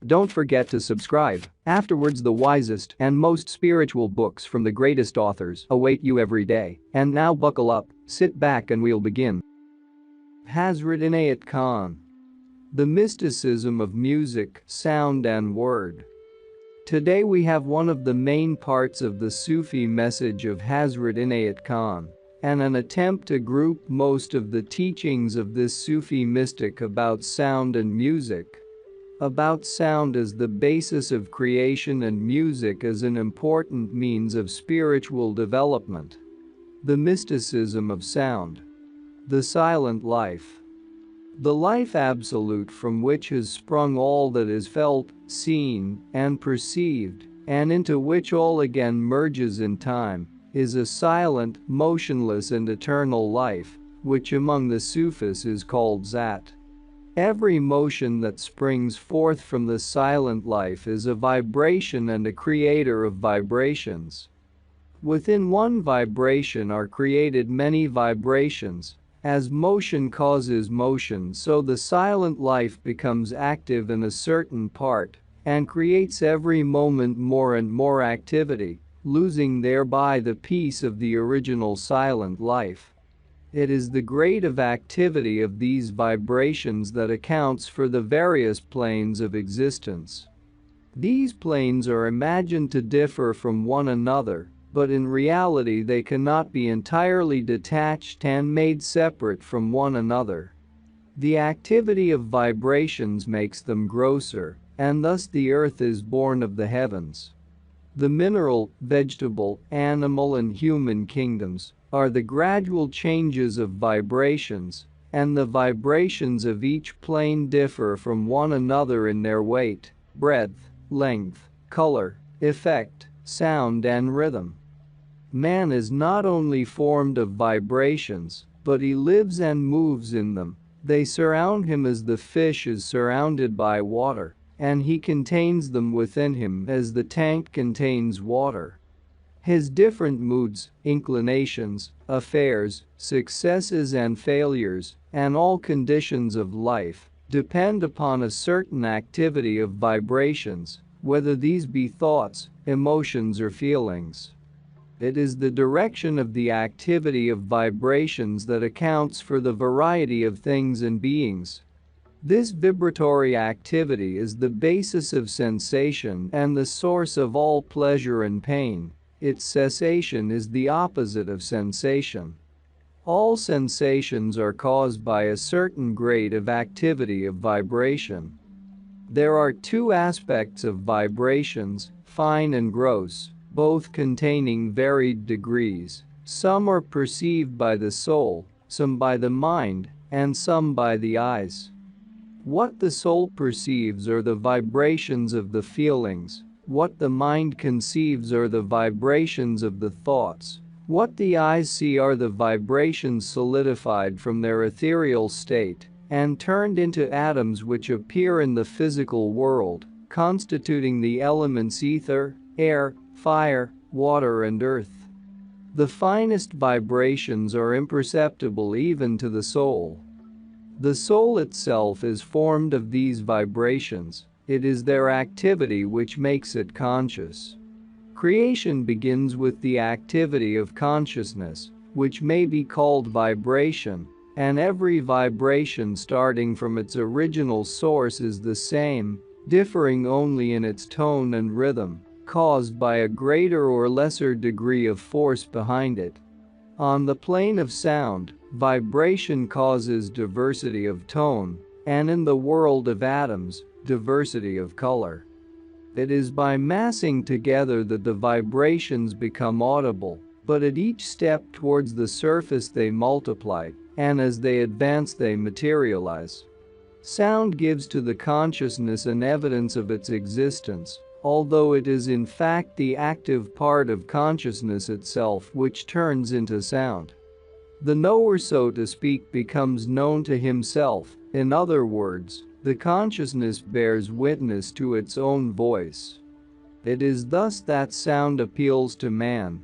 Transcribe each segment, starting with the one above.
Don't forget to subscribe. Afterwards, the wisest and most spiritual books from the greatest authors await you every day. And now buckle up, sit back and we'll begin. Hazrat Inayat Khan. The Mysticism of Music, Sound and Word. Today we have one of the main parts of the Sufi message of Hazrat Inayat Khan, and an attempt to group most of the teachings of this Sufi mystic about sound and music. About sound as the basis of creation and music as an important means of spiritual development. The mysticism of sound. The silent life. The life absolute from which has sprung all that is felt, seen, and perceived, and into which all again merges in time, is a silent, motionless and eternal life, which among the Sufis is called Zat. Every motion that springs forth from the silent life is a vibration and a creator of vibrations. Within one vibration are created many vibrations. As motion causes motion, so the silent life becomes active in a certain part and creates every moment more and more activity, losing thereby the peace of the original silent life. It is the grade of activity of these vibrations that accounts for the various planes of existence. These planes are imagined to differ from one another, but in reality they cannot be entirely detached and made separate from one another. The activity of vibrations makes them grosser, and thus the earth is born of the heavens. The mineral, vegetable, animal and human kingdoms are the gradual changes of vibrations, and the vibrations of each plane differ from one another in their weight, breadth, length, color, effect, sound and rhythm. Man is not only formed of vibrations, but he lives and moves in them. They surround him as the fish is surrounded by water, and he contains them within him as the tank contains water. His different moods, inclinations, affairs, successes and failures, and all conditions of life depend upon a certain activity of vibrations, whether these be thoughts, emotions or feelings. It is the direction of the activity of vibrations that accounts for the variety of things and beings. This vibratory activity is the basis of sensation and the source of all pleasure and pain. Its cessation is the opposite of sensation. All sensations are caused by a certain grade of activity of vibration. There are two aspects of vibrations, fine and gross, both containing varied degrees. Some are perceived by the soul, some by the mind, and some by the eyes. What the soul perceives are the vibrations of the feelings. What the mind conceives are the vibrations of the thoughts. What the eyes see are the vibrations solidified from their ethereal state and turned into atoms which appear in the physical world, constituting the elements ether, air, fire, water and earth. The finest vibrations are imperceptible even to the soul. The soul itself is formed of these vibrations. It is their activity which makes it conscious. Creation begins with the activity of consciousness, which may be called vibration, and every vibration starting from its original source is the same, differing only in its tone and rhythm, caused by a greater or lesser degree of force behind it. On the plane of sound, vibration causes diversity of tone, and in the world of atoms, diversity of color. It is by massing together that the vibrations become audible, but at each step towards the surface they multiply, and as they advance they materialize. Sound gives to the consciousness an evidence of its existence, although it is in fact the active part of consciousness itself which turns into sound. The knower, so to speak, becomes known to himself. In other words, the consciousness bears witness to its own voice. It is thus that sound appeals to man.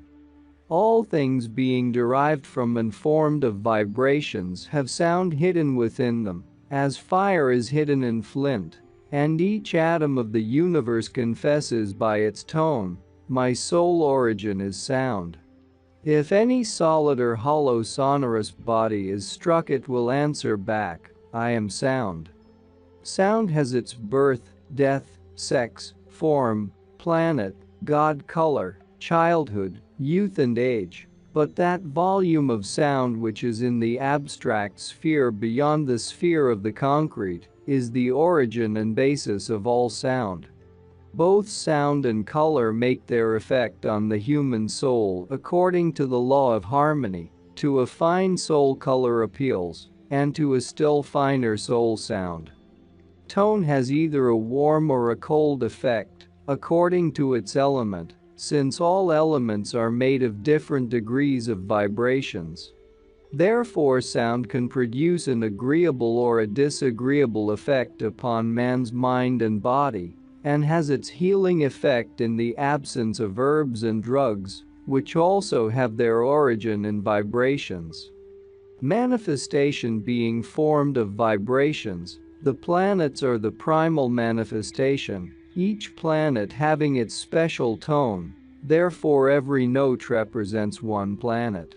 All things being derived from and formed of vibrations have sound hidden within them, as fire is hidden in flint, and each atom of the universe confesses by its tone, my sole origin is sound. If any solid or hollow sonorous body is struck, it will answer back, I am sound. Sound has its birth, death, sex, form, planet, God, color, childhood, youth and age, but that volume of sound which is in the abstract sphere beyond the sphere of the concrete is the origin and basis of all sound. Both sound and color make their effect on the human soul according to the law of harmony. To a fine soul color appeals, and to a still finer soul sound. Tone has either a warm or a cold effect, according to its element, since all elements are made of different degrees of vibrations. Therefore, sound can produce an agreeable or a disagreeable effect upon man's mind and body, and has its healing effect in the absence of herbs and drugs, which also have their origin in vibrations. Manifestation being formed of vibrations, the planets are the primal manifestation, each planet having its special tone, therefore every note represents one planet.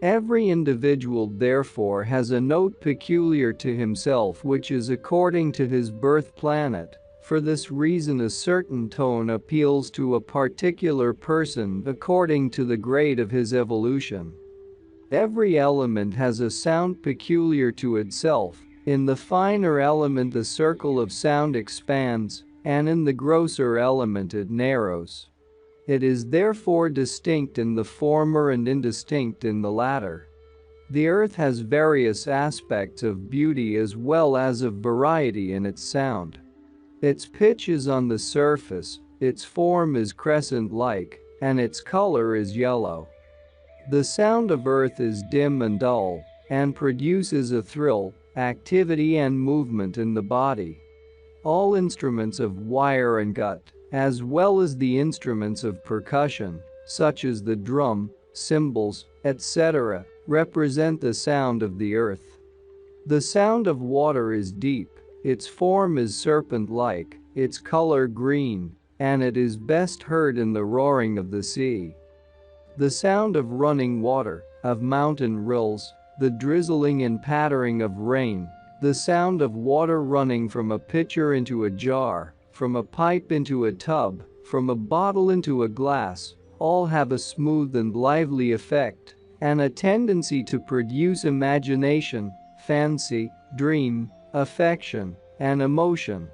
Every individual therefore has a note peculiar to himself which is according to his birth planet. For this reason a certain tone appeals to a particular person according to the grade of his evolution. Every element has a sound peculiar to itself. In the finer element the circle of sound expands, and in the grosser element it narrows. It is therefore distinct in the former and indistinct in the latter. The earth has various aspects of beauty as well as of variety in its sound. Its pitch is on the surface, its form is crescent-like, and its color is yellow. The sound of earth is dim and dull, and produces a thrill, activity and movement in the body. All instruments of wire and gut, as well as the instruments of percussion, such as the drum, cymbals, etc., represent the sound of the earth. The sound of water is deep, its form is serpent-like, its color green, and it is best heard in the roaring of the sea. The sound of running water, of mountain rills, the drizzling and pattering of rain, the sound of water running from a pitcher into a jar, from a pipe into a tub, from a bottle into a glass, all have a smooth and lively effect, and a tendency to produce imagination, fancy, dream, affection, and emotion.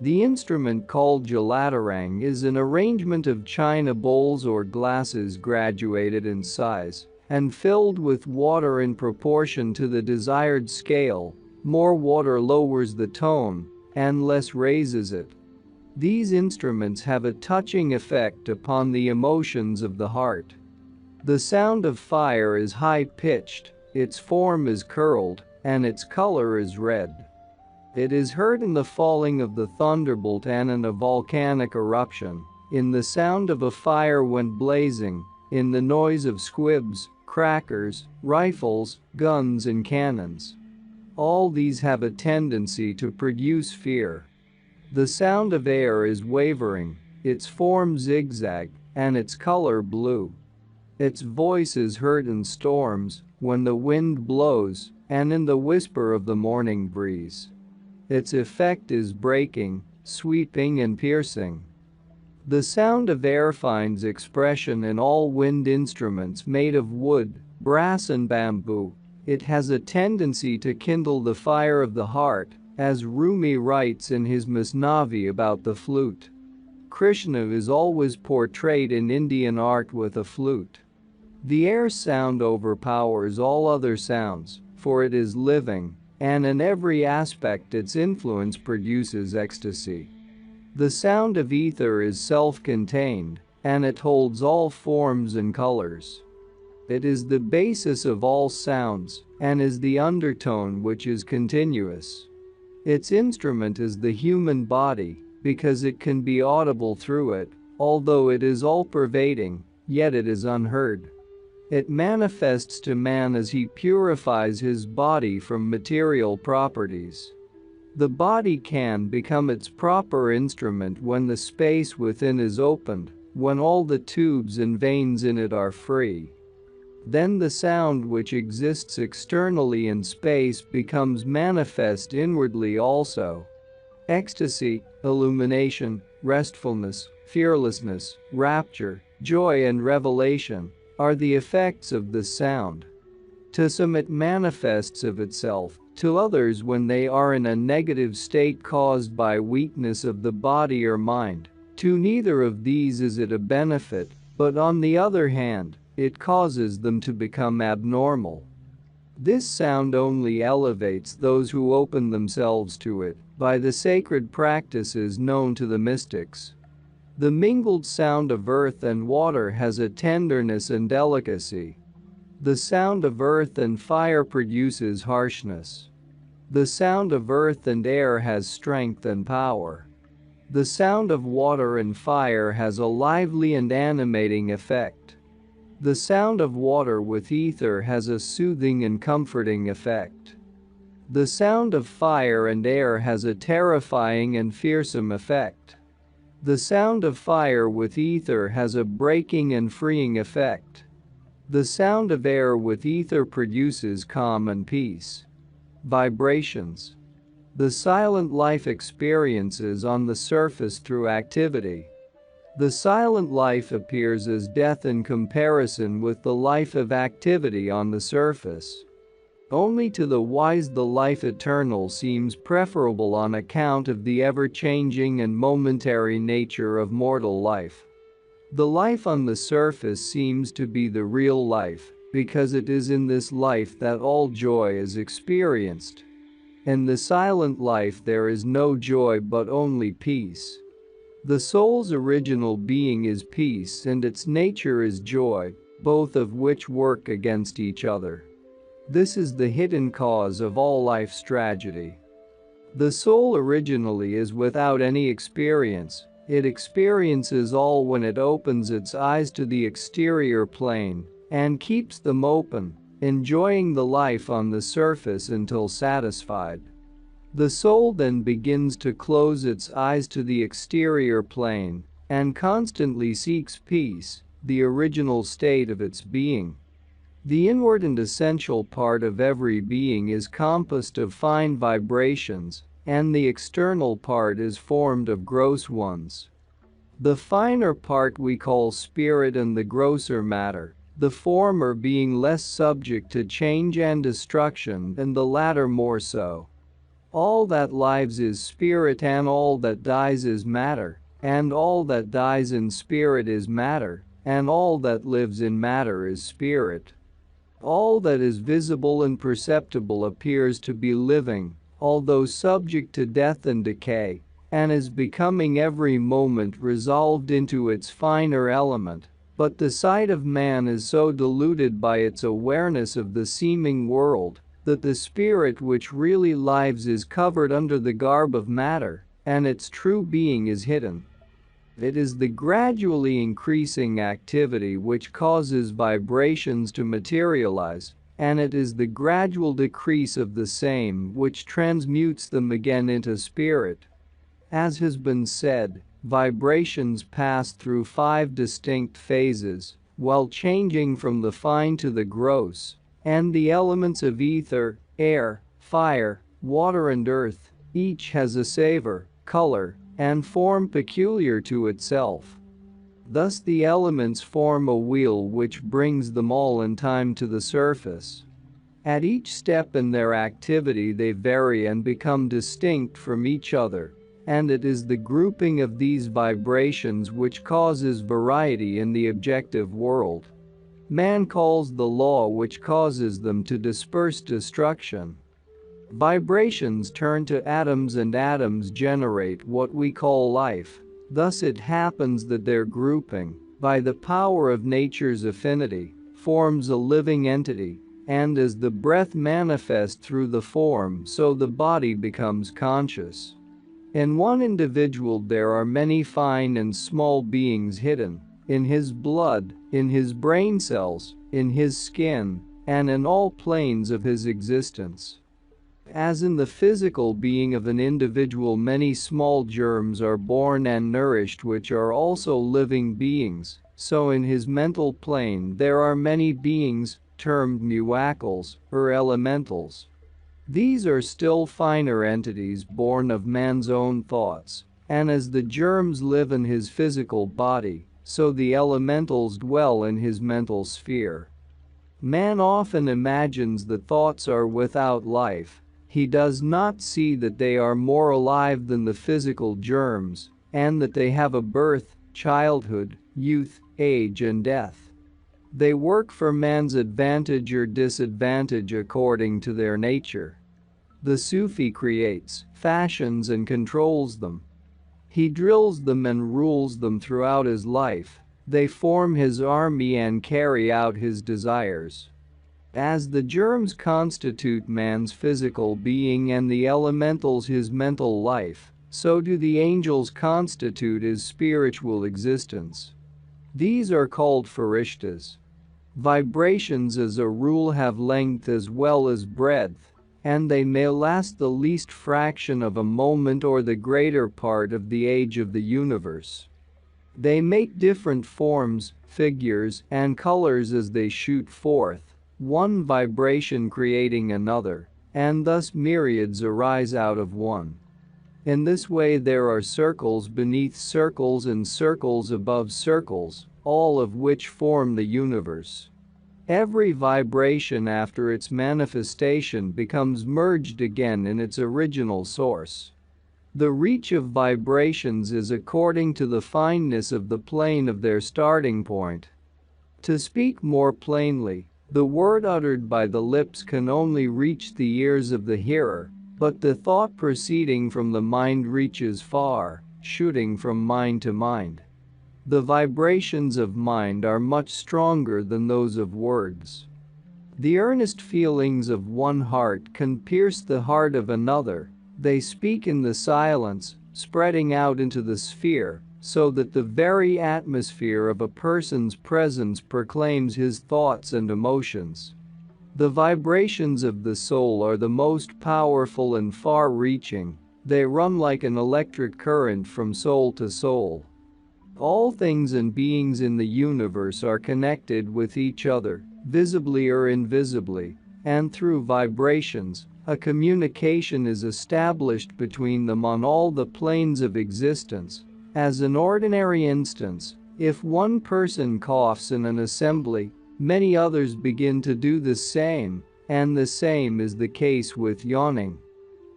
The instrument called jalatarang is an arrangement of china bowls or glasses graduated in size and filled with water in proportion to the desired scale. More water lowers the tone, and less raises it. These instruments have a touching effect upon the emotions of the heart. The sound of fire is high-pitched, its form is curled, and its color is red. It is heard in the falling of the thunderbolt and in a volcanic eruption, in the sound of a fire when blazing, in the noise of squibs, crackers, rifles, guns and cannons. All these have a tendency to produce fear. The sound of air is wavering, its form zigzag, and its color blue. Its voice is heard in storms, when the wind blows, and in the whisper of the morning breeze. Its effect is breaking, sweeping and piercing. The sound of air finds expression in all wind instruments made of wood, brass and bamboo. It has a tendency to kindle the fire of the heart, as Rumi writes in his Masnavi about the flute. Krishna is always portrayed in Indian art with a flute. The air sound overpowers all other sounds, for it is living, and in every aspect its influence produces ecstasy. The sound of ether is self-contained, and it holds all forms and colors. It is the basis of all sounds, and is the undertone which is continuous. Its instrument is the human body, because it can be audible through it, although it is all-pervading, yet it is unheard. It manifests to man as he purifies his body from material properties. The body can become its proper instrument when the space within is opened, when all the tubes and veins in it are free. Then the sound which exists externally in space becomes manifest inwardly also. Ecstasy, illumination, restfulness, fearlessness, rapture, joy and revelation are the effects of the sound. To some it manifests of itself, to others when they are in a negative state caused by weakness of the body or mind. To neither of these is it a benefit, but on the other hand, it causes them to become abnormal. This sound only elevates those who open themselves to it by the sacred practices known to the mystics. The mingled sound of earth and water has a tenderness and delicacy. The sound of earth and fire produces harshness. The sound of earth and air has strength and power. The sound of water and fire has a lively and animating effect. The sound of water with ether has a soothing and comforting effect. The sound of fire and air has a terrifying and fearsome effect. The sound of fire with ether has a breaking and freeing effect. The sound of air with ether produces calm and peace. Vibrations. The silent life experiences on the surface through activity. The silent life appears as death in comparison with the life of activity on the surface. Only to the wise the life eternal seems preferable on account of the ever-changing and momentary nature of mortal life. The life on the surface seems to be the real life, because it is in this life that all joy is experienced. In the silent life there is no joy but only peace. The soul's original being is peace and its nature is joy, both of which work against each other. This is the hidden cause of all life's tragedy. The soul originally is without any experience. It experiences all when it opens its eyes to the exterior plane and keeps them open, enjoying the life on the surface until satisfied. The soul then begins to close its eyes to the exterior plane and constantly seeks peace, the original state of its being. The inward and essential part of every being is composed of fine vibrations, and the external part is formed of gross ones. The finer part we call spirit and the grosser matter, the former being less subject to change and destruction and the latter more so. All that lives is spirit and all that dies is matter, and all that dies in spirit is matter, and all that lives in matter is spirit. All that is visible and perceptible appears to be living, although subject to death and decay, and is becoming every moment resolved into its finer element, but the sight of man is so diluted by its awareness of the seeming world that the spirit which really lives is covered under the garb of matter, and its true being is hidden. It is the gradually increasing activity which causes vibrations to materialize, and it is the gradual decrease of the same which transmutes them again into spirit. As has been said, vibrations pass through 5 distinct phases, while changing from the fine to the gross, and the elements of ether, air, fire, water and earth, each has a savor, color, and form peculiar to itself. Thus the elements form a wheel which brings them all in time to the surface. At each step in their activity they vary and become distinct from each other, and it is the grouping of these vibrations which causes variety in the objective world. Man calls the law which causes them to disperse destruction. Vibrations turn to atoms and atoms generate what we call life. Thus it happens that their grouping, by the power of nature's affinity, forms a living entity, and as the breath manifests through the form so the body becomes conscious. In one individual there are many fine and small beings hidden, in his blood, in his brain cells, in his skin, and in all planes of his existence. As in the physical being of an individual, many small germs are born and nourished which are also living beings, so in his mental plane there are many beings, termed muaccals, or elementals. These are still finer entities born of man's own thoughts, and as the germs live in his physical body, so the elementals dwell in his mental sphere. Man often imagines that thoughts are without life. He does not see that they are more alive than the physical germs, and that they have a birth, childhood, youth, age and death. They work for man's advantage or disadvantage according to their nature. The Sufi creates, fashions and controls them. He drills them and rules them throughout his life. They form his army and carry out his desires. As the germs constitute man's physical being and the elementals his mental life, so do the angels constitute his spiritual existence. These are called farishtas. Vibrations as a rule have length as well as breadth, and they may last the least fraction of a moment or the greater part of the age of the universe. They make different forms, figures, and colors as they shoot forth, one vibration creating another, and thus myriads arise out of one. In this way there are circles beneath circles and circles above circles, all of which form the universe. Every vibration after its manifestation becomes merged again in its original source. The reach of vibrations is according to the fineness of the plane of their starting point. To speak more plainly, the word uttered by the lips can only reach the ears of the hearer, but the thought proceeding from the mind reaches far, shooting from mind to mind. The vibrations of mind are much stronger than those of words. The earnest feelings of one heart can pierce the heart of another. They speak in the silence, spreading out into the sphere, so that the very atmosphere of a person's presence proclaims his thoughts and emotions. The vibrations of the soul are the most powerful and far-reaching. They run like an electric current from soul to soul. All things and beings in the universe are connected with each other, visibly or invisibly, and through vibrations, a communication is established between them on all the planes of existence. As an ordinary instance, if one person coughs in an assembly, many others begin to do the same, and the same is the case with yawning.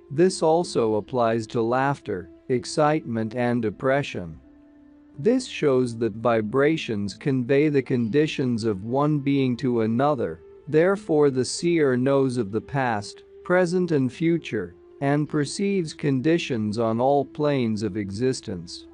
This also applies to laughter, excitement and depression. This shows that vibrations convey the conditions of one being to another, therefore the seer knows of the past, present and future, and perceives conditions on all planes of existence.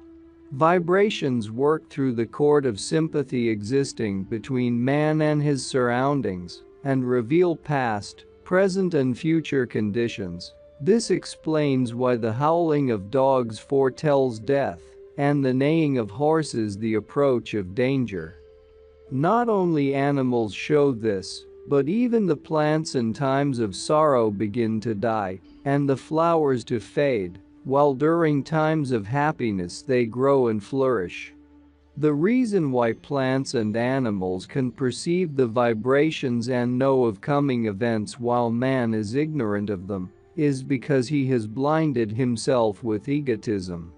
Vibrations work through the cord of sympathy existing between man and his surroundings, and reveal past, present and future conditions. This explains why the howling of dogs foretells death, and the neighing of horses the approach of danger. Not only animals show this, but even the plants in times of sorrow begin to die, and the flowers to fade, while during times of happiness they grow and flourish. The reason why plants and animals can perceive the vibrations and know of coming events while man is ignorant of them, is because he has blinded himself with egotism.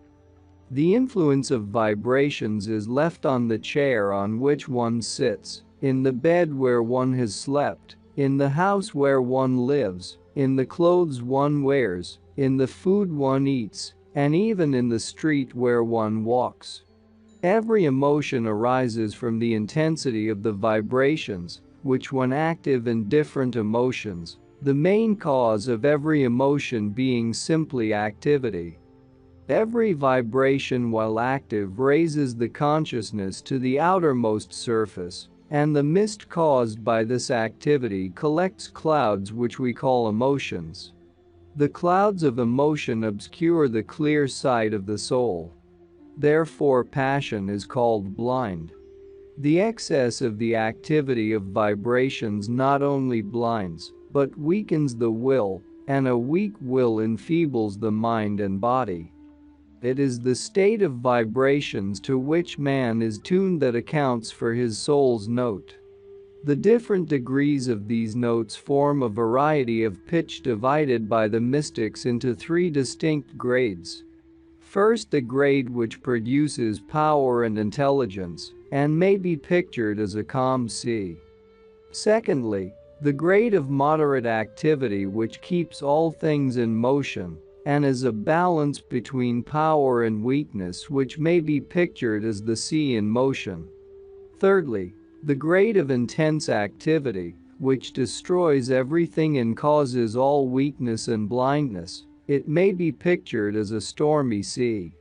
The influence of vibrations is left on the chair on which one sits, in the bed where one has slept, in the house where one lives, in the clothes one wears, in the food one eats, and even in the street where one walks. Every emotion arises from the intensity of the vibrations, which when active in different emotions, the main cause of every emotion being simply activity. Every vibration while active raises the consciousness to the outermost surface, and the mist caused by this activity collects clouds which we call emotions. The clouds of emotion obscure the clear sight of the soul. Therefore passion is called blind. The excess of the activity of vibrations not only blinds, but weakens the will, and a weak will enfeebles the mind and body. It is the state of vibrations to which man is tuned that accounts for his soul's note. The different degrees of these notes form a variety of pitch divided by the mystics into three distinct grades. First, the grade which produces power and intelligence, and may be pictured as a calm sea. Secondly, the grade of moderate activity which keeps all things in motion, and is a balance between power and weakness which may be pictured as the sea in motion. Thirdly, the grade of intense activity, which destroys everything and causes all weakness and blindness, it may be pictured as a stormy sea.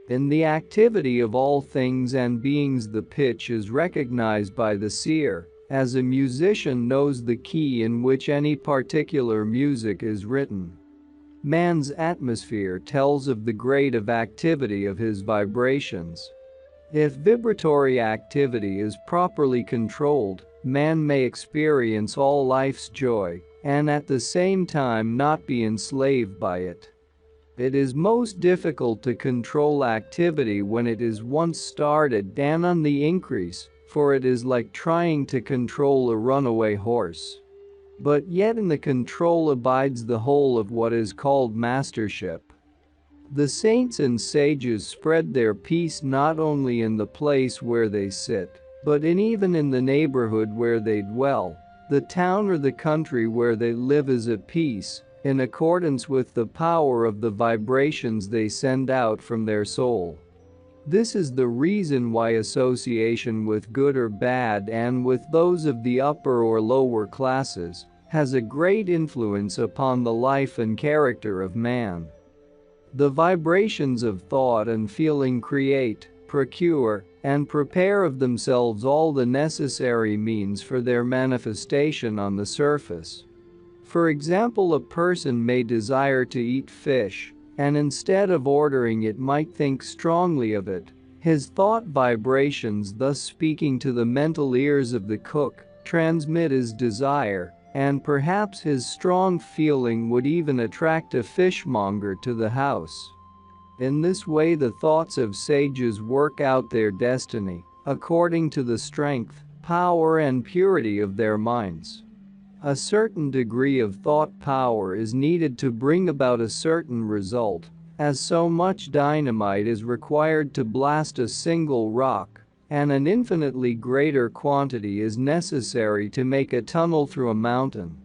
In the activity of all things and beings, the pitch is recognized by the seer, as a musician knows the key in which any particular music is written. Man's atmosphere tells of the grade of activity of his vibrations. If vibratory activity is properly controlled, man may experience all life's joy and at the same time not be enslaved by it. It is most difficult to control activity when it is once started and on the increase, for it is like trying to control a runaway horse. But yet in the control abides the whole of what is called mastership. The saints and sages spread their peace not only in the place where they sit, but even in the neighborhood where they dwell. The town or the country where they live is at peace, in accordance with the power of the vibrations they send out from their soul. This is the reason why association with good or bad and with those of the upper or lower classes has a great influence upon the life and character of man. The vibrations of thought and feeling create, procure, and prepare of themselves all the necessary means for their manifestation on the surface. For example, a person may desire to eat fish, and instead of ordering it might think strongly of it. His thought vibrations, thus speaking to the mental ears of the cook, transmit his desire, and perhaps his strong feeling would even attract a fishmonger to the house. In this way the thoughts of sages work out their destiny, according to the strength, power and purity of their minds. A certain degree of thought power is needed to bring about a certain result, as so much dynamite is required to blast a single rock, and an infinitely greater quantity is necessary to make a tunnel through a mountain.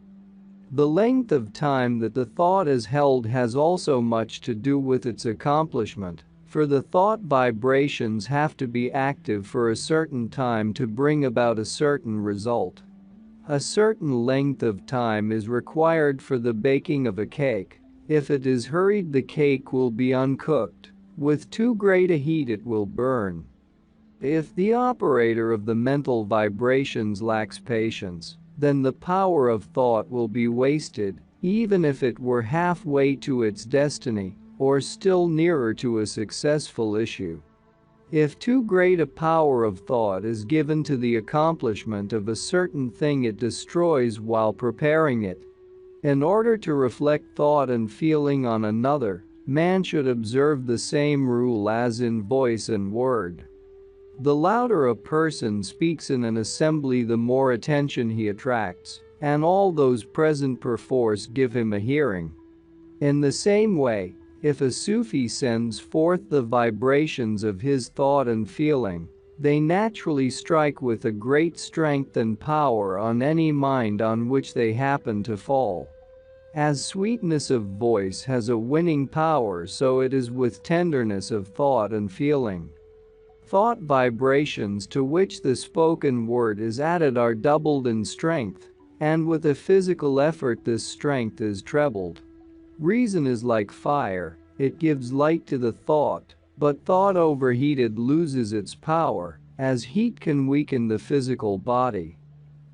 The length of time that the thought is held has also much to do with its accomplishment, for the thought vibrations have to be active for a certain time to bring about a certain result. A certain length of time is required for the baking of a cake. If it is hurried, the cake will be uncooked. With too great a heat, it will burn. If the operator of the mental vibrations lacks patience, then the power of thought will be wasted, even if it were halfway to its destiny, or still nearer to a successful issue. If too great a power of thought is given to the accomplishment of a certain thing, it destroys while preparing it. In order to reflect thought and feeling on another, man should observe the same rule as in voice and word. The louder a person speaks in an assembly, the more attention he attracts, and all those present perforce give him a hearing. In the same way, if a Sufi sends forth the vibrations of his thought and feeling, they naturally strike with a great strength and power on any mind on which they happen to fall. As sweetness of voice has a winning power, so it is with tenderness of thought and feeling. Thought vibrations to which the spoken word is added are doubled in strength, and with a physical effort this strength is trebled. Reason is like fire, it gives light to the thought, but thought overheated loses its power, as heat can weaken the physical body.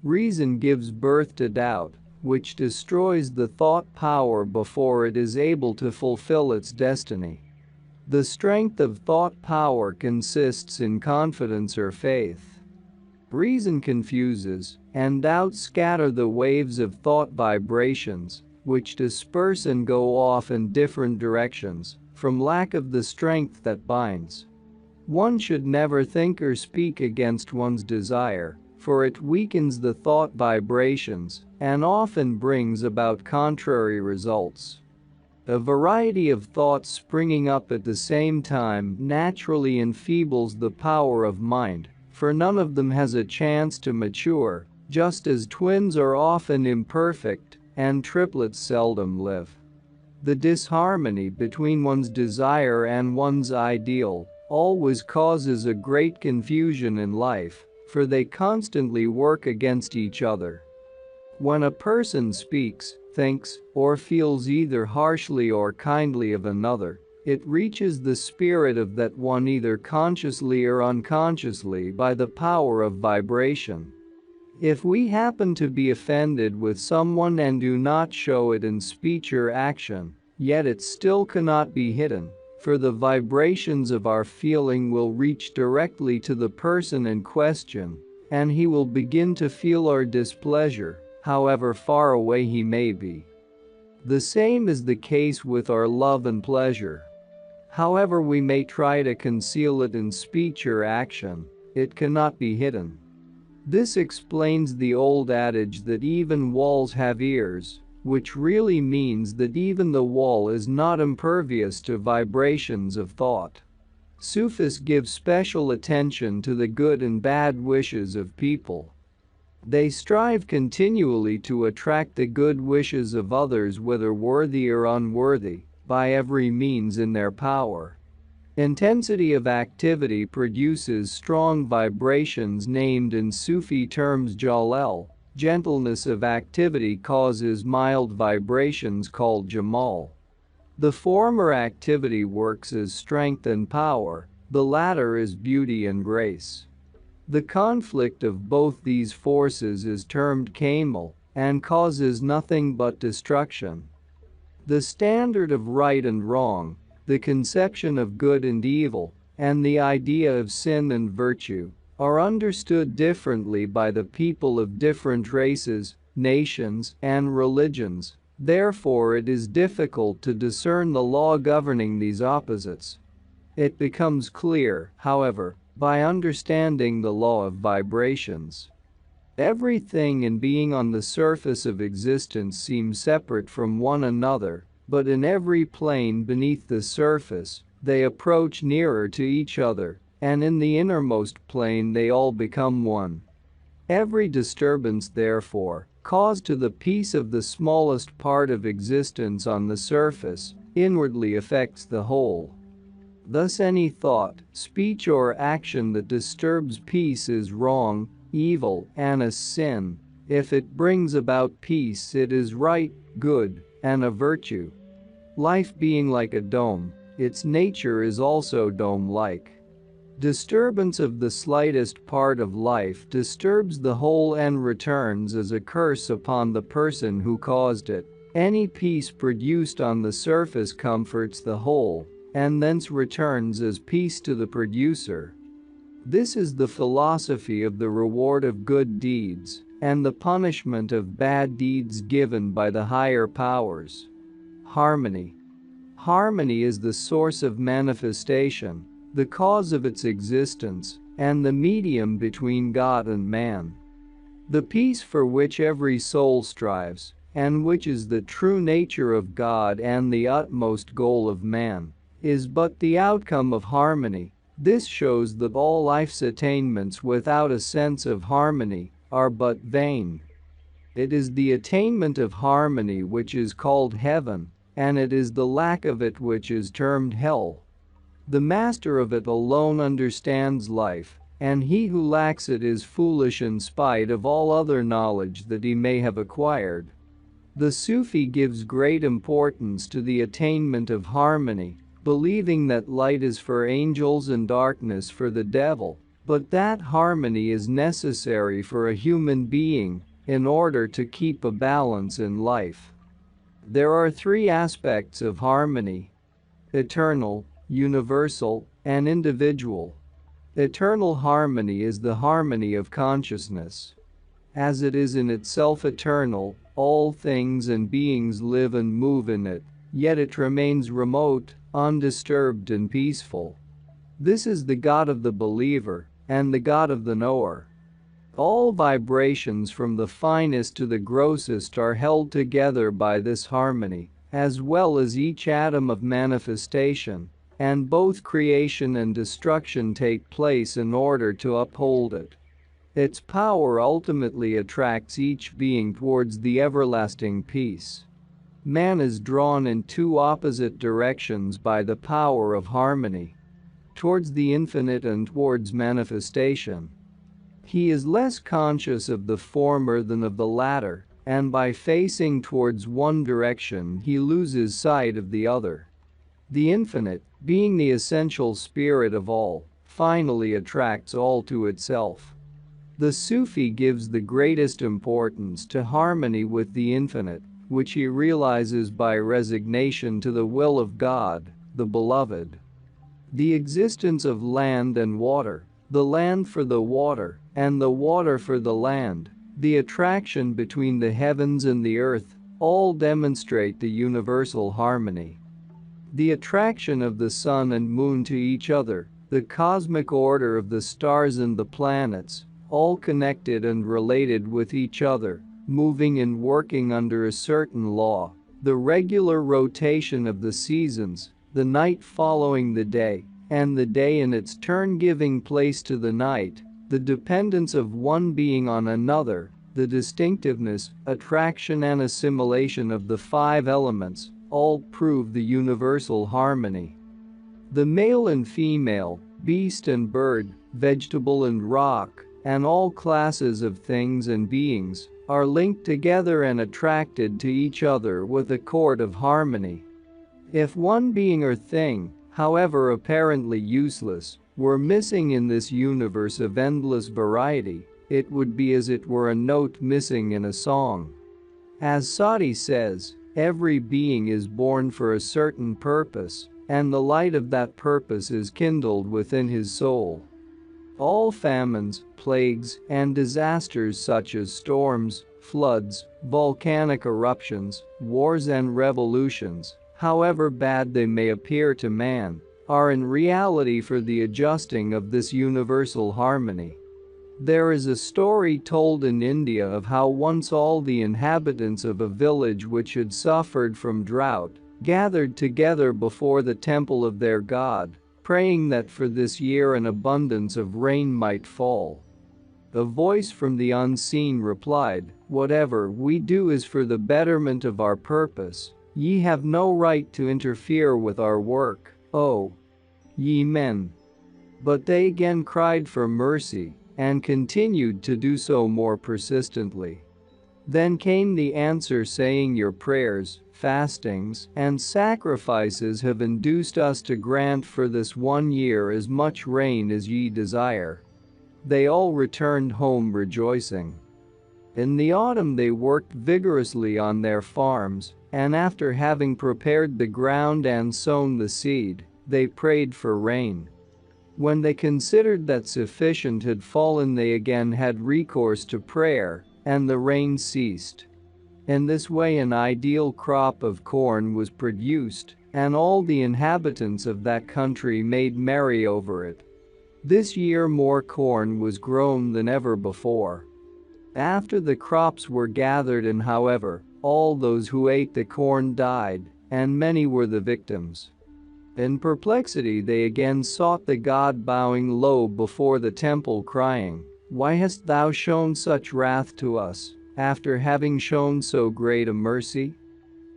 Reason gives birth to doubt, which destroys the thought power before it is able to fulfill its destiny. The strength of thought power consists in confidence or faith. Reason confuses, and doubt scatter the waves of thought vibrations, which disperse and go off in different directions from lack of the strength that binds. One should never think or speak against one's desire, for it weakens the thought vibrations and often brings about contrary results. A variety of thoughts springing up at the same time naturally enfeebles the power of mind, for none of them has a chance to mature, just as twins are often imperfect and triplets seldom live. The disharmony between one's desire and one's ideal always causes a great confusion in life, for they constantly work against each other. When a person speaks, thinks, or feels either harshly or kindly of another, it reaches the spirit of that one either consciously or unconsciously by the power of vibration. If we happen to be offended with someone and do not show it in speech or action, yet it still cannot be hidden, for the vibrations of our feeling will reach directly to the person in question, and he will begin to feel our displeasure, however far away he may be. The same is the case with our love and pleasure. However we may try to conceal it in speech or action, it cannot be hidden. This explains the old adage that even walls have ears, which really means that even the wall is not impervious to vibrations of thought. Sufis give special attention to the good and bad wishes of people. They strive continually to attract the good wishes of others, whether worthy or unworthy, by every means in their power. Intensity of activity produces strong vibrations named in Sufi terms jalal. Gentleness of activity causes mild vibrations called jamal. The former activity works as strength and power, the latter is beauty and grace. The conflict of both these forces is termed kamal and causes nothing but destruction. The standard of right and wrong, the conception of good and evil, and the idea of sin and virtue are understood differently by the people of different races, nations, and religions. Therefore, it is difficult to discern the law governing these opposites. It becomes clear, however, by understanding the law of vibrations. Everything and being on the surface of existence seems separate from one another, but in every plane beneath the surface, they approach nearer to each other, and in the innermost plane they all become one. Every disturbance, therefore, caused to the peace of the smallest part of existence on the surface, inwardly affects the whole. Thus any thought, speech or action that disturbs peace is wrong, evil, and a sin. If it brings about peace, it is right, good, and a virtue. Life being like a dome, its nature is also dome-like. Disturbance of the slightest part of life disturbs the whole and returns as a curse upon the person who caused it. Any peace produced on the surface comforts the whole, and thence returns as peace to the producer. This is the philosophy of the reward of good deeds and the punishment of bad deeds given by the higher powers. Harmony. Harmony is the source of manifestation, the cause of its existence, and the medium between God and man. The peace for which every soul strives, and which is the true nature of God and the utmost goal of man, is but the outcome of harmony. This shows that all life's attainments without a sense of harmony are but vain. It is the attainment of harmony which is called heaven, and it is the lack of it which is termed hell. The master of it alone understands life, and he who lacks it is foolish in spite of all other knowledge that he may have acquired. The Sufi gives great importance to the attainment of harmony, believing that light is for angels and darkness for the devil, but that harmony is necessary for a human being in order to keep a balance in life. There are three aspects of harmony: eternal, universal, and individual. Eternal harmony is the harmony of consciousness. as it is in itself eternal, all things and beings live and move in it, yet it remains remote, undisturbed and peaceful. This is the God of the believer and the God of the knower. All vibrations from the finest to the grossest are held together by this harmony, as well as each atom of manifestation, and both creation and destruction take place in order to uphold it. Its power ultimately attracts each being towards the everlasting peace. Man is drawn in two opposite directions by the power of harmony, towards the infinite and towards manifestation. He is less conscious of the former than of the latter, and by facing towards one direction he loses sight of the other. The infinite, being the essential spirit of all, finally attracts all to itself. The Sufi gives the greatest importance to harmony with the infinite, which he realizes by resignation to the will of God, the beloved. The existence of land and water, the land for the water, and the water for the land, the attraction between the heavens and the earth, all demonstrate the universal harmony. The attraction of the sun and moon to each other, the cosmic order of the stars and the planets, all connected and related with each other, moving and working under a certain law, the regular rotation of the seasons, the night following the day, and the day in its turn giving place to the night, the dependence of one being on another, the distinctiveness, attraction and assimilation of the five elements, all prove the universal harmony. The male and female, beast and bird, vegetable and rock, and all classes of things and beings, are linked together and attracted to each other with a cord of harmony. If one being or thing, however apparently useless, were missing in this universe of endless variety, it would be as it were a note missing in a song. As Sati says, every being is born for a certain purpose, and the light of that purpose is kindled within his soul. All famines, plagues, and disasters such as storms, floods, volcanic eruptions, wars and revolutions, however bad they may appear to man, are in reality for the adjusting of this universal harmony. There is a story told in India of how once all the inhabitants of a village which had suffered from drought gathered together before the temple of their god, praying that for this year an abundance of rain might fall. A voice from the unseen replied, "Whatever we do is for the betterment of our purpose. Ye have no right to interfere with our work, O ye men." But they again cried for mercy and continued to do so more persistently. Then came the answer saying, "Your prayers, fastings, and sacrifices have induced us to grant for this 1 year as much rain as ye desire." They all returned home rejoicing. In the autumn they worked vigorously on their farms, and after having prepared the ground and sown the seed, they prayed for rain. When they considered that sufficient had fallen, they again had recourse to prayer, and the rain ceased. In this way an ideal crop of corn was produced, and all the inhabitants of that country made merry over it. This year more corn was grown than ever before. After the crops were gathered in, however, all those who ate the corn died, and many were the victims. In perplexity they again sought the god, bowing low before the temple, crying, "Why hast thou shown such wrath to us, after having shown so great a mercy?"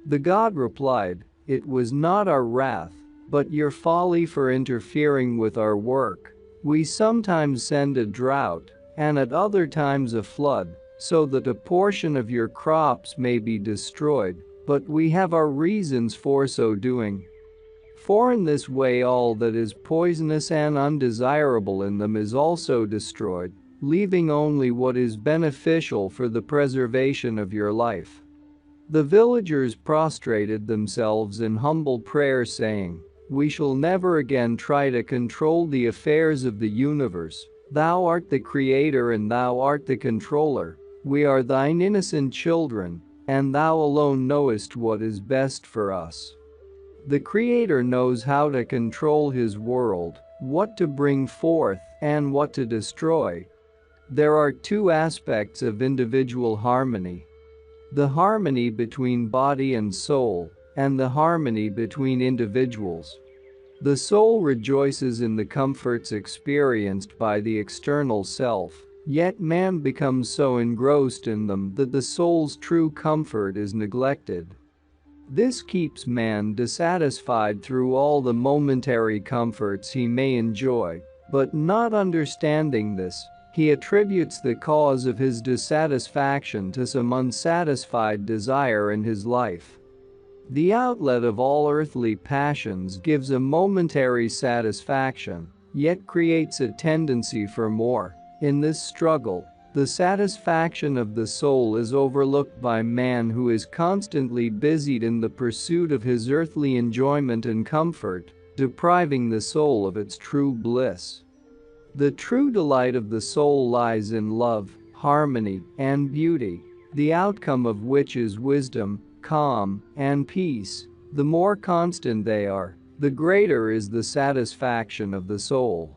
The god replied, "It was not our wrath, but your folly for interfering with our work. We sometimes send a drought, and at other times a flood, so that a portion of your crops may be destroyed, but we have our reasons for so doing. For in this way all that is poisonous and undesirable in them is also destroyed, leaving only what is beneficial for the preservation of your life." The villagers prostrated themselves in humble prayer, saying, "We shall never again try to control the affairs of the universe. Thou art the creator and thou art the controller. We are thine innocent children, and thou alone knowest what is best for us. The Creator knows how to control his world, what to bring forth, and what to destroy. There are two aspects of individual harmony: the harmony between body and soul, and the harmony between individuals. The soul rejoices in the comforts experienced by the external self, yet man becomes so engrossed in them that the soul's true comfort is neglected. This keeps man dissatisfied through all the momentary comforts he may enjoy, but not understanding this, he attributes the cause of his dissatisfaction to some unsatisfied desire in his life. The outlet of all earthly passions gives a momentary satisfaction, yet creates a tendency for more. In this struggle, the satisfaction of the soul is overlooked by man, who is constantly busied in the pursuit of his earthly enjoyment and comfort, depriving the soul of its true bliss. The true delight of the soul lies in love, harmony, and beauty, the outcome of which is wisdom, calm, and peace. The more constant they are, the greater is the satisfaction of the soul.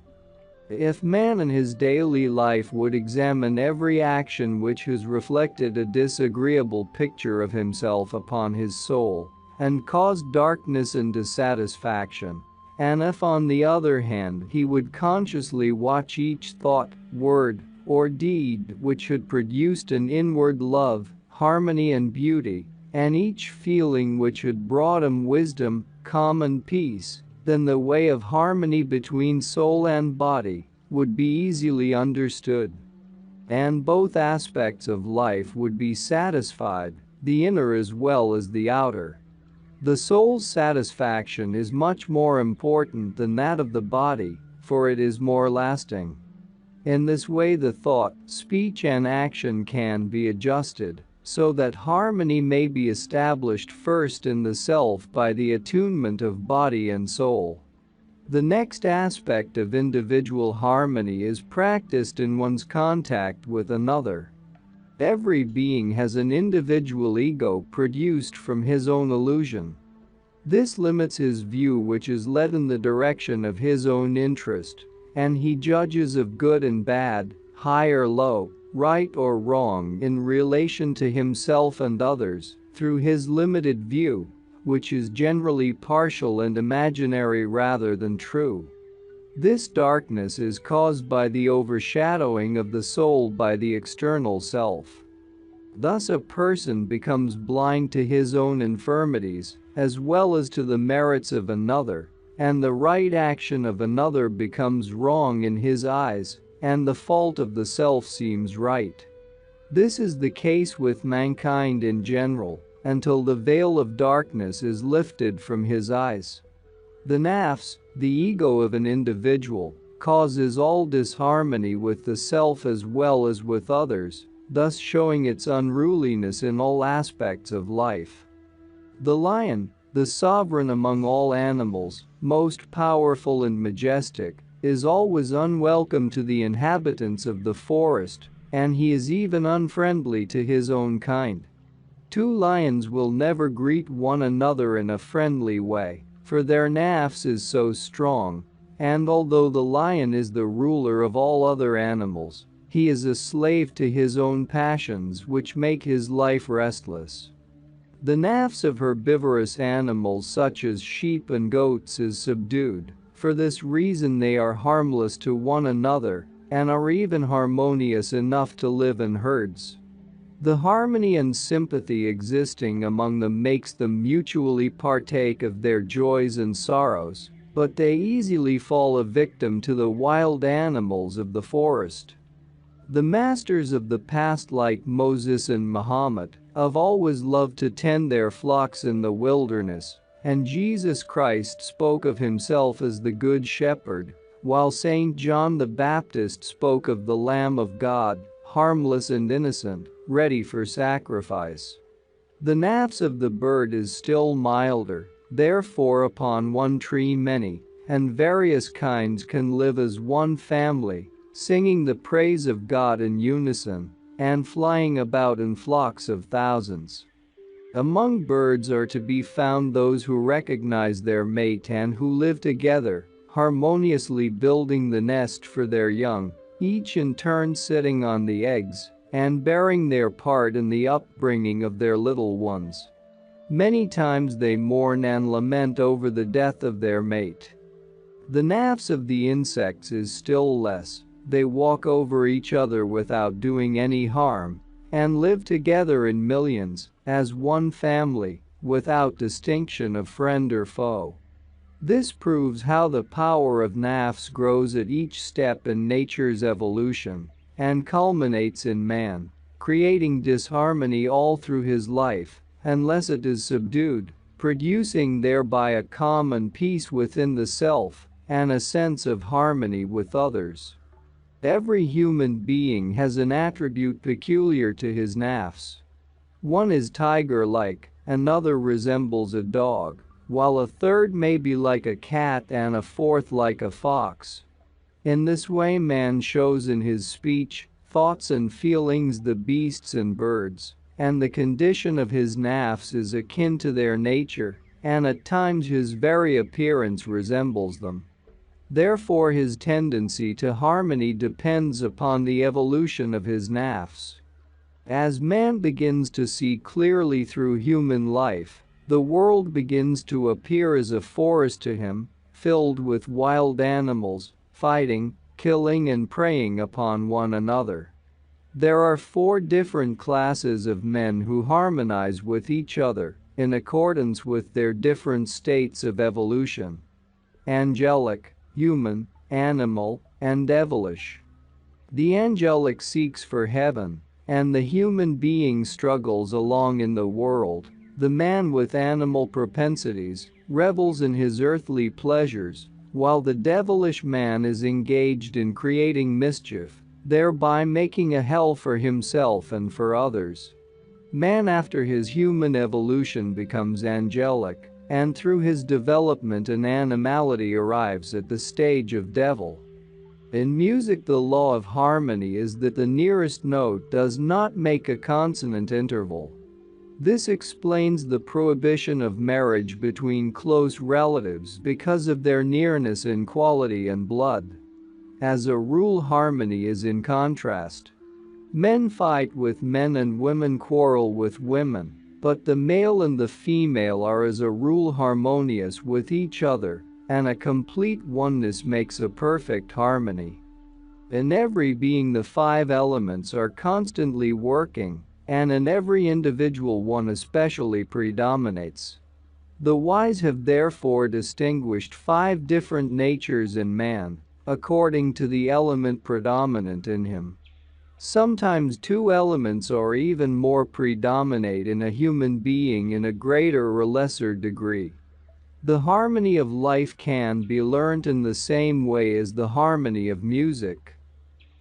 If man in his daily life would examine every action which has reflected a disagreeable picture of himself upon his soul, and caused darkness and dissatisfaction, and if on the other hand he would consciously watch each thought, word, or deed which had produced an inward love, harmony, and beauty, and each feeling which had brought him wisdom, calm, and peace, then the way of harmony between soul and body would be easily understood. And both aspects of life would be satisfied, the inner as well as the outer. The soul's satisfaction is much more important than that of the body, for it is more lasting. In this way the thought, speech, and action can be adjusted, so that harmony may be established first in the self by the attunement of body and soul. The next aspect of individual harmony is practiced in one's contact with another. Every being has an individual ego produced from his own illusion. This limits his view, which is led in the direction of his own interest, and he judges of good and bad, high or low, right or wrong in relation to himself and others, through his limited view, which is generally partial and imaginary rather than true. This darkness is caused by the overshadowing of the soul by the external self. Thus a person becomes blind to his own infirmities, as well as to the merits of another, and the right action of another becomes wrong in his eyes, and the fault of the self seems right. This is the case with mankind in general, until the veil of darkness is lifted from his eyes. The nafs, the ego of an individual, causes all disharmony with the self as well as with others, thus showing its unruliness in all aspects of life. The lion, the sovereign among all animals, most powerful and majestic, is always unwelcome to the inhabitants of the forest, and he is even unfriendly to his own kind. Two lions will never greet one another in a friendly way, for their nafs is so strong, and although the lion is the ruler of all other animals, he is a slave to his own passions, which make his life restless. The nafs of herbivorous animals such as sheep and goats is subdued. For this reason they are harmless to one another, and are even harmonious enough to live in herds. The harmony and sympathy existing among them makes them mutually partake of their joys and sorrows, but they easily fall a victim to the wild animals of the forest. The masters of the past, like Moses and Muhammad, have always loved to tend their flocks in the wilderness, and Jesus Christ spoke of himself as the Good Shepherd, while Saint John the Baptist spoke of the Lamb of God, harmless and innocent, ready for sacrifice. The nafs of the bird is still milder, therefore upon one tree many, and various kinds can live as one family, singing the praise of God in unison, and flying about in flocks of thousands. Among birds are to be found those who recognize their mate and who live together, harmoniously building the nest for their young, each in turn sitting on the eggs and bearing their part in the upbringing of their little ones. Many times they mourn and lament over the death of their mate. The nafs of the insects is still less. They walk over each other without doing any harm and live together in millions as one family without distinction of friend or foe. This proves how the power of nafs grows at each step in nature's evolution and culminates in man, creating disharmony all through his life unless it is subdued, producing thereby a calm and peace within the self and a sense of harmony with others. Every human being has an attribute peculiar to his nafs. One is tiger-like, another resembles a dog, while a third may be like a cat and a fourth like a fox. In this way man shows in his speech, thoughts and feelings the beasts and birds, and the condition of his nafs is akin to their nature, and at times his very appearance resembles them. Therefore his tendency to harmony depends upon the evolution of his nafs. As man begins to see clearly through human life, the world begins to appear as a forest to him, filled with wild animals, fighting, killing and preying upon one another. There are 4 different classes of men who harmonize with each other in accordance with their different states of evolution: angelic, human, animal, and devilish. The angelic seeks for heaven, and the human being struggles along in the world. The man with animal propensities revels in his earthly pleasures, while the devilish man is engaged in creating mischief, thereby making a hell for himself and for others. Man after his human evolution becomes angelic, and through his development an animality arrives at the stage of devil. In music the law of harmony is that the nearest note does not make a consonant interval. This explains the prohibition of marriage between close relatives because of their nearness in quality and blood. As a rule, harmony is in contrast. Men fight with men and women quarrel with women, but the male and the female are as a rule harmonious with each other, and a complete oneness makes a perfect harmony. In every being the 5 elements are constantly working, and in every individual one especially predominates. The wise have therefore distinguished 5 different natures in man, according to the element predominant in him. Sometimes 2 elements or even more predominate in a human being in a greater or lesser degree. The harmony of life can be learnt in the same way as the harmony of music.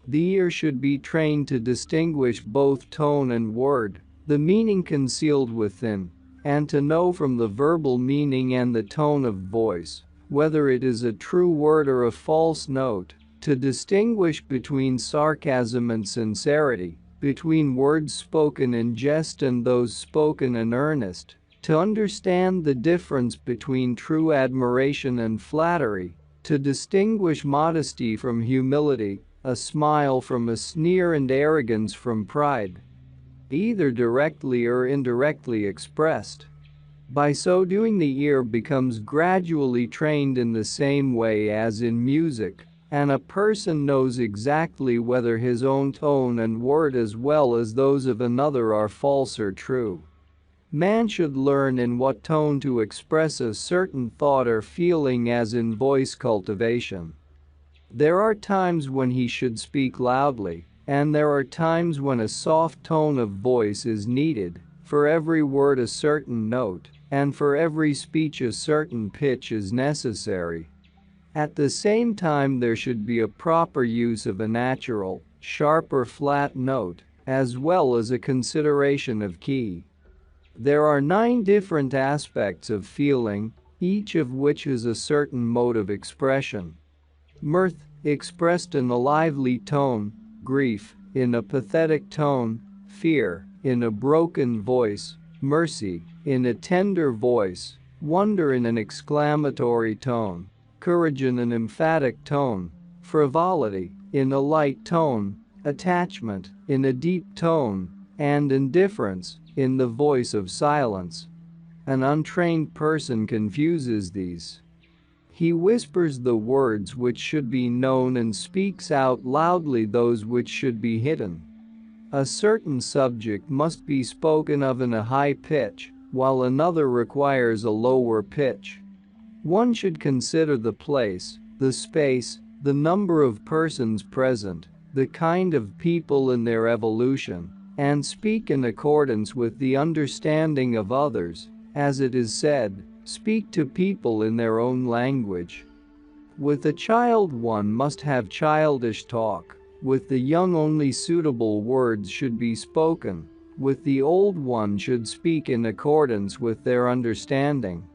The ear should be trained to distinguish both tone and word, the meaning concealed within, and to know from the verbal meaning and the tone of voice whether it is a true word or a false note, to distinguish between sarcasm and sincerity, between words spoken in jest and those spoken in earnest, to understand the difference between true admiration and flattery, to distinguish modesty from humility, a smile from a sneer and arrogance from pride, either directly or indirectly expressed. By so doing the ear becomes gradually trained in the same way as in music, and a person knows exactly whether his own tone and word as well as those of another are false or true. Man should learn in what tone to express a certain thought or feeling as in voice cultivation. There are times when he should speak loudly, and there are times when a soft tone of voice is needed, for every word a certain note, and for every speech a certain pitch is necessary. At the same time there should be a proper use of a natural, sharp or flat note, as well as a consideration of key. There are 9 different aspects of feeling, each of which is a certain mode of expression. Mirth, expressed in a lively tone; grief, in a pathetic tone, fear, in a broken voice, mercy, in a tender voice, wonder in an exclamatory tone, courage in an emphatic tone, frivolity, in a light tone, attachment, in a deep tone, and indifference, in the voice of silence. An untrained person confuses these. He whispers the words which should be known and speaks out loudly those which should be hidden. A certain subject must be spoken of in a high pitch, while another requires a lower pitch. One should consider the place, the space, the number of persons present, the kind of people in their evolution, and speak in accordance with the understanding of others. As it is said, speak to people in their own language. With a child one must have childish talk, with the young only suitable words should be spoken, with the old one should speak in accordance with their understanding.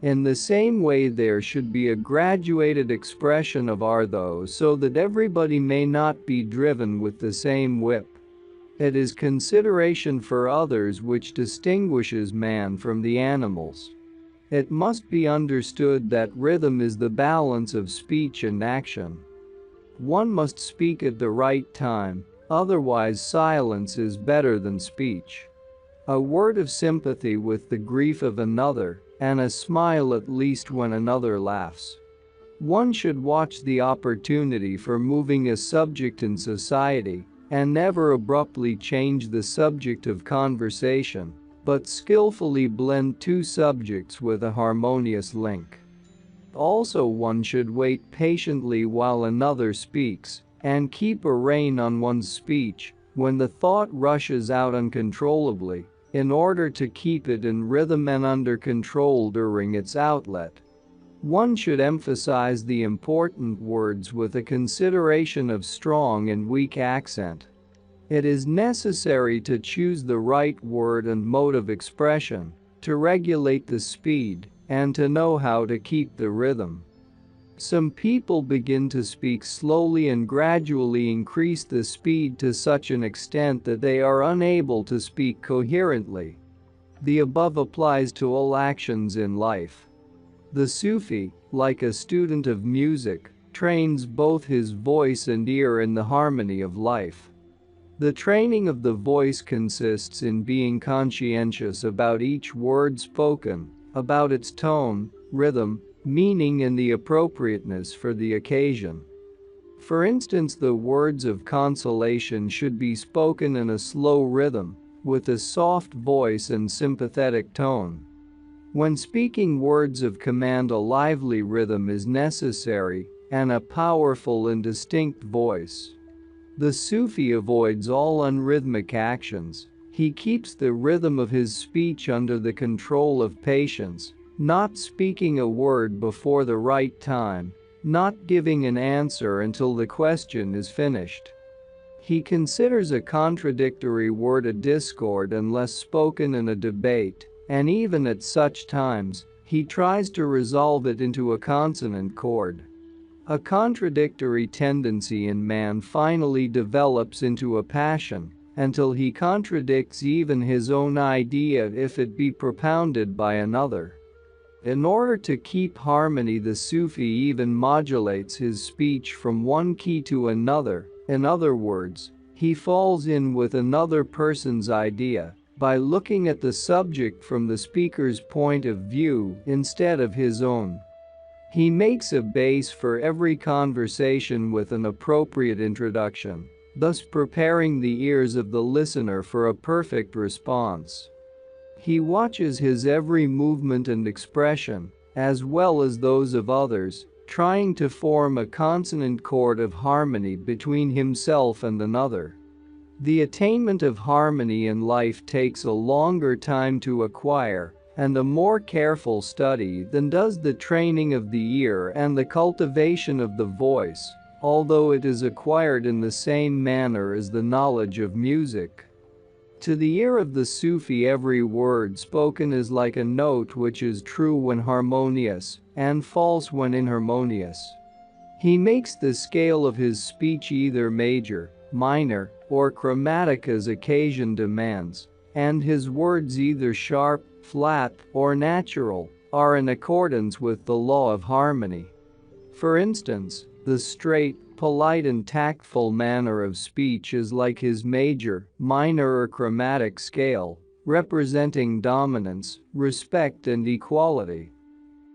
In the same way there should be a graduated expression of artho so that everybody may not be driven with the same whip. It is consideration for others which distinguishes man from the animals. It must be understood that rhythm is the balance of speech and action. One must speak at the right time, otherwise silence is better than speech. A word of sympathy with the grief of another, and a smile at least when another laughs. One should watch the opportunity for moving a subject in society, and never abruptly change the subject of conversation, but skillfully blend two subjects with a harmonious link. Also one should wait patiently while another speaks, and keep a rein on one's speech when the thought rushes out uncontrollably, in order to keep it in rhythm and under control during its outlet. One should emphasize the important words with a consideration of strong and weak accent. It is necessary to choose the right word and mode of expression, to regulate the speed, and to know how to keep the rhythm. Some people begin to speak slowly and gradually increase the speed to such an extent that they are unable to speak coherently. The above applies to all actions in life. The Sufi, like a student of music, trains both his voice and ear in the harmony of life. The training of the voice consists in being conscientious about each word spoken, about its tone, rhythm, meaning and the appropriateness for the occasion. For instance, the words of consolation should be spoken in a slow rhythm, with a soft voice and sympathetic tone. When speaking words of command, a lively rhythm is necessary, and a powerful and distinct voice. The Sufi avoids all unrhythmic actions. He keeps the rhythm of his speech under the control of patience, not speaking a word before the right time, not giving an answer until the question is finished. He considers a contradictory word a discord unless spoken in a debate, and even at such times, he tries to resolve it into a consonant chord. A contradictory tendency in man finally develops into a passion, until he contradicts even his own idea if it be propounded by another. In order to keep harmony, the Sufi even modulates his speech from one key to another. In other words, he falls in with another person's idea by looking at the subject from the speaker's point of view instead of his own. He makes a base for every conversation with an appropriate introduction, thus preparing the ears of the listener for a perfect response. He watches his every movement and expression, as well as those of others, trying to form a consonant chord of harmony between himself and another. The attainment of harmony in life takes a longer time to acquire, and a more careful study than does the training of the ear and the cultivation of the voice, although it is acquired in the same manner as the knowledge of music. To the ear of the Sufi, every word spoken is like a note which is true when harmonious and false when inharmonious. He makes the scale of his speech either major, minor, or chromatic as occasion demands, and his words either sharp, flat, or natural, are in accordance with the law of harmony. For instance, the straight, polite and tactful manner of speech is like his major, minor or chromatic scale, representing dominance, respect and equality.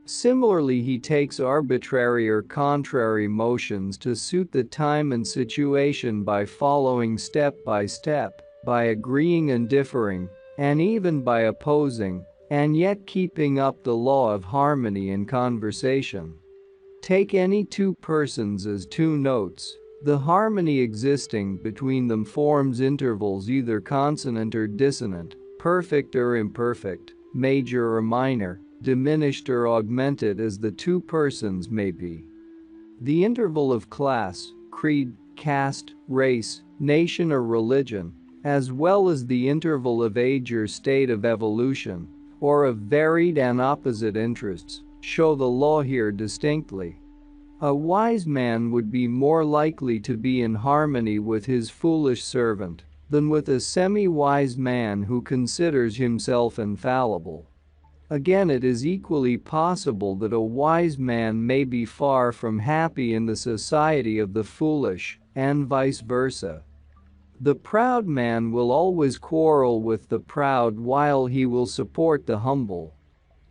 Similarly, he takes arbitrary or contrary motions to suit the time and situation by following step by step, by agreeing and differing, and even by opposing, and yet keeping up the law of harmony in conversation. Take any two persons as two notes. The harmony existing between them forms intervals either consonant or dissonant, perfect or imperfect, major or minor, diminished or augmented as the two persons may be. The interval of class, creed, caste, race, nation or religion, as well as the interval of age or state of evolution, or of varied and opposite interests, show the law here distinctly. A wise man would be more likely to be in harmony with his foolish servant than with a semi-wise man who considers himself infallible. Again, it is equally possible that a wise man may be far from happy in the society of the foolish, and vice versa. The proud man will always quarrel with the proud while he will support the humble.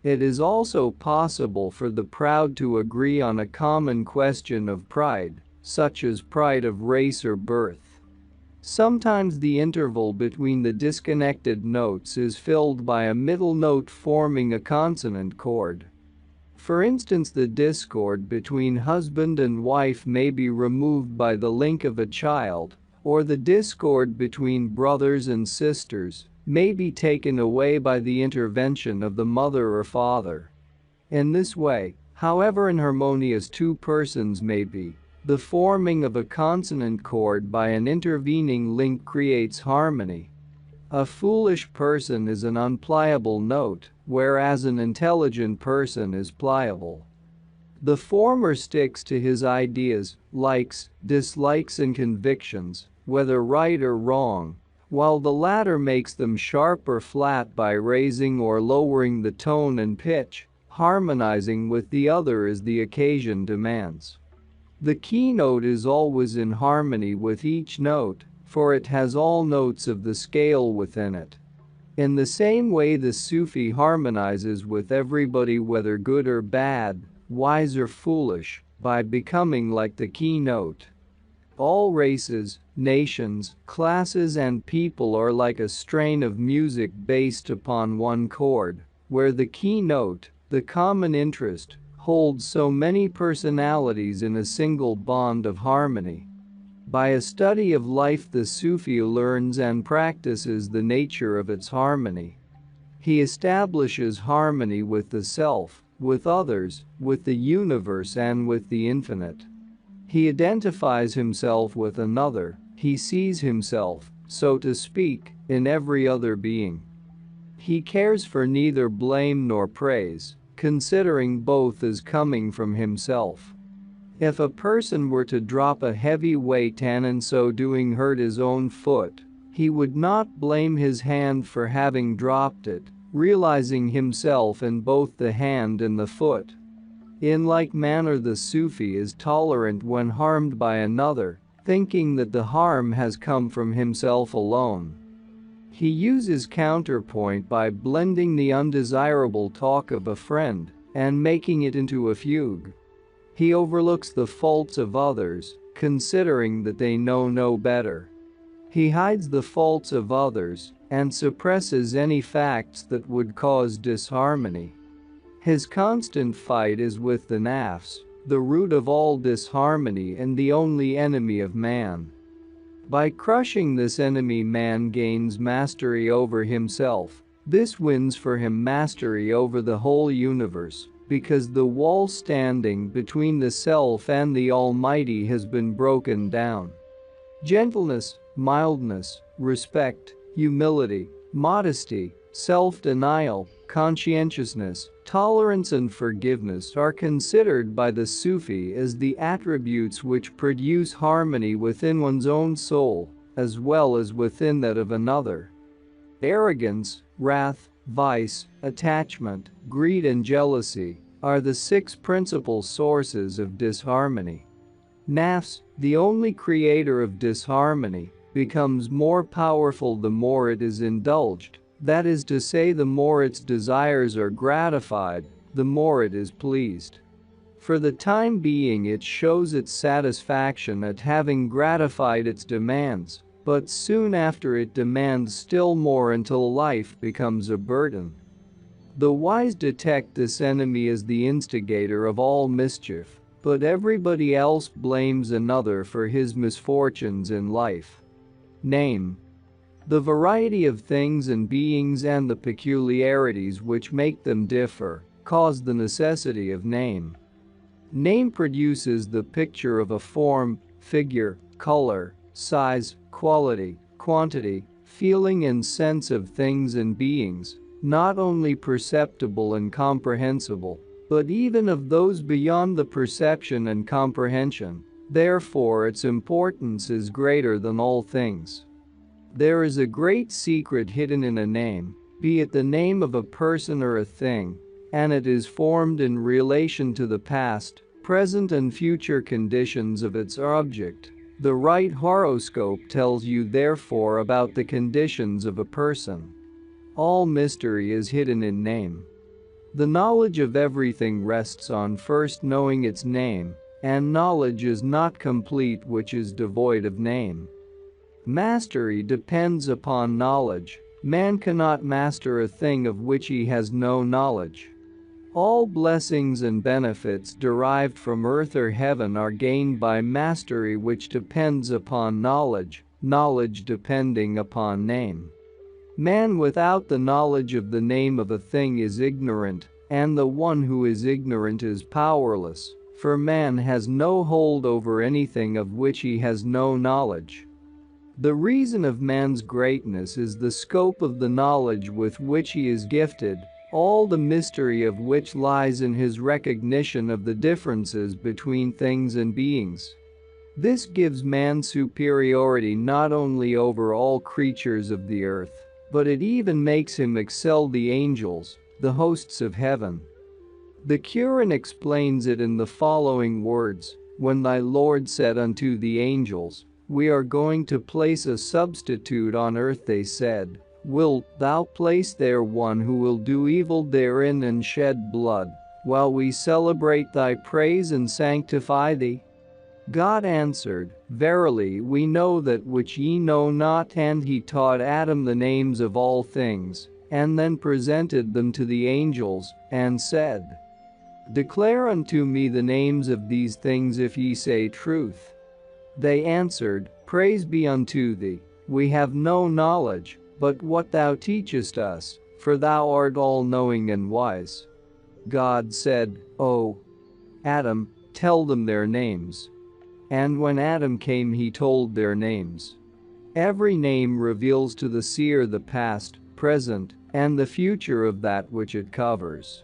It is also possible for the proud to agree on a common question of pride, such as pride of race or birth. Sometimes the interval between the disconnected notes is filled by a middle note forming a consonant chord. For instance, the discord between husband and wife may be removed by the link of a child, or the discord between brothers and sisters may be taken away by the intervention of the mother or father. In this way, however inharmonious two persons may be, the forming of a consonant chord by an intervening link creates harmony. A foolish person is an unpliable note, whereas an intelligent person is pliable. The former sticks to his ideas, likes, dislikes and convictions, whether right or wrong, while the latter makes them sharp or flat by raising or lowering the tone and pitch, harmonizing with the other as the occasion demands. The keynote is always in harmony with each note, for it has all notes of the scale within it. In the same way, the Sufi harmonizes with everybody, whether good or bad, wise or foolish, by becoming like the keynote. All races, nations, classes and people are like a strain of music based upon one chord, where the keynote, the common interest, holds so many personalities in a single bond of harmony. By a study of life, the Sufi learns and practices the nature of its harmony. He establishes harmony with the self, with others, with the universe and with the infinite. He identifies himself with another, he sees himself, so to speak, in every other being. He cares for neither blame nor praise, considering both as coming from himself. If a person were to drop a heavy weight and in so doing hurt his own foot, he would not blame his hand for having dropped it, realizing himself in both the hand and the foot. In like manner, the Sufi is tolerant when harmed by another, thinking that the harm has come from himself alone. He uses counterpoint by blending the undesirable talk of a friend and making it into a fugue. He overlooks the faults of others, considering that they know no better. He hides the faults of others and suppresses any facts that would cause disharmony. His constant fight is with the nafs, the root of all disharmony and the only enemy of man. By crushing this enemy, man gains mastery over himself. This wins for him mastery over the whole universe, because the wall standing between the self and the Almighty has been broken down. Gentleness, mildness, respect, humility, modesty, self-denial, conscientiousness, tolerance and forgiveness are considered by the Sufi as the attributes which produce harmony within one's own soul, as well as within that of another. Arrogance, wrath, vice, attachment, greed and jealousy are the 6 principal sources of disharmony. Nafs, the only creator of disharmony, becomes more powerful the more it is indulged, that is to say, the more its desires are gratified, the more it is pleased. For the time being it shows its satisfaction at having gratified its demands, but soon after it demands still more until life becomes a burden. The wise detect this enemy as the instigator of all mischief, but everybody else blames another for his misfortunes in life. Name. The variety of things and beings and the peculiarities which make them differ cause the necessity of name. Name produces the picture of a form, figure, color, size, quality, quantity, feeling and sense of things and beings, not only perceptible and comprehensible, but even of those beyond the perception and comprehension. Therefore its importance is greater than all things. There is a great secret hidden in a name, be it the name of a person or a thing, and it is formed in relation to the past, present and future conditions of its object. The right horoscope tells you therefore about the conditions of a person. All mystery is hidden in name. The knowledge of everything rests on first knowing its name, and knowledge is not complete which is devoid of name. Mastery depends upon knowledge. Man cannot master a thing of which he has no knowledge. All blessings and benefits derived from earth or heaven are gained by mastery which depends upon knowledge, knowledge depending upon name. Man without the knowledge of the name of a thing is ignorant, and the one who is ignorant is powerless, for man has no hold over anything of which he has no knowledge. The reason of man's greatness is the scope of the knowledge with which he is gifted, all the mystery of which lies in his recognition of the differences between things and beings. This gives man superiority not only over all creatures of the earth, but it even makes him excel the angels, the hosts of heaven. The Quran explains it in the following words: "When thy Lord said unto the angels, we are going to place a substitute on earth, they said, wilt thou place there one who will do evil therein and shed blood, while we celebrate thy praise and sanctify thee?" God answered, "Verily we know that which ye know not," and he taught Adam the names of all things, and then presented them to the angels, and said, "Declare unto me the names of these things if ye say truth." They answered, "Praise be unto thee, we have no knowledge, but what thou teachest us, for thou art all-knowing and wise." God said, "O Adam, tell them their names." And when Adam came he told their names. Every name reveals to the seer the past, present, and the future of that which it covers.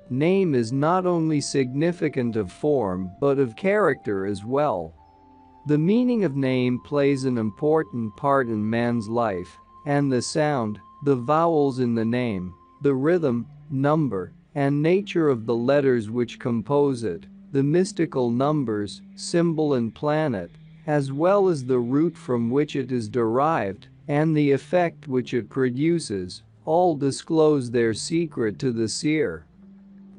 Name is not only significant of form but of character as well. The meaning of name plays an important part in man's life, and the sound, the vowels in the name, the rhythm, number, and nature of the letters which compose it, the mystical numbers, symbol and planet, as well as the root from which it is derived, and the effect which it produces, all disclose their secret to the seer.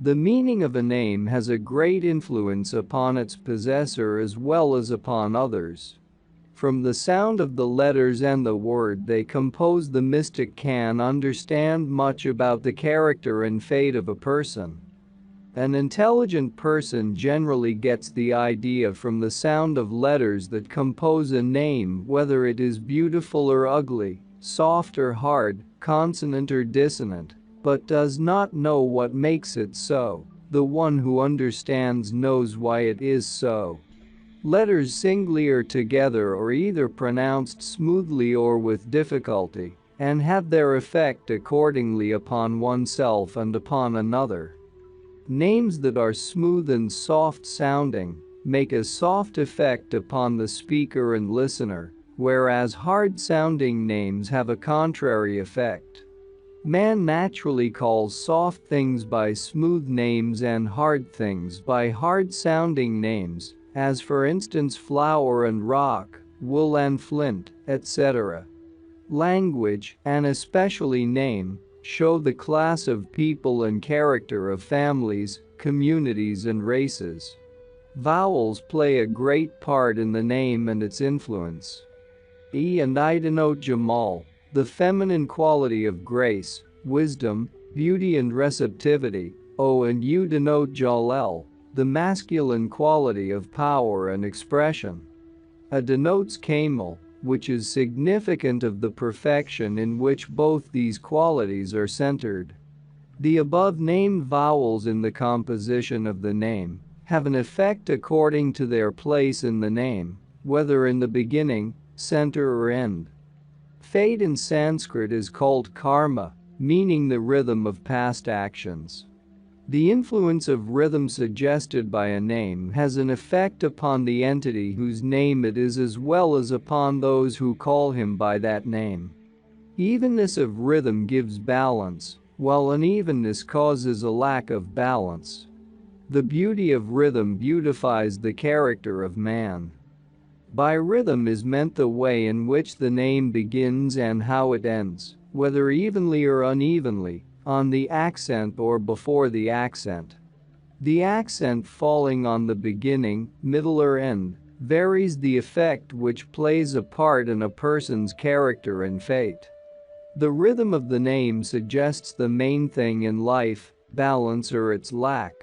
The meaning of a name has a great influence upon its possessor as well as upon others. From the sound of the letters and the word they compose, the mystic can understand much about the character and fate of a person. An intelligent person generally gets the idea from the sound of letters that compose a name, whether it is beautiful or ugly, soft or hard, consonant or dissonant, but does not know what makes it so. The one who understands knows why it is so. Letters singly or together or either pronounced smoothly or with difficulty, and have their effect accordingly upon oneself and upon another. Names that are smooth and soft-sounding make a soft effect upon the speaker and listener, whereas hard-sounding names have a contrary effect. Man naturally calls soft things by smooth names and hard things by hard-sounding names, as for instance flower and rock, wool and flint, etc. Language, and especially name, show the class of people and character of families, communities and races. Vowels play a great part in the name and its influence. E and I denote Jamal, the feminine quality of grace, wisdom, beauty and receptivity. O and U denote Jalel, the masculine quality of power and expression. A denotes Kamal, which is significant of the perfection in which both these qualities are centered. The above named vowels in the composition of the name have an effect according to their place in the name, whether in the beginning, center or end. Fate in Sanskrit is called karma, meaning the rhythm of past actions. The influence of rhythm suggested by a name has an effect upon the entity whose name it is as well as upon those who call him by that name. Evenness of rhythm gives balance, while unevenness causes a lack of balance. The beauty of rhythm beautifies the character of man. By rhythm is meant the way in which the name begins and how it ends, whether evenly or unevenly, on the accent or before the accent. The accent falling on the beginning, middle or end varies the effect which plays a part in a person's character and fate. The rhythm of the name suggests the main thing in life, balance or its lack.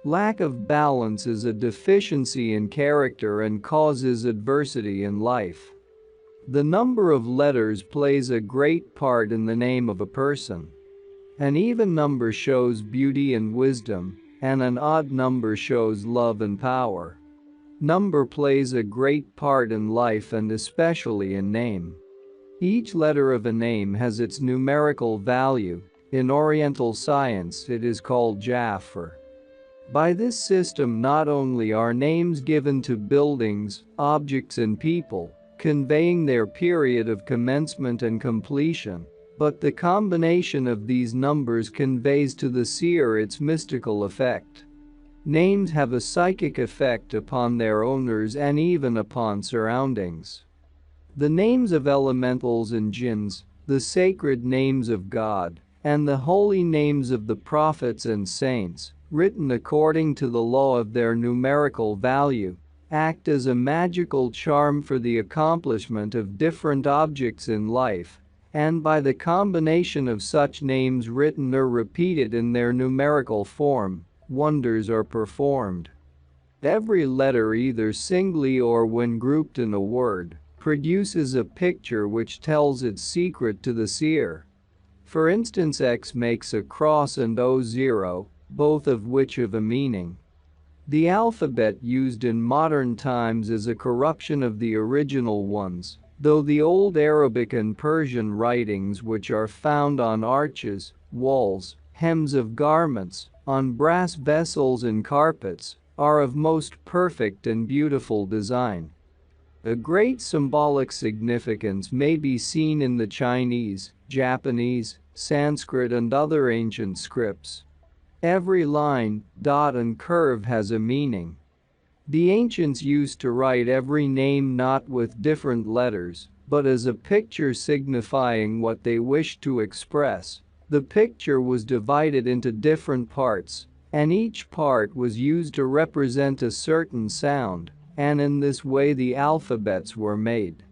Lack of balance is a deficiency in character and causes adversity in life. The number of letters plays a great part in the name of a person. An even number shows beauty and wisdom, and an odd number shows love and power. Number plays a great part in life and especially in name. Each letter of a name has its numerical value. In Oriental science it is called Jaffer. By this system not only are names given to buildings, objects and people, conveying their period of commencement and completion, but the combination of these numbers conveys to the seer its mystical effect. Names have a psychic effect upon their owners and even upon surroundings. The names of elementals and jinns, the sacred names of God, and the holy names of the prophets and saints, written according to the law of their numerical value, act as a magical charm for the accomplishment of different objects in life, and by the combination of such names written or repeated in their numerical form, wonders are performed. Every letter, either singly or when grouped in a word, produces a picture which tells its secret to the seer. For instance, X makes a cross and O0, both of which have a meaning. The alphabet used in modern times is a corruption of the original ones, though the old Arabic and Persian writings which are found on arches, walls, hems of garments, on brass vessels and carpets, are of most perfect and beautiful design. A great symbolic significance may be seen in the Chinese, Japanese, Sanskrit and other ancient scripts. Every line, dot and curve has a meaning. The ancients used to write every name not with different letters, but as a picture signifying what they wished to express. The picture was divided into different parts, and each part was used to represent a certain sound, and in this way the alphabets were made.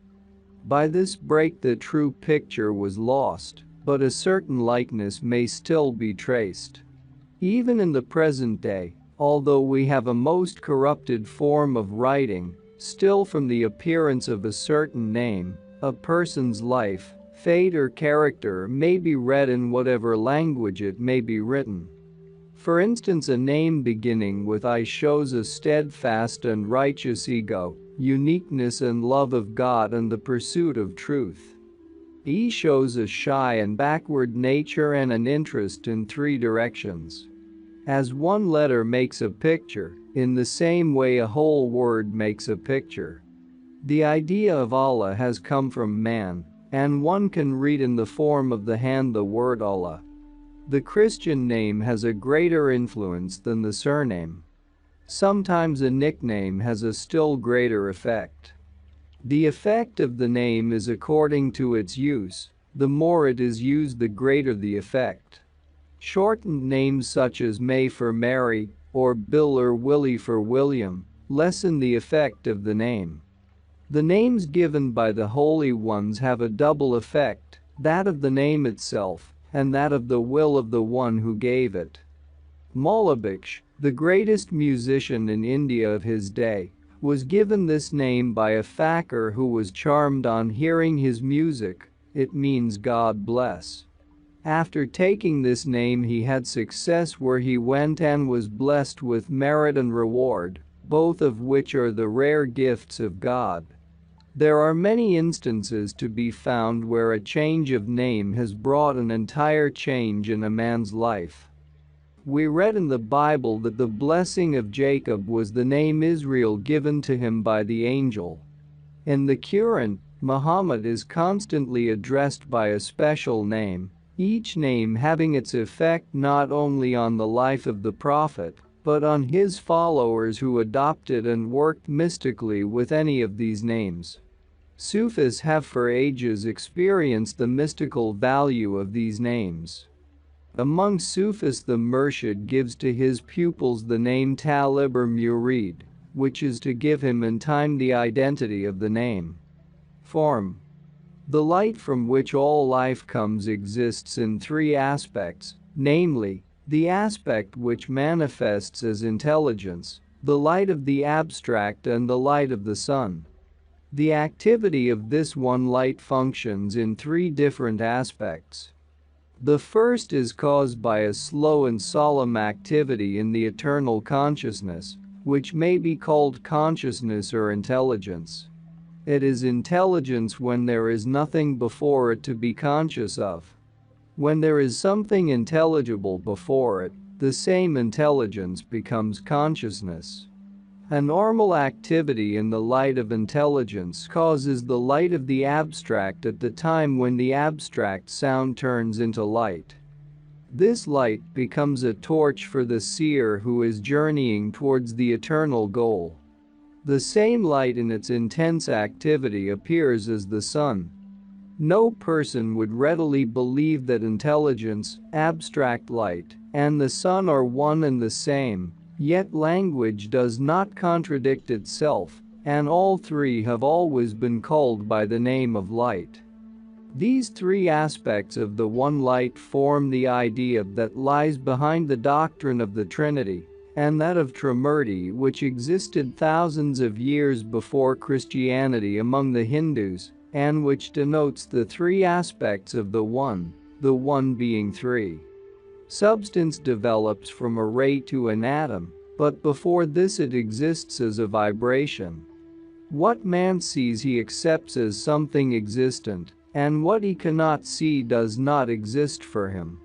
By this break the true picture was lost, but a certain likeness may still be traced. Even in the present day, although we have a most corrupted form of writing, still from the appearance of a certain name, a person's life, fate or character may be read in whatever language it may be written. For instance, a name beginning with I shows a steadfast and righteous ego, uniqueness and love of God and the pursuit of truth. He shows a shy and backward nature and an interest in three directions. As one letter makes a picture, in the same way a whole word makes a picture. The idea of Allah has come from man, and one can read in the form of the hand the word Allah. The Christian name has a greater influence than the surname. Sometimes a nickname has a still greater effect. The effect of the name is according to its use. The more it is used, the greater the effect. Shortened names such as May for Mary, or Bill or Willie for William, lessen the effect of the name. The names given by the holy ones have a double effect, that of the name itself, and that of the will of the one who gave it. Maulabiksh, the greatest musician in India of his day, was given this name by a fakir who was charmed on hearing his music. It means God bless. After taking this name, he had success where he went and was blessed with merit and reward, both of which are the rare gifts of God. There are many instances to be found where a change of name has brought an entire change in a man's life. We read in the Bible that the blessing of Jacob was the name Israel given to him by the angel. In the Quran, Muhammad is constantly addressed by a special name, each name having its effect not only on the life of the Prophet, but on his followers who adopted and worked mystically with any of these names. Sufis have for ages experienced the mystical value of these names. Among Sufis, the Murshid gives to his pupils the name Talib or Murid, which is to give him in time the identity of the name. Form. The light from which all life comes exists in three aspects, namely, the aspect which manifests as intelligence, the light of the abstract, and the light of the sun. The activity of this one light functions in three different aspects. The first is caused by a slow and solemn activity in the eternal consciousness, which may be called consciousness or intelligence. It is intelligence when there is nothing before it to be conscious of. When there is something intelligible before it, the same intelligence becomes consciousness. A normal activity in the light of intelligence causes the light of the abstract at the time when the abstract sound turns into light. This light becomes a torch for the seer who is journeying towards the eternal goal. The same light in its intense activity appears as the sun. No person would readily believe that intelligence, abstract light, and the sun are one and the same. Yet language does not contradict itself, and all three have always been called by the name of light. These three aspects of the one light form the idea that lies behind the doctrine of the Trinity, and that of Trimurti, which existed thousands of years before Christianity among the Hindus, and which denotes the three aspects of the one being three. Substance develops from a ray to an atom, but before this it exists as a vibration. What man sees he accepts as something existent, and what he cannot see does not exist for him.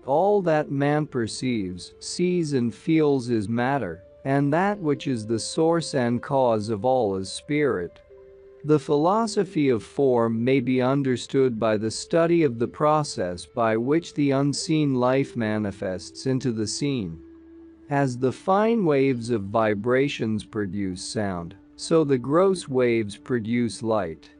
All that man perceives, sees and feels is matter, and that which is the source and cause of all is spirit. The philosophy of form may be understood by the study of the process by which the unseen life manifests into the seen. As the fine waves of vibrations produce sound, so the gross waves produce light.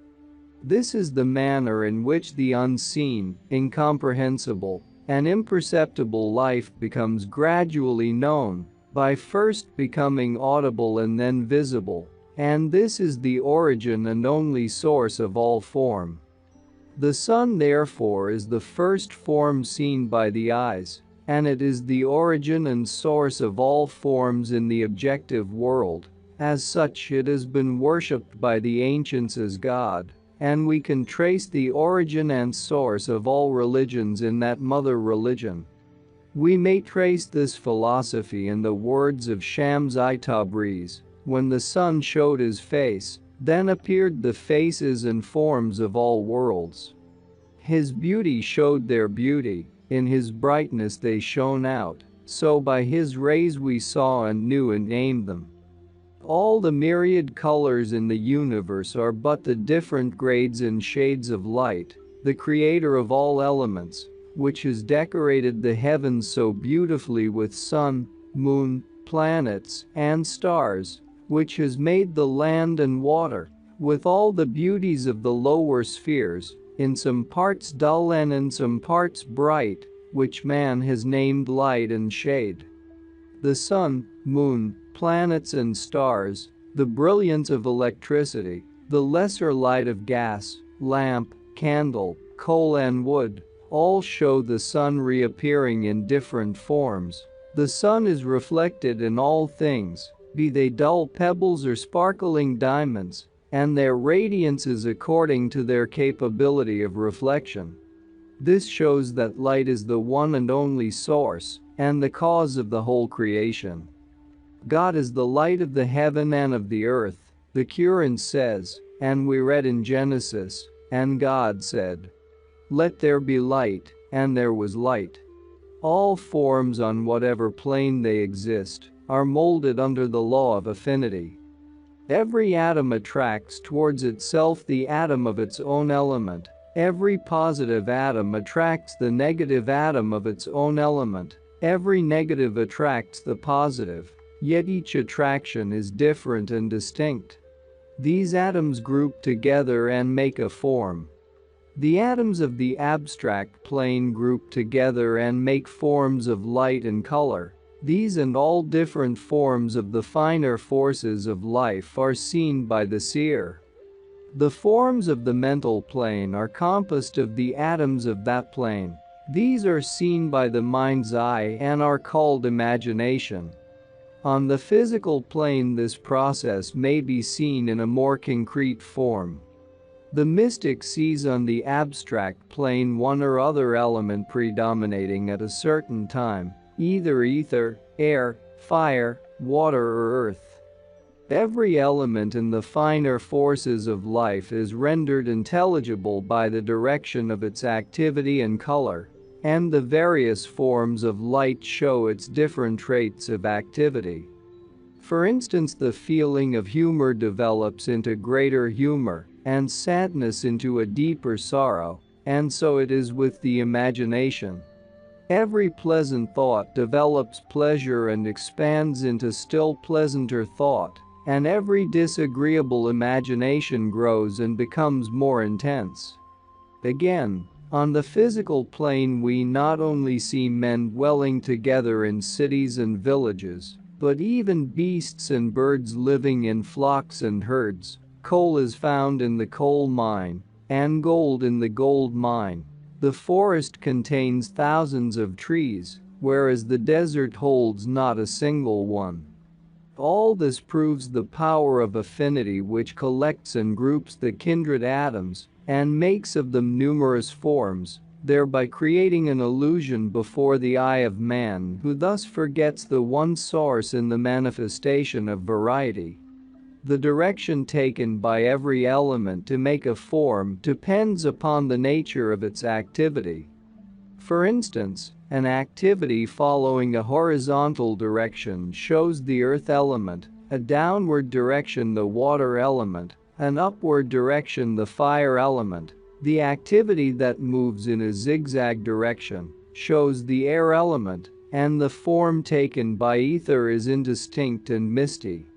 This is the manner in which the unseen, incomprehensible, and imperceptible life becomes gradually known, by first becoming audible and then visible. And this is the origin and only source of all form. The sun therefore is the first form seen by the eyes, and it is the origin and source of all forms in the objective world. As such, it has been worshipped by the ancients as God, and we can trace the origin and source of all religions in that mother religion. We may trace this philosophy in the words of Shams-I Tabriz. When the sun showed his face, then appeared the faces and forms of all worlds. His beauty showed their beauty, in His brightness they shone out, so by His rays we saw and knew and named them. All the myriad colors in the universe are but the different grades and shades of light, the creator of all elements, which has decorated the heavens so beautifully with sun, moon, planets, and stars, which has made the land and water, with all the beauties of the lower spheres, in some parts dull and in some parts bright, which man has named light and shade. The sun, moon, planets and stars, the brilliance of electricity, the lesser light of gas, lamp, candle, coal and wood, all show the sun reappearing in different forms. The sun is reflected in all things, be they dull pebbles or sparkling diamonds, and their radiance is according to their capability of reflection. This shows that light is the one and only source and the cause of the whole creation. God is the light of the heaven and of the earth, the Quran says, and we read in Genesis, and God said, "Let there be light," and there was light. All forms on whatever plane they exist are molded under the law of affinity. Every atom attracts towards itself the atom of its own element. Every positive atom attracts the negative atom of its own element. Every negative attracts the positive, yet each attraction is different and distinct. These atoms group together and make a form. The atoms of the abstract plane group together and make forms of light and color. These and all different forms of the finer forces of life are seen by the seer. The forms of the mental plane are composed of the atoms of that plane. These are seen by the mind's eye and are called imagination. On the physical plane, this process may be seen in a more concrete form. The mystic sees on the abstract plane one or other element predominating at a certain time, either ether, air, fire, water, or earth. Every element in the finer forces of life is rendered intelligible by the direction of its activity and color, and the various forms of light show its different traits of activity. For instance, the feeling of humor develops into greater humor, and sadness into a deeper sorrow, and so it is with the imagination. Every pleasant thought develops pleasure and expands into still pleasanter thought, and every disagreeable imagination grows and becomes more intense. Again, on the physical plane we not only see men dwelling together in cities and villages, but even beasts and birds living in flocks and herds. Coal is found in the coal mine, and gold in the gold mine. The forest contains thousands of trees, whereas the desert holds not a single one. All this proves the power of affinity, which collects and groups the kindred atoms and makes of them numerous forms, thereby creating an illusion before the eye of man, who thus forgets the one source in the manifestation of variety. The direction taken by every element to make a form depends upon the nature of its activity. For instance, an activity following a horizontal direction shows the earth element, a downward direction the water element, an upward direction the fire element. The activity that moves in a zigzag direction shows the air element, and the form taken by ether is indistinct and misty.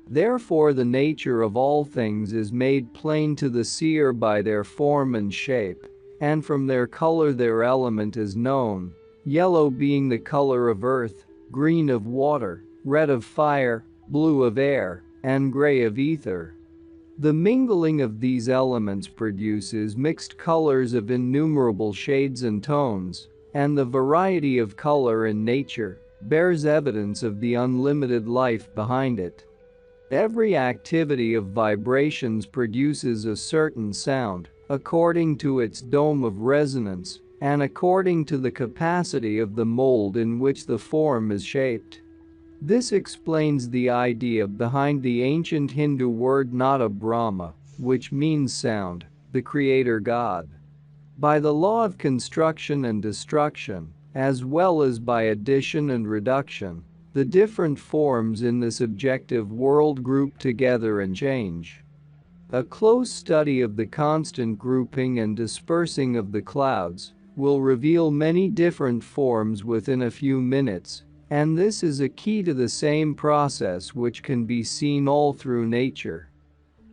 Therefore, the nature of all things is made plain to the seer by their form and shape, and from their color their element is known, yellow being the color of earth, green of water, red of fire, blue of air, and gray of ether. The mingling of these elements produces mixed colors of innumerable shades and tones, and the variety of color in nature bears evidence of the unlimited life behind it. Every activity of vibrations produces a certain sound, according to its dome of resonance, and according to the capacity of the mold in which the form is shaped. This explains the idea behind the ancient Hindu word Nada Brahma, which means sound, the creator God. By the law of construction and destruction, as well as by addition and reduction, the different forms in this objective world group together and change. A close study of the constant grouping and dispersing of the clouds will reveal many different forms within a few minutes, and this is a key to the same process which can be seen all through nature.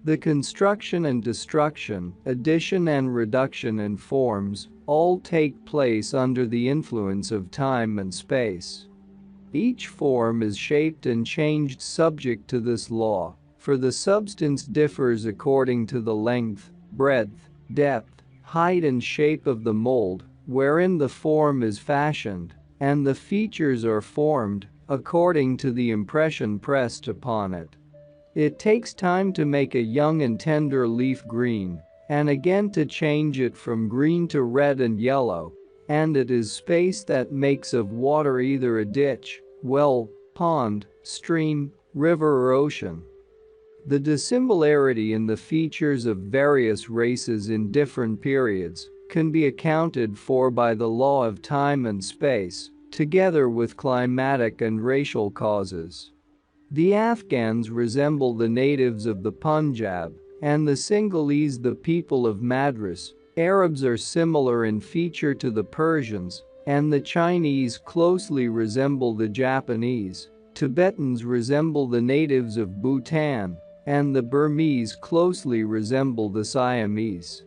The construction and destruction, addition and reduction in forms, all take place under the influence of time and space. Each form is shaped and changed subject to this law, for the substance differs according to the length, breadth, depth, height and shape of the mold wherein the form is fashioned, and the features are formed according to the impression pressed upon it. It takes time to make a young and tender leaf green, and again to change it from green to red and yellow, and it is space that makes of water either a ditch, well, pond, stream, river or ocean. The dissimilarity in the features of various races in different periods can be accounted for by the law of time and space, together with climatic and racial causes. The Afghans resemble the natives of the Punjab, and the Sinhalese the people of Madras. Arabs are similar in feature to the Persians, and the Chinese closely resemble the Japanese. Tibetans resemble the natives of Bhutan, and the Burmese closely resemble the Siamese.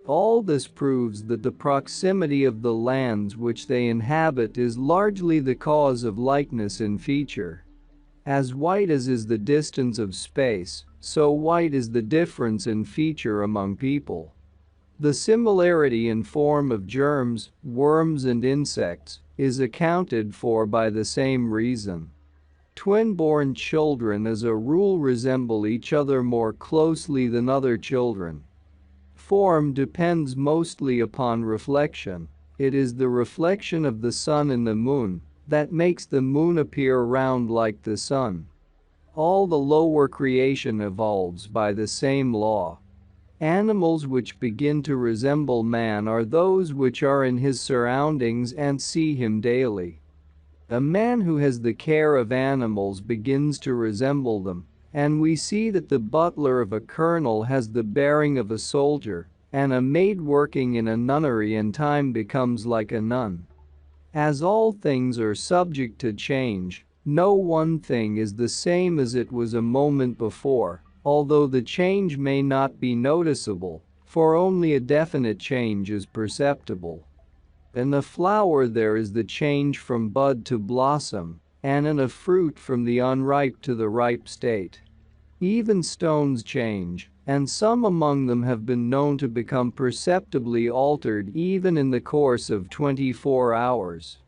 All this proves that the proximity of the lands which they inhabit is largely the cause of likeness in feature. As wide as is the distance of space, so wide is the difference in feature among people. The similarity in form of germs, worms and insects is accounted for by the same reason. Twin-born children as a rule resemble each other more closely than other children. Form depends mostly upon reflection. It is the reflection of the sun in the moon that makes the moon appear round like the sun. All the lower creation evolves by the same law. Animals which begin to resemble man are those which are in his surroundings and see him daily. A man who has the care of animals begins to resemble them, and we see that the butler of a colonel has the bearing of a soldier, and a maid working in a nunnery in time becomes like a nun. As all things are subject to change, no one thing is the same as it was a moment before, although the change may not be noticeable, for only a definite change is perceptible. In a flower there is the change from bud to blossom, and in a fruit from the unripe to the ripe state. Even stones change, and some among them have been known to become perceptibly altered even in the course of 24 hours.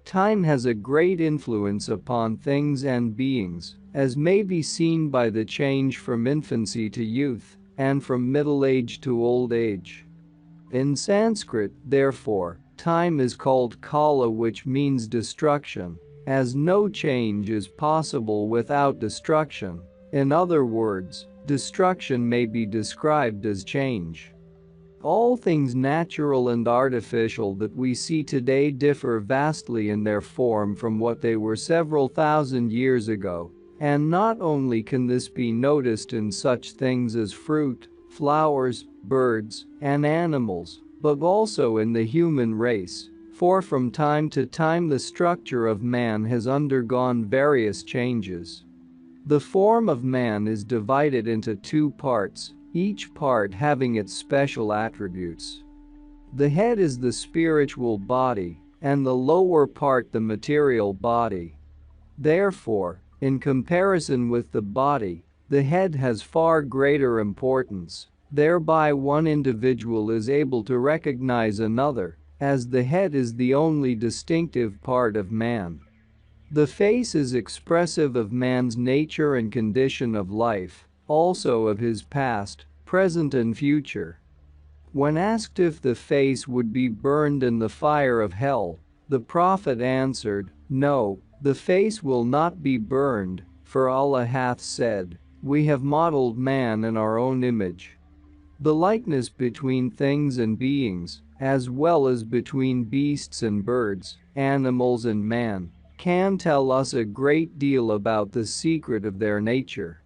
Time has a great influence upon things and beings, as may be seen by the change from infancy to youth, and from middle age to old age. In Sanskrit, therefore, time is called kala, which means destruction, as no change is possible without destruction. In other words, destruction may be described as change. All things natural and artificial that we see today differ vastly in their form from what they were several thousand years ago, and not only can this be noticed in such things as fruit, flowers, birds, and animals, but also in the human race, for from time to time the structure of man has undergone various changes. The form of man is divided into two parts, each part having its special attributes. The head is the spiritual body, and the lower part the material body. Therefore, in comparison with the body, the head has far greater importance. Thereby one individual is able to recognize another, as the head is the only distinctive part of man. The face is expressive of man's nature and condition of life, also of his past, present and future. When asked if the face would be burned in the fire of hell, the Prophet answered, "No, the face will not be burned, for Allah hath said, 'We have modeled man in our own image.'" The likeness between things and beings, as well as between beasts and birds, animals and man, can tell us a great deal about the secret of their nature.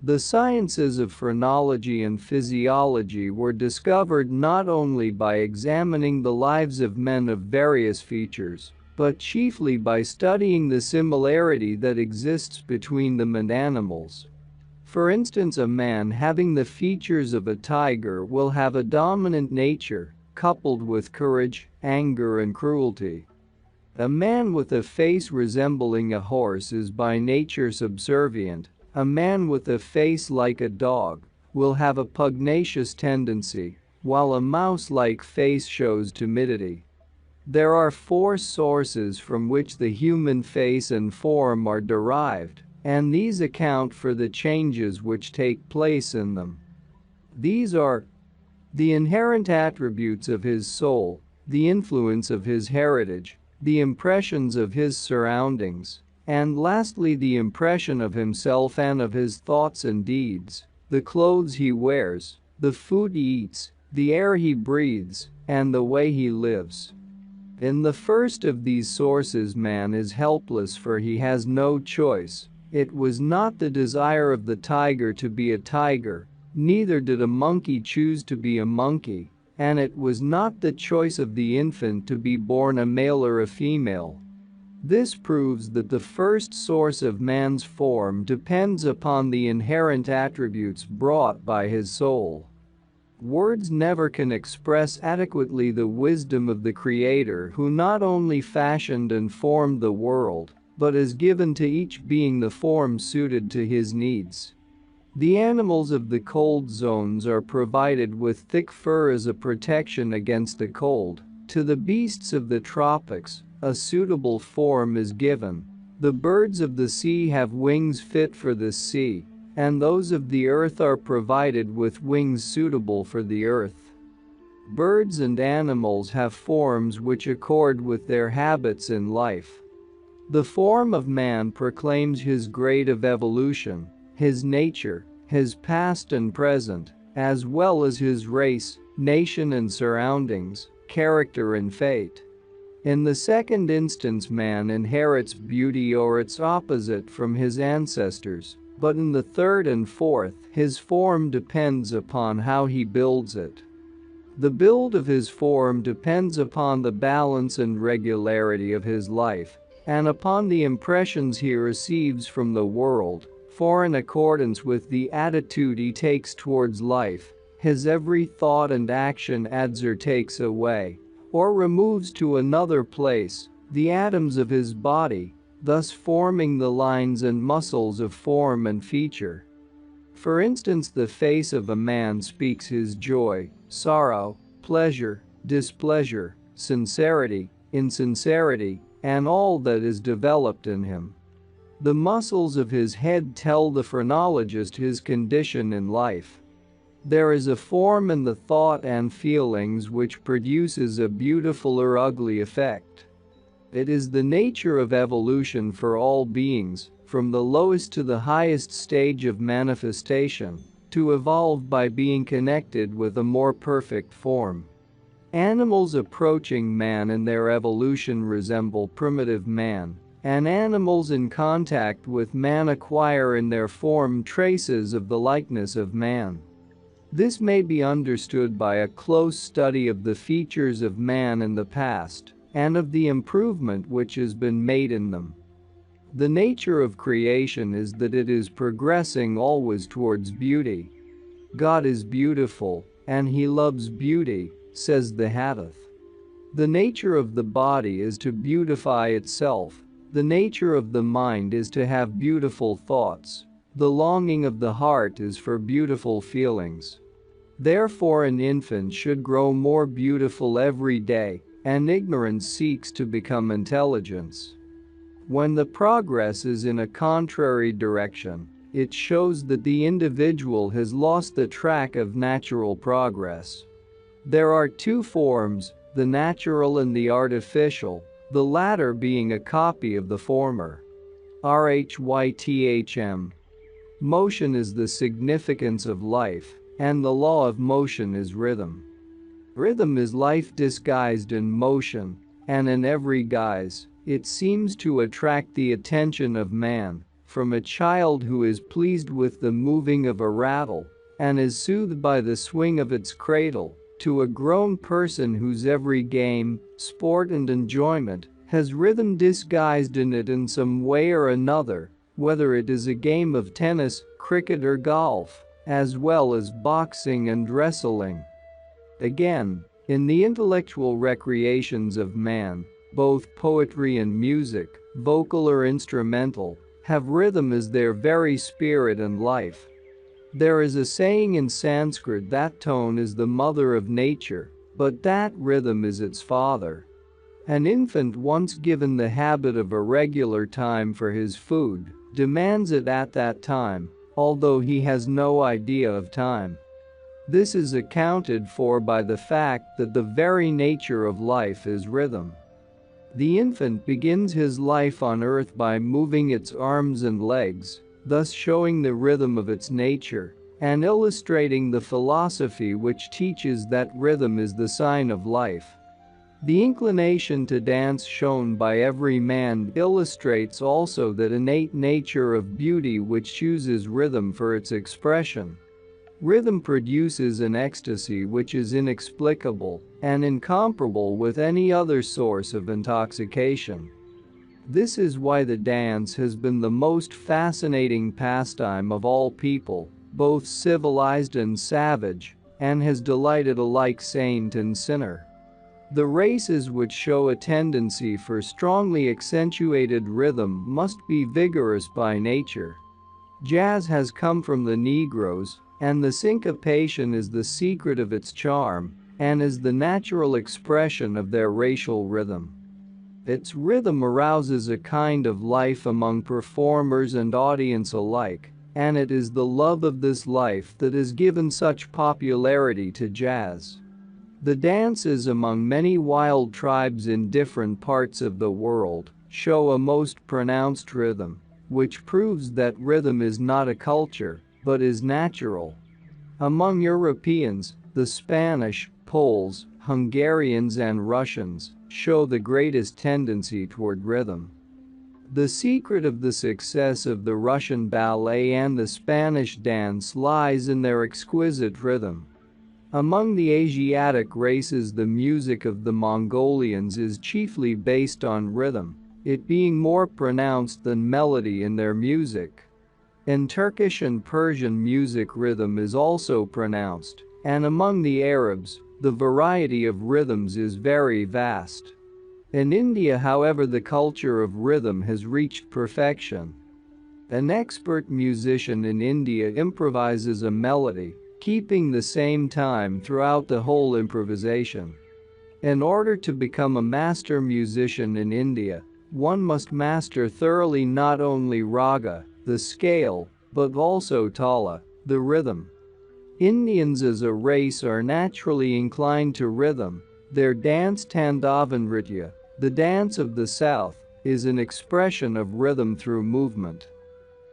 The sciences of phrenology and physiology were discovered not only by examining the lives of men of various features, but chiefly by studying the similarity that exists between them and animals. For instance, a man having the features of a tiger will have a dominant nature, coupled with courage, anger and cruelty. A man with a face resembling a horse is by nature subservient. A man with a face like a dog will have a pugnacious tendency, while a mouse-like face shows timidity. There are 4 sources from which the human face and form are derived, and these account for the changes which take place in them. These are the inherent attributes of his soul, the influence of his heritage, the impressions of his surroundings, and lastly the impression of himself and of his thoughts and deeds, the clothes he wears, the food he eats, the air he breathes, and the way he lives. In the first of these sources man is helpless, for he has no choice. It was not the desire of the tiger to be a tiger, neither did a monkey choose to be a monkey, and it was not the choice of the infant to be born a male or a female. This proves that the first source of man's form depends upon the inherent attributes brought by his soul. Words never can express adequately the wisdom of the Creator, who not only fashioned and formed the world, but has given to each being the form suited to his needs. The animals of the cold zones are provided with thick fur as a protection against the cold. To the beasts of the tropics, a suitable form is given. The birds of the sea have wings fit for the sea, and those of the earth are provided with wings suitable for the earth. Birds and animals have forms which accord with their habits in life. The form of man proclaims his grade of evolution, his nature, his past and present, as well as his race, nation and surroundings, character and fate. In the second instance, man inherits beauty or its opposite from his ancestors, but in the third and fourth, his form depends upon how he builds it. The build of his form depends upon the balance and regularity of his life, and upon the impressions he receives from the world, for in accordance with the attitude he takes towards life, his every thought and action adds or takes away, or removes to another place, the atoms of his body, thus forming the lines and muscles of form and feature. For instance, the face of a man speaks his joy, sorrow, pleasure, displeasure, sincerity, insincerity, and all that is developed in him. The muscles of his head tell the phrenologist his condition in life. There is a form in the thought and feelings which produces a beautiful or ugly effect. It is the nature of evolution for all beings, from the lowest to the highest stage of manifestation, to evolve by being connected with a more perfect form. Animals approaching man in their evolution resemble primitive man, and animals in contact with man acquire in their form traces of the likeness of man. This may be understood by a close study of the features of man in the past, and of the improvement which has been made in them. The nature of creation is that it is progressing always towards beauty. God is beautiful, and He loves beauty, says the Hadith. The nature of the body is to beautify itself. The nature of the mind is to have beautiful thoughts. The longing of the heart is for beautiful feelings. Therefore, an infant should grow more beautiful every day, and ignorance seeks to become intelligence. When the progress is in a contrary direction, it shows that the individual has lost the track of natural progress. There are 2 forms, the natural and the artificial, the latter being a copy of the former. RHYTHM. Motion is the significance of life, and the law of motion is rhythm. Rhythm is life disguised in motion, and in every guise, it seems to attract the attention of man, from a child who is pleased with the moving of a rattle and is soothed by the swing of its cradle, to a grown person whose every game, sport and enjoyment has rhythm disguised in it in some way or another, whether it is a game of tennis, cricket or golf, as well as boxing and wrestling. Again, in the intellectual recreations of man, both poetry and music, vocal or instrumental, have rhythm as their very spirit and life. There is a saying in Sanskrit that tone is the mother of nature, but that rhythm is its father. An infant once given the habit of a regular time for his food demands it at that time, although he has no idea of time. This is accounted for by the fact that the very nature of life is rhythm. The infant begins his life on earth by moving its arms and legs, thus showing the rhythm of its nature and illustrating the philosophy which teaches that rhythm is the sign of life. The inclination to dance shown by every man illustrates also that innate nature of beauty which chooses rhythm for its expression. Rhythm produces an ecstasy which is inexplicable and incomparable with any other source of intoxication. This is why the dance has been the most fascinating pastime of all people, both civilized and savage, and has delighted alike saint and sinner. The races which show a tendency for strongly accentuated rhythm must be vigorous by nature. Jazz has come from the Negroes, and the syncopation is the secret of its charm and is the natural expression of their racial rhythm. Its rhythm arouses a kind of life among performers and audience alike, and it is the love of this life that has given such popularity to jazz. The dances among many wild tribes in different parts of the world show a most pronounced rhythm, which proves that rhythm is not a culture, but is natural. Among Europeans, the Spanish, Poles, Hungarians and Russians show the greatest tendency toward rhythm. The secret of the success of the Russian ballet and the Spanish dance lies in their exquisite rhythm. Among the Asiatic races, the music of the Mongolians is chiefly based on rhythm, it being more pronounced than melody in their music. In Turkish and Persian music, rhythm is also pronounced, and among the Arabs, the variety of rhythms is very vast. In India, however, the culture of rhythm has reached perfection. An expert musician in India improvises a melody, keeping the same time throughout the whole improvisation. In order to become a master musician in India, one must master thoroughly not only raga, the scale, but also tala, the rhythm. Indians as a race are naturally inclined to rhythm. Their dance Tandavan Nritya, the dance of the south, is an expression of rhythm through movement.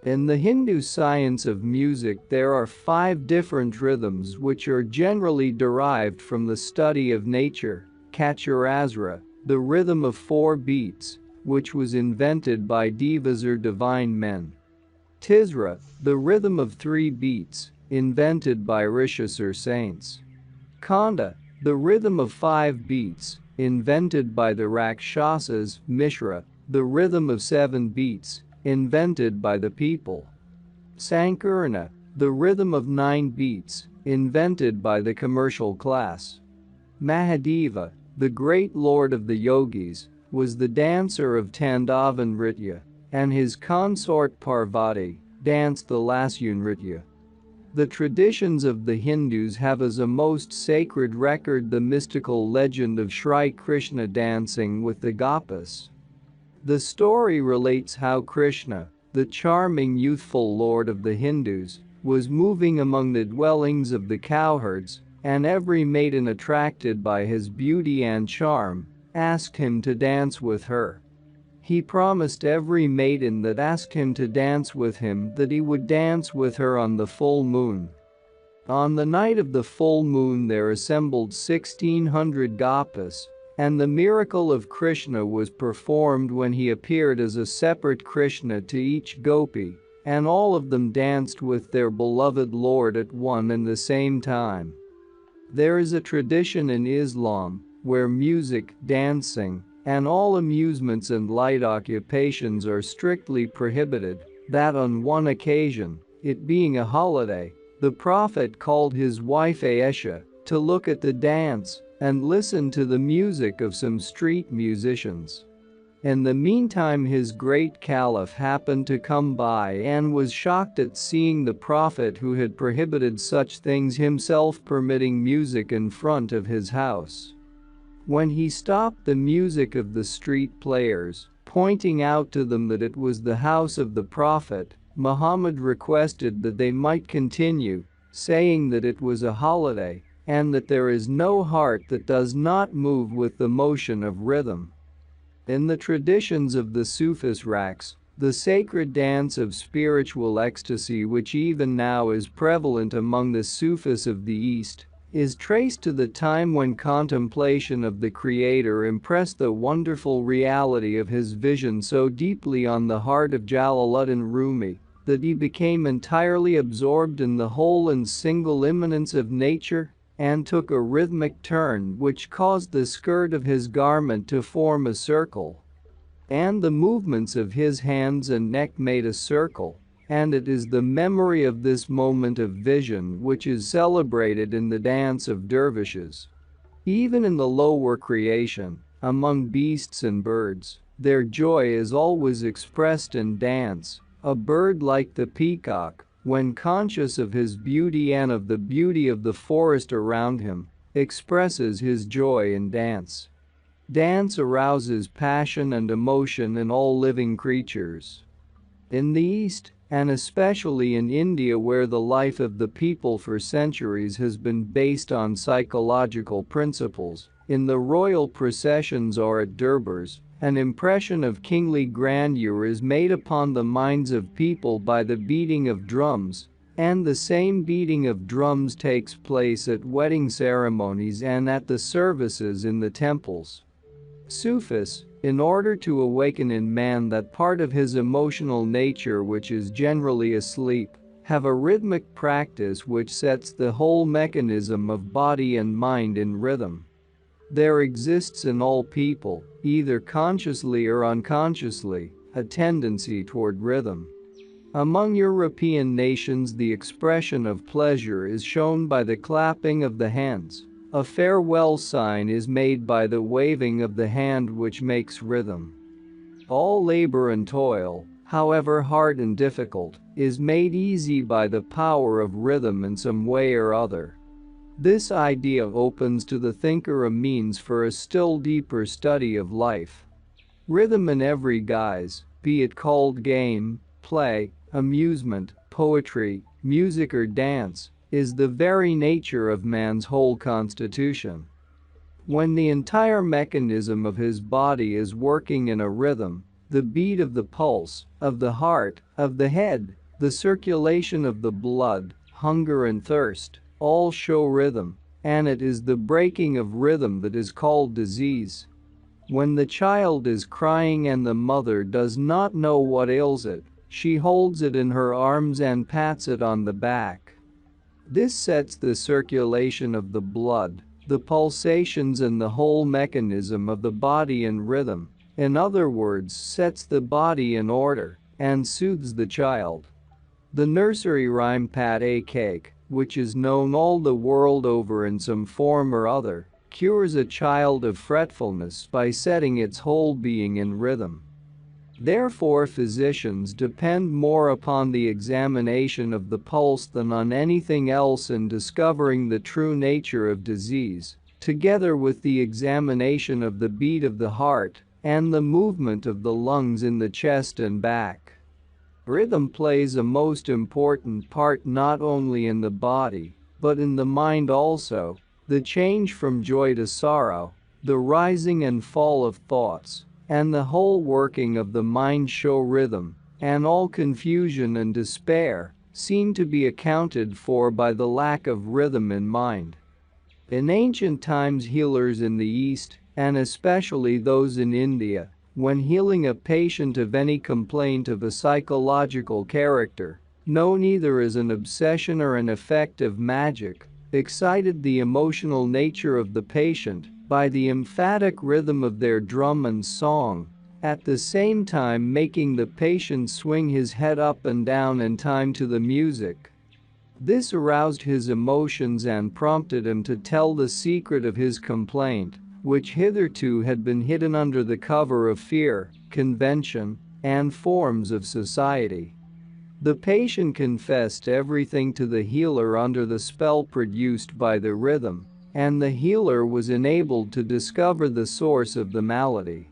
In the Hindu science of music, there are 5 different rhythms which are generally derived from the study of nature. Kachurasra, the rhythm of 4 beats, which was invented by devas or divine men. Tisra, the rhythm of 3 beats, invented by rishis or saints. Khanda, the rhythm of 5 beats, invented by the Rakshasas. Mishra, the rhythm of 7 beats, invented by the people. Sankirna, the rhythm of 9 beats, invented by the commercial class. Mahadeva, the great lord of the yogis, was the dancer of Tandavan Nritya, and his consort Parvati danced the Lasya Nritya. The traditions of the Hindus have as a most sacred record the mystical legend of Shri Krishna dancing with the Gopis. The story relates how Krishna, the charming youthful lord of the Hindus, was moving among the dwellings of the cowherds, and every maiden attracted by his beauty and charm asked him to dance with her. He promised every maiden that asked him to dance with him that he would dance with her on the full moon. On the night of the full moon there assembled 1600 gopis, and the miracle of Krishna was performed when he appeared as a separate Krishna to each gopi, and all of them danced with their beloved Lord at one and the same time. There is a tradition in Islam where music, dancing, and all amusements and light occupations are strictly prohibited, that on one occasion, it being a holiday, the Prophet called his wife Aisha to look at the dance and listen to the music of some street musicians. In the meantime his great caliph happened to come by and was shocked at seeing the Prophet, who had prohibited such things, himself permitting music in front of his house. When he stopped the music of the street players, pointing out to them that it was the house of the Prophet, Muhammad requested that they might continue, saying that it was a holiday and that there is no heart that does not move with the motion of rhythm. In the traditions of the Sufis raqs, the sacred dance of spiritual ecstasy, which even now is prevalent among the Sufis of the East, is traced to the time when contemplation of the Creator impressed the wonderful reality of his vision so deeply on the heart of Jalaluddin Rumi that he became entirely absorbed in the whole and single immanence of nature and took a rhythmic turn which caused the skirt of his garment to form a circle. And the movements of his hands and neck made a circle, and it is the memory of this moment of vision which is celebrated in the dance of dervishes. Even in the lower creation, among beasts and birds, their joy is always expressed in dance. A bird like the peacock, when conscious of his beauty and of the beauty of the forest around him, expresses his joy in dance. Dance arouses passion and emotion in all living creatures. In the East, and especially in India, where the life of the people for centuries has been based on psychological principles, in the royal processions or at durbars, an impression of kingly grandeur is made upon the minds of people by the beating of drums, and the same beating of drums takes place at wedding ceremonies and at the services in the temples. Sufis, in order to awaken in man that part of his emotional nature which is generally asleep, have a rhythmic practice which sets the whole mechanism of body and mind in rhythm. There exists in all people, either consciously or unconsciously, a tendency toward rhythm. Among European nations the expression of pleasure is shown by the clapping of the hands. A farewell sign is made by the waving of the hand which makes rhythm. All labor and toil, however hard and difficult, is made easy by the power of rhythm in some way or other. This idea opens to the thinker a means for a still deeper study of life. Rhythm in every guise, be it called game, play, amusement, poetry, music or dance, is the very nature of man's whole constitution. When the entire mechanism of his body is working in a rhythm, the beat of the pulse, of the heart, of the head, the circulation of the blood, hunger and thirst, all show rhythm, and it is the breaking of rhythm that is called disease. When the child is crying and the mother does not know what ails it, she holds it in her arms and pats it on the back. This sets the circulation of the blood, the pulsations and the whole mechanism of the body in rhythm, in other words, sets the body in order and soothes the child. The nursery rhyme pat a cake, which is known all the world over in some form or other, cures a child of fretfulness by setting its whole being in rhythm. Therefore physicians depend more upon the examination of the pulse than on anything else in discovering the true nature of disease, together with the examination of the beat of the heart and the movement of the lungs in the chest and back. Rhythm plays a most important part not only in the body, but in the mind also. The change from joy to sorrow, the rising and fall of thoughts, and the whole working of the mind show rhythm, and all confusion and despair, seem to be accounted for by the lack of rhythm in mind. In ancient times, healers in the East, and especially those in India, when healing a patient of any complaint of a psychological character, known either as an obsession or an effect of magic, excited the emotional nature of the patient by the emphatic rhythm of their drum and song, at the same time making the patient swing his head up and down in time to the music. This aroused his emotions and prompted him to tell the secret of his complaint, which hitherto had been hidden under the cover of fear, convention, and forms of society. The patient confessed everything to the healer under the spell produced by the rhythm, and the healer was enabled to discover the source of the malady.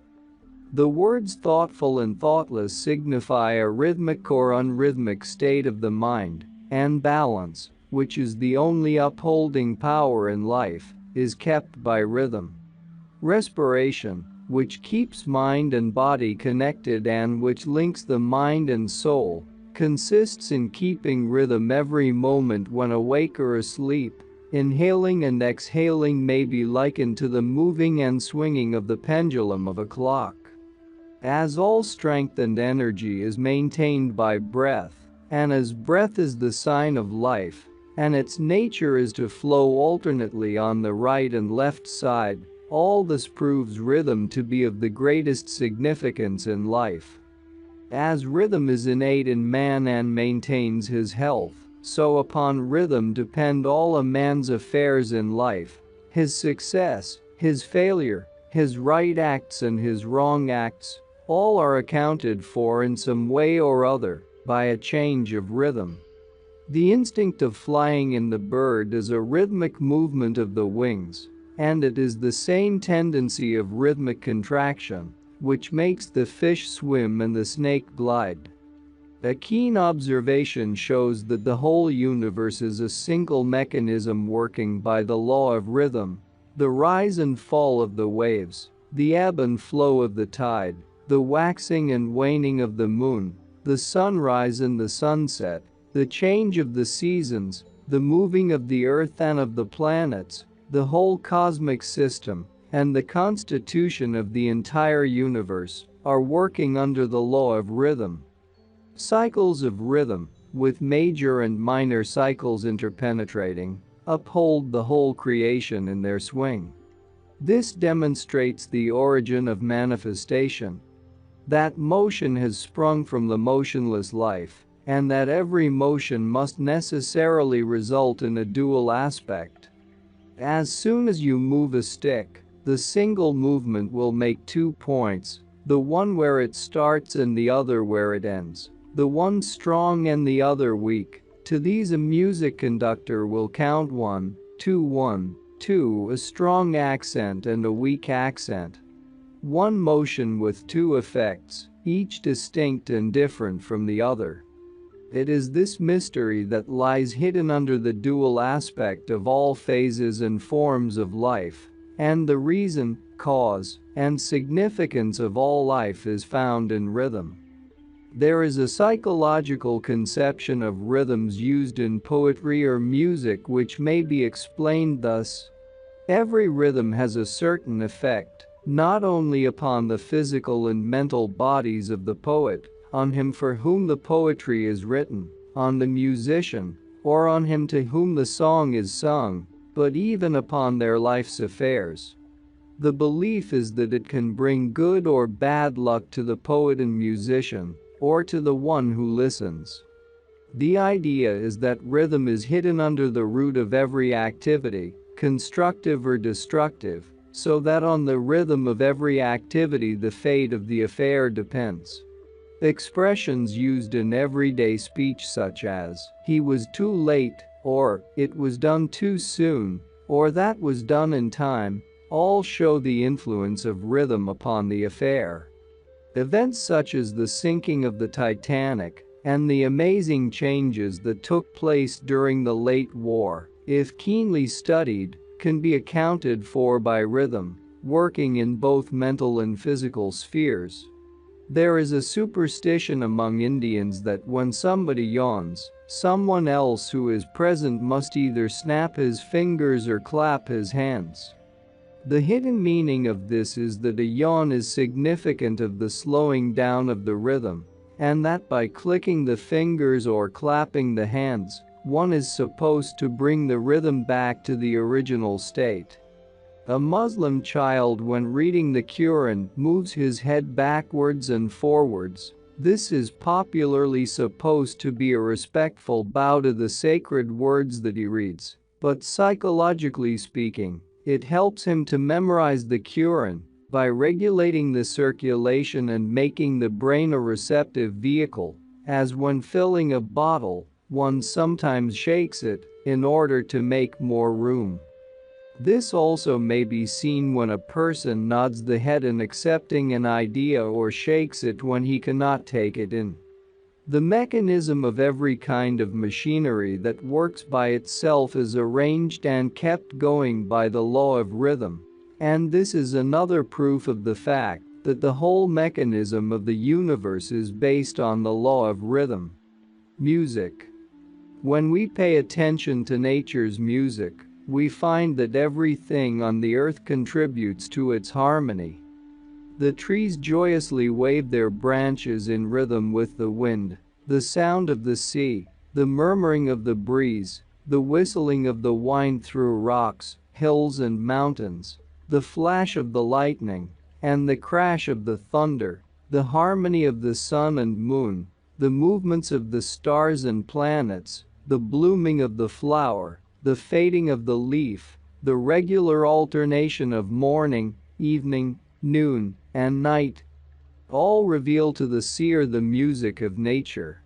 The words thoughtful and thoughtless signify a rhythmic or unrhythmic state of the mind, and balance, which is the only upholding power in life, is kept by rhythm. Respiration, which keeps mind and body connected and which links the mind and soul, consists in keeping rhythm every moment when awake or asleep. Inhaling and exhaling may be likened to the moving and swinging of the pendulum of a clock. As all strength and energy is maintained by breath, and as breath is the sign of life, and its nature is to flow alternately on the right and left side, all this proves rhythm to be of the greatest significance in life. As rhythm is innate in man and maintains his health, so upon rhythm depend all a man's affairs in life, his success, his failure, his right acts and his wrong acts, all are accounted for in some way or other by a change of rhythm. The instinct of flying in the bird is a rhythmic movement of the wings, and it is the same tendency of rhythmic contraction which makes the fish swim and the snake glide. A keen observation shows that the whole universe is a single mechanism working by the law of rhythm, the rise and fall of the waves, the ebb and flow of the tide, the waxing and waning of the moon, the sunrise and the sunset, the change of the seasons, the moving of the earth and of the planets, the whole cosmic system, and the constitution of the entire universe are working under the law of rhythm. Cycles of rhythm, with major and minor cycles interpenetrating, uphold the whole creation in their swing. This demonstrates the origin of manifestation. That motion has sprung from the motionless life, and that every motion must necessarily result in a dual aspect. As soon as you move a stick, the single movement will make 2 points, the one where it starts and the other where it ends, the one strong and the other weak. To these a music conductor will count 1, 2, 1, 2, a strong accent and a weak accent. One motion with 2 effects, each distinct and different from the other. It is this mystery that lies hidden under the dual aspect of all phases and forms of life, and the reason, cause, and significance of all life is found in rhythm. There is a psychological conception of rhythms used in poetry or music which may be explained thus. Every rhythm has a certain effect, not only upon the physical and mental bodies of the poet, on him for whom the poetry is written, on the musician, or on him to whom the song is sung, but even upon their life's affairs. The belief is that it can bring good or bad luck to the poet and musician, or to the one who listens. The idea is that rhythm is hidden under the root of every activity, constructive or destructive, so that on the rhythm of every activity the fate of the affair depends. Expressions used in everyday speech such as, "he was too late," or "it was done too soon," or "that was done in time," all show the influence of rhythm upon the affair. Events such as the sinking of the Titanic and the amazing changes that took place during the late war, if keenly studied, can be accounted for by rhythm, working in both mental and physical spheres. There is a superstition among Indians that when somebody yawns, Someone else who is present must either snap his fingers or clap his hands. The hidden meaning of this is that a yawn is significant of the slowing down of the rhythm, and that by clicking the fingers or clapping the hands, one is supposed to bring the rhythm back to the original state. A Muslim child, when reading the Quran, moves his head backwards and forwards. This is popularly supposed to be a respectful bow to the sacred words that he reads, but psychologically speaking, it helps him to memorize the Quran by regulating the circulation and making the brain a receptive vehicle, as when filling a bottle, one sometimes shakes it in order to make more room. This also may be seen when a person nods the head in accepting an idea or shakes it when he cannot take it in. The mechanism of every kind of machinery that works by itself is arranged and kept going by the law of rhythm, and this is another proof of the fact that the whole mechanism of the universe is based on the law of rhythm. Music. When we pay attention to nature's music, we find that everything on the earth contributes to its harmony. The trees joyously wave their branches in rhythm with the wind, the sound of the sea, the murmuring of the breeze, the whistling of the wind through rocks, hills and mountains, the flash of the lightning, and the crash of the thunder, the harmony of the sun and moon, the movements of the stars and planets, the blooming of the flower, the fading of the leaf, the regular alternation of morning, evening, noon, and night, all reveal to the seer the music of nature.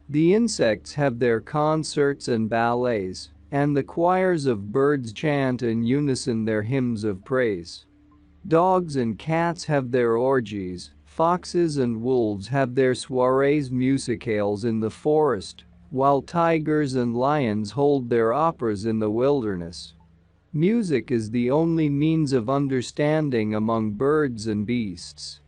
The insects have their concerts and ballets, and the choirs of birds chant in unison their hymns of praise. Dogs and cats have their orgies, foxes and wolves have their soirees musicales in the forest, while tigers and lions hold their operas in the wilderness. Music is the only means of understanding among birds and beasts.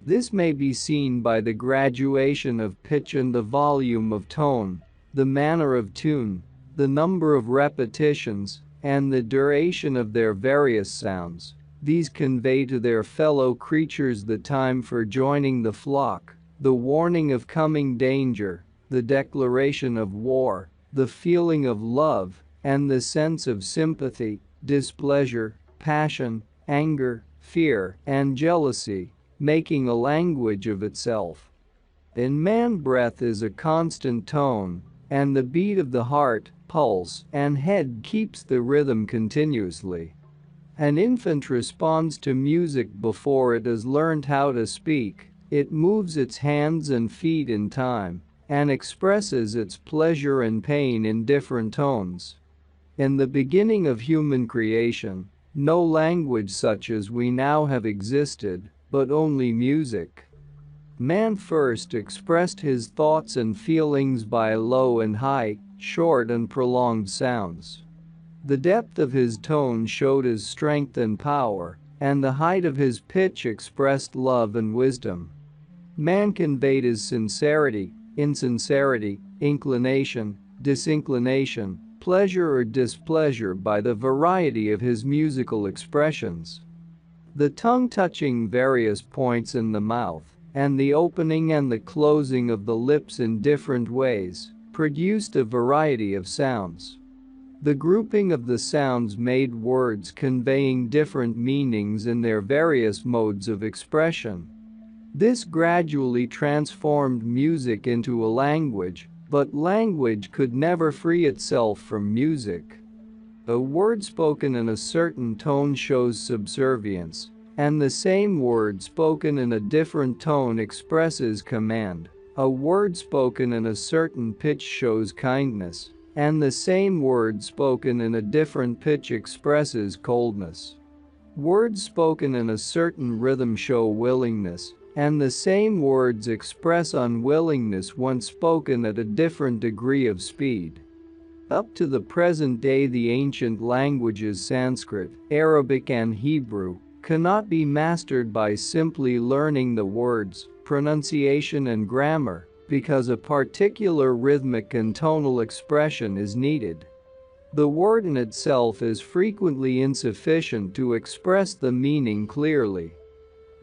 This may be seen by the graduation of pitch and the volume of tone, the manner of tune, the number of repetitions, and the duration of their various sounds. These convey to their fellow creatures the time for joining the flock, the warning of coming danger, the declaration of war, the feeling of love, and the sense of sympathy, displeasure, passion, anger, fear, and jealousy, making a language of itself. In man, breath is a constant tone, and the beat of the heart, pulse, and head keeps the rhythm continuously. An infant responds to music before it has learned how to speak. It moves its hands and feet in time and expresses its pleasure and pain in different tones. In the beginning of human creation, no language such as we now have existed, but only music. Man first expressed his thoughts and feelings by low and high, short and prolonged sounds. The depth of his tone showed his strength and power, and the height of his pitch expressed love and wisdom. Man conveyed his sincerity, insincerity, inclination, disinclination, pleasure or displeasure by the variety of his musical expressions. The tongue touching various points in the mouth, and the opening and the closing of the lips in different ways, produced a variety of sounds. The grouping of the sounds made words conveying different meanings in their various modes of expression. This gradually transformed music into a language, but language could never free itself from music. A word spoken in a certain tone shows subservience, and the same word spoken in a different tone expresses command. A word spoken in a certain pitch shows kindness, and the same word spoken in a different pitch expresses coldness. Words spoken in a certain rhythm show willingness, and the same words express unwillingness when spoken at a different degree of speed. Up to the present day, the ancient languages Sanskrit, Arabic, and Hebrew cannot be mastered by simply learning the words, pronunciation, and grammar, because a particular rhythmic and tonal expression is needed. The word in itself is frequently insufficient to express the meaning clearly.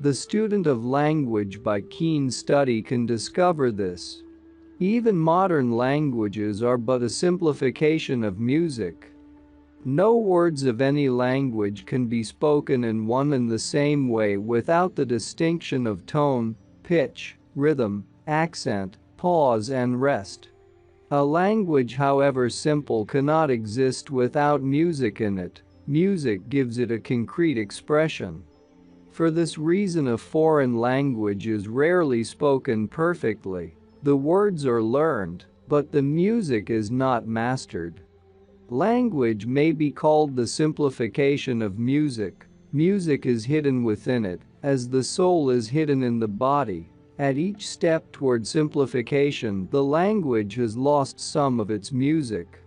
The student of language by keen study can discover this. Even modern languages are but a simplification of music. No words of any language can be spoken in one and the same way without the distinction of tone, pitch, rhythm, accent, pause and rest. A language, however simple, cannot exist without music in it. Music gives it a concrete expression. For this reason, a foreign language is rarely spoken perfectly. The words are learned, but the music is not mastered. Language may be called the simplification of music. Music is hidden within it, as the soul is hidden in the body. At each step toward simplification, the language has lost some of its music.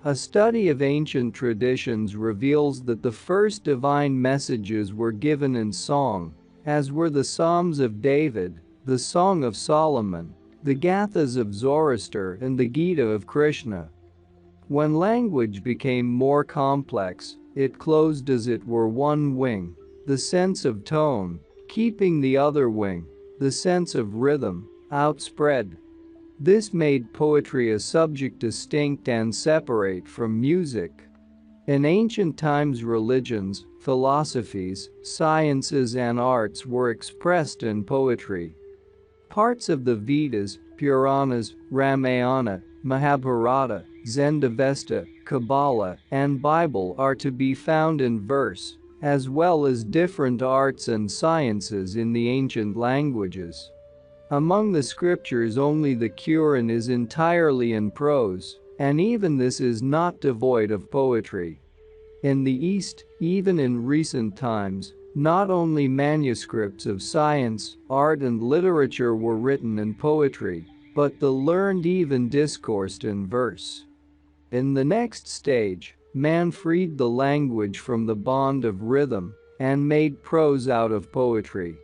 A study of ancient traditions reveals that the first divine messages were given in song, as were the Psalms of David, the Song of Solomon, the Gathas of Zoroaster and the Gita of Krishna. When language became more complex, it closed as it were one wing, the sense of tone, keeping the other wing, the sense of rhythm, outspread. This made poetry a subject distinct and separate from music. In ancient times, religions, philosophies, sciences and arts were expressed in poetry. Parts of the Vedas, Puranas, Ramayana, Mahabharata, Zendavesta, Kabbalah, and Bible are to be found in verse, as well as different arts and sciences in the ancient languages. Among the scriptures, only the Quran is entirely in prose, and even this is not devoid of poetry. In the East, even in recent times, not only manuscripts of science, art and literature were written in poetry, but the learned even discoursed in verse. In the next stage, man freed the language from the bond of rhythm and made prose out of poetry.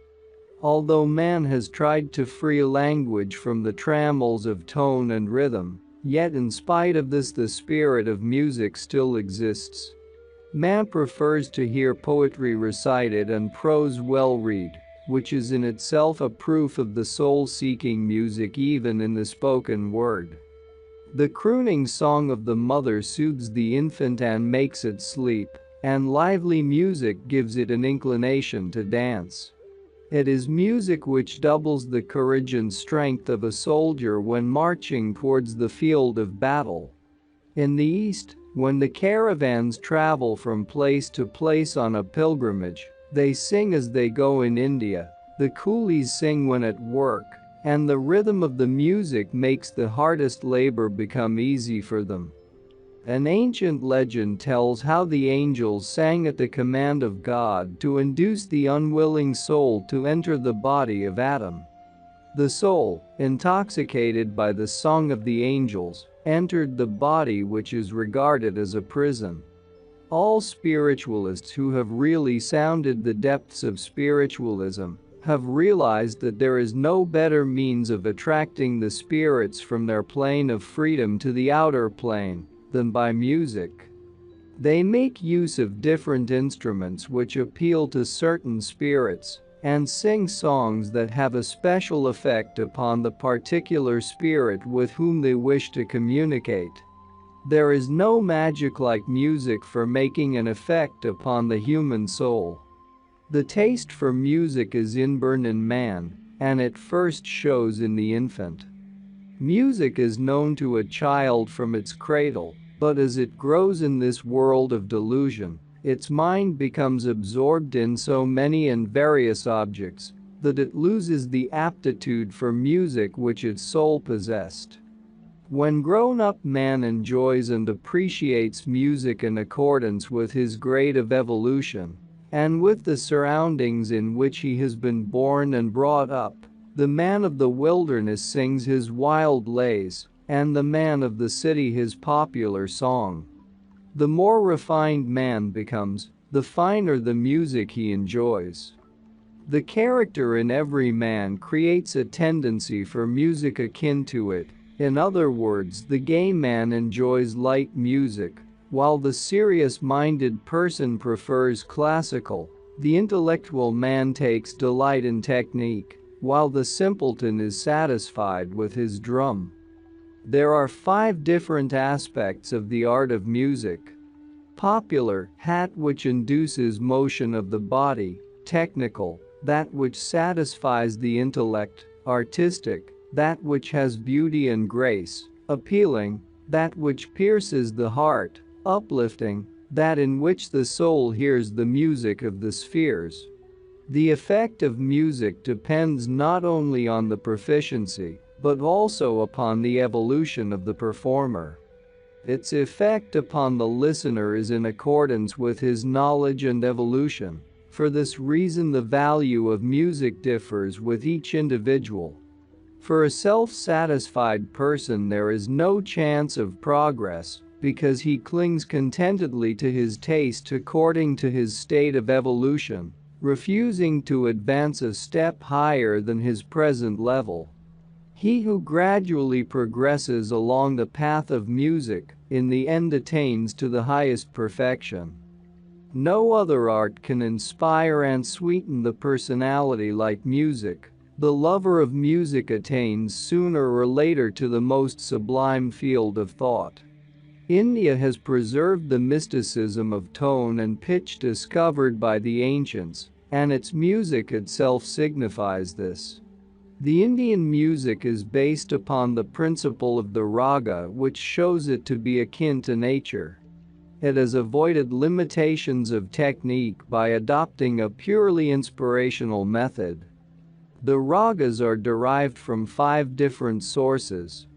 Although man has tried to free language from the trammels of tone and rhythm, yet in spite of this the spirit of music still exists. Man prefers to hear poetry recited and prose well read, which is in itself a proof of the soul seeking music even in the spoken word. The crooning song of the mother soothes the infant and makes it sleep, and lively music gives it an inclination to dance. It is music which doubles the courage and strength of a soldier when marching towards the field of battle. In the East, when the caravans travel from place to place on a pilgrimage, they sing as they go. In India, the coolies sing when at work, and the rhythm of the music makes the hardest labor become easy for them. An ancient legend tells how the angels sang at the command of God to induce the unwilling soul to enter the body of Adam. The soul, intoxicated by the song of the angels, entered the body, which is regarded as a prison. All spiritualists who have really sounded the depths of spiritualism have realized that there is no better means of attracting the spirits from their plane of freedom to the outer plane than by music. They make use of different instruments which appeal to certain spirits and sing songs that have a special effect upon the particular spirit with whom they wish to communicate. There is no magic like music for making an effect upon the human soul. The taste for music is inborn in man, and it first shows in the infant. Music is known to a child from its cradle, but as it grows in this world of delusion, its mind becomes absorbed in so many and various objects that it loses the aptitude for music which its soul possessed. When grown-up man enjoys and appreciates music in accordance with his grade of evolution and with the surroundings in which he has been born and brought up, the man of the wilderness sings his wild lays, and the man of the city his popular song. The more refined man becomes, the finer the music he enjoys. The character in every man creates a tendency for music akin to it. In other words, the gay man enjoys light music, while the serious-minded person prefers classical. The intellectual man takes delight in technique, while the simpleton is satisfied with his drum. There are 5 different aspects of the art of music. Popular, that which induces motion of the body; technical, that which satisfies the intellect; artistic, that which has beauty and grace; appealing, that which pierces the heart; uplifting, that in which the soul hears the music of the spheres. The effect of music depends not only on the proficiency, but also upon the evolution of the performer. Its effect upon the listener is in accordance with his knowledge and evolution. For this reason, the value of music differs with each individual. For a self-satisfied person, there is no chance of progress, because he clings contentedly to his taste according to his state of evolution, refusing to advance a step higher than his present level. He who gradually progresses along the path of music, in the end attains to the highest perfection. No other art can inspire and sweeten the personality like music. The lover of music attains sooner or later to the most sublime field of thought. India has preserved the mysticism of tone and pitch discovered by the ancients, and its music itself signifies this. The Indian music is based upon the principle of the raga, which shows it to be akin to nature. It has avoided limitations of technique by adopting a purely inspirational method. The ragas are derived from 5 different sources: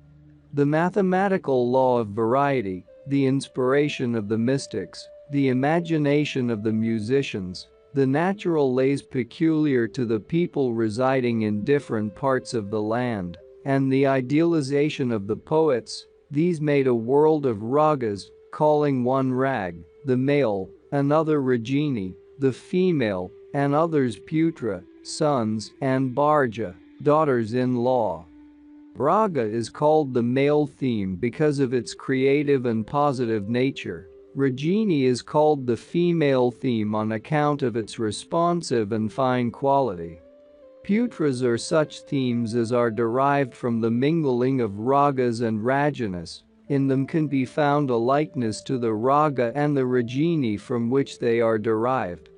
the mathematical law of variety, the inspiration of the mystics, the imagination of the musicians, the natural lays peculiar to the people residing in different parts of the land, and the idealization of the poets. These made a world of ragas, calling one rag, the male, another ragini, the female, and others putra, sons, and bharja, daughters-in-law. Raga is called the male theme because of its creative and positive nature. Ragini is called the female theme on account of its responsive and fine quality. Putras are such themes as are derived from the mingling of ragas and rajanas. In them can be found a likeness to the raga and the ragini from which they are derived.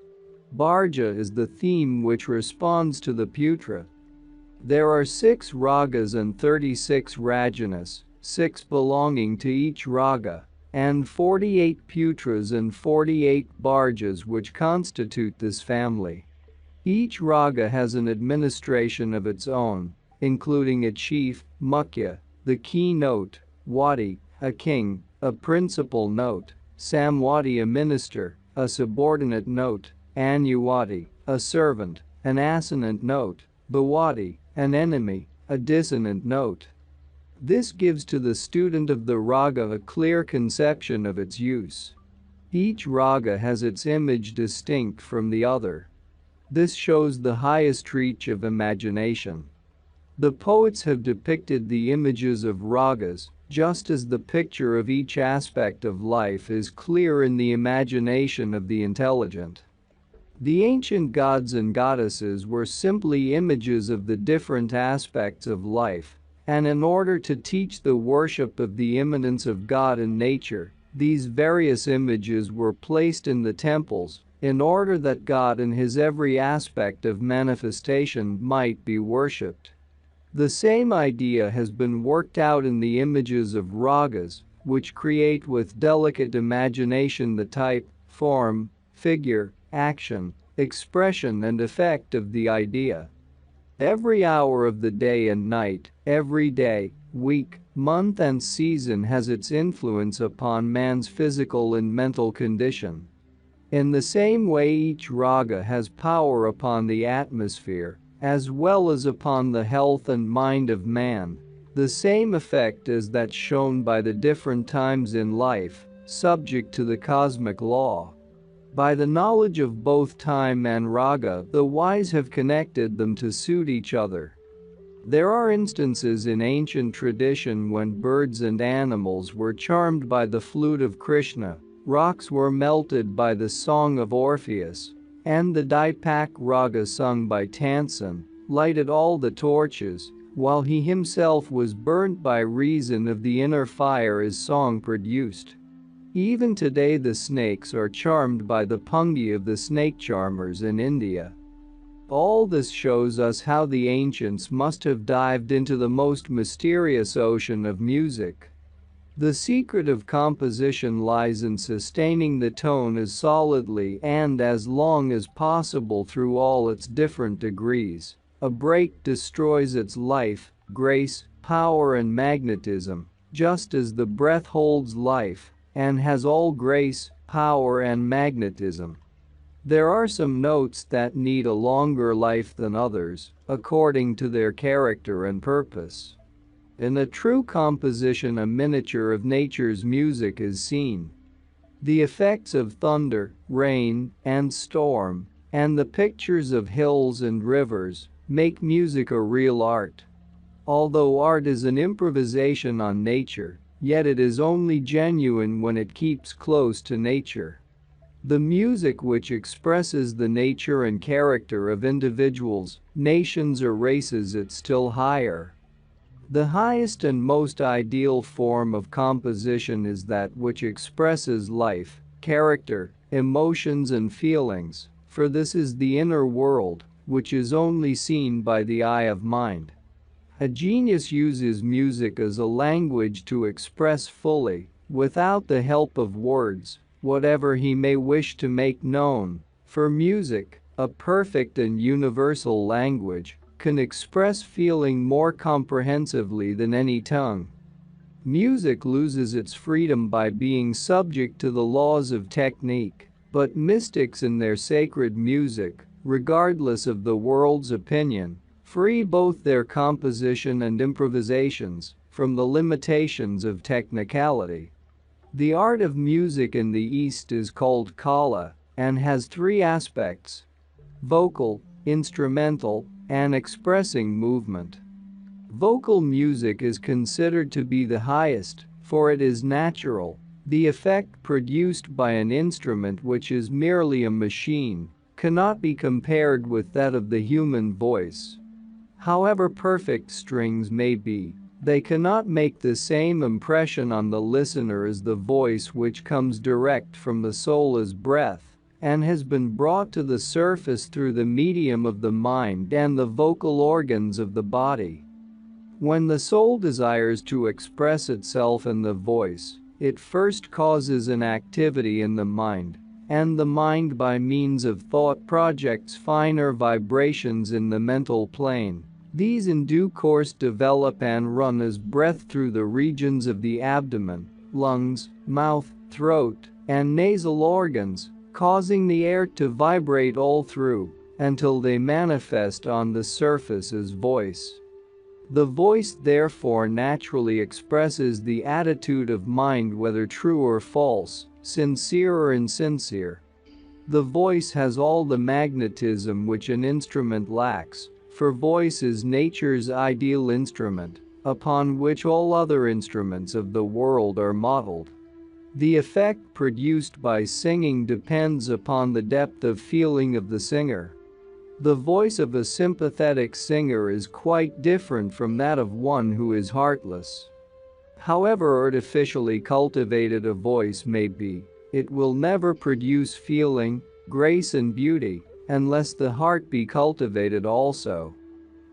Bharja is the theme which responds to the putra. There are 6 ragas and 36 rajanas, 6 belonging to each raga, and 48 putras and 48 bharjas which constitute this family. Each raga has an administration of its own, including a chief, mukhya, the key note, wadi, a king, a principal note, samwadi, a minister, a subordinate note, anuvadi, a servant, an assonant note, bhawadi, an enemy, a dissonant note. This gives to the student of the raga a clear conception of its use. Each raga has its image distinct from the other. This shows the highest reach of imagination. The poets have depicted the images of ragas, just as the picture of each aspect of life is clear in the imagination of the intelligent. The ancient gods and goddesses were simply images of the different aspects of life, and in order to teach the worship of the immanence of God in nature, these various images were placed in the temples, in order that God in his every aspect of manifestation might be worshipped. The same idea has been worked out in the images of ragas, which create with delicate imagination the type, form, figure, action, expression and effect of the idea. Every hour of the day and night, every day, week, month and season has its influence upon man's physical and mental condition. In the same way, each raga has power upon the atmosphere, as well as upon the health and mind of man. The same effect is that shown by the different times in life, subject to the cosmic law. By the knowledge of both time and raga, the wise have connected them to suit each other. There are instances in ancient tradition when birds and animals were charmed by the flute of Krishna, rocks were melted by the song of Orpheus, and the Dipak raga sung by Tansen lighted all the torches, while he himself was burnt by reason of the inner fire his song produced. Even today the snakes are charmed by the pungi of the snake charmers in India. All this shows us how the ancients must have dived into the most mysterious ocean of music. The secret of composition lies in sustaining the tone as solidly and as long as possible through all its different degrees. A break destroys its life, grace, power and magnetism, just as the breath holds life and has all grace, power and magnetism. There are some notes that need a longer life than others, according to their character and purpose. In a true composition, a miniature of nature's music is seen. The effects of thunder, rain, and storm, and the pictures of hills and rivers, make music a real art. Although art is an improvisation on nature, yet it is only genuine when it keeps close to nature. The music which expresses the nature and character of individuals, nations or races is still higher. The highest and most ideal form of composition is that which expresses life, character, emotions and feelings, for this is the inner world, which is only seen by the eye of mind. A genius uses music as a language to express fully, without the help of words, whatever he may wish to make known. For music, a perfect and universal language, can express feeling more comprehensively than any tongue. Music loses its freedom by being subject to the laws of technique, but mystics in their sacred music, regardless of the world's opinion, free both their composition and improvisations from the limitations of technicality. The art of music in the East is called kala and has three aspects: vocal, instrumental, and expressing movement. Vocal music is considered to be the highest, for it is natural. The effect produced by an instrument which is merely a machine cannot be compared with that of the human voice. However perfect strings may be, they cannot make the same impression on the listener as the voice which comes direct from the soul as breath and has been brought to the surface through the medium of the mind and the vocal organs of the body. When the soul desires to express itself in the voice, it first causes an activity in the mind, and the mind by means of thought projects finer vibrations in the mental plane. These in due course develop and run as breath through the regions of the abdomen, lungs, mouth, throat, and nasal organs, causing the air to vibrate all through until they manifest on the surface as voice. The voice therefore naturally expresses the attitude of mind, whether true or false, sincere or insincere. The voice has all the magnetism which an instrument lacks, for voice is nature's ideal instrument, upon which all other instruments of the world are modeled. The effect produced by singing depends upon the depth of feeling of the singer. The voice of a sympathetic singer is quite different from that of one who is heartless. However artificially cultivated a voice may be, it will never produce feeling, grace and beauty, unless the heart be cultivated also.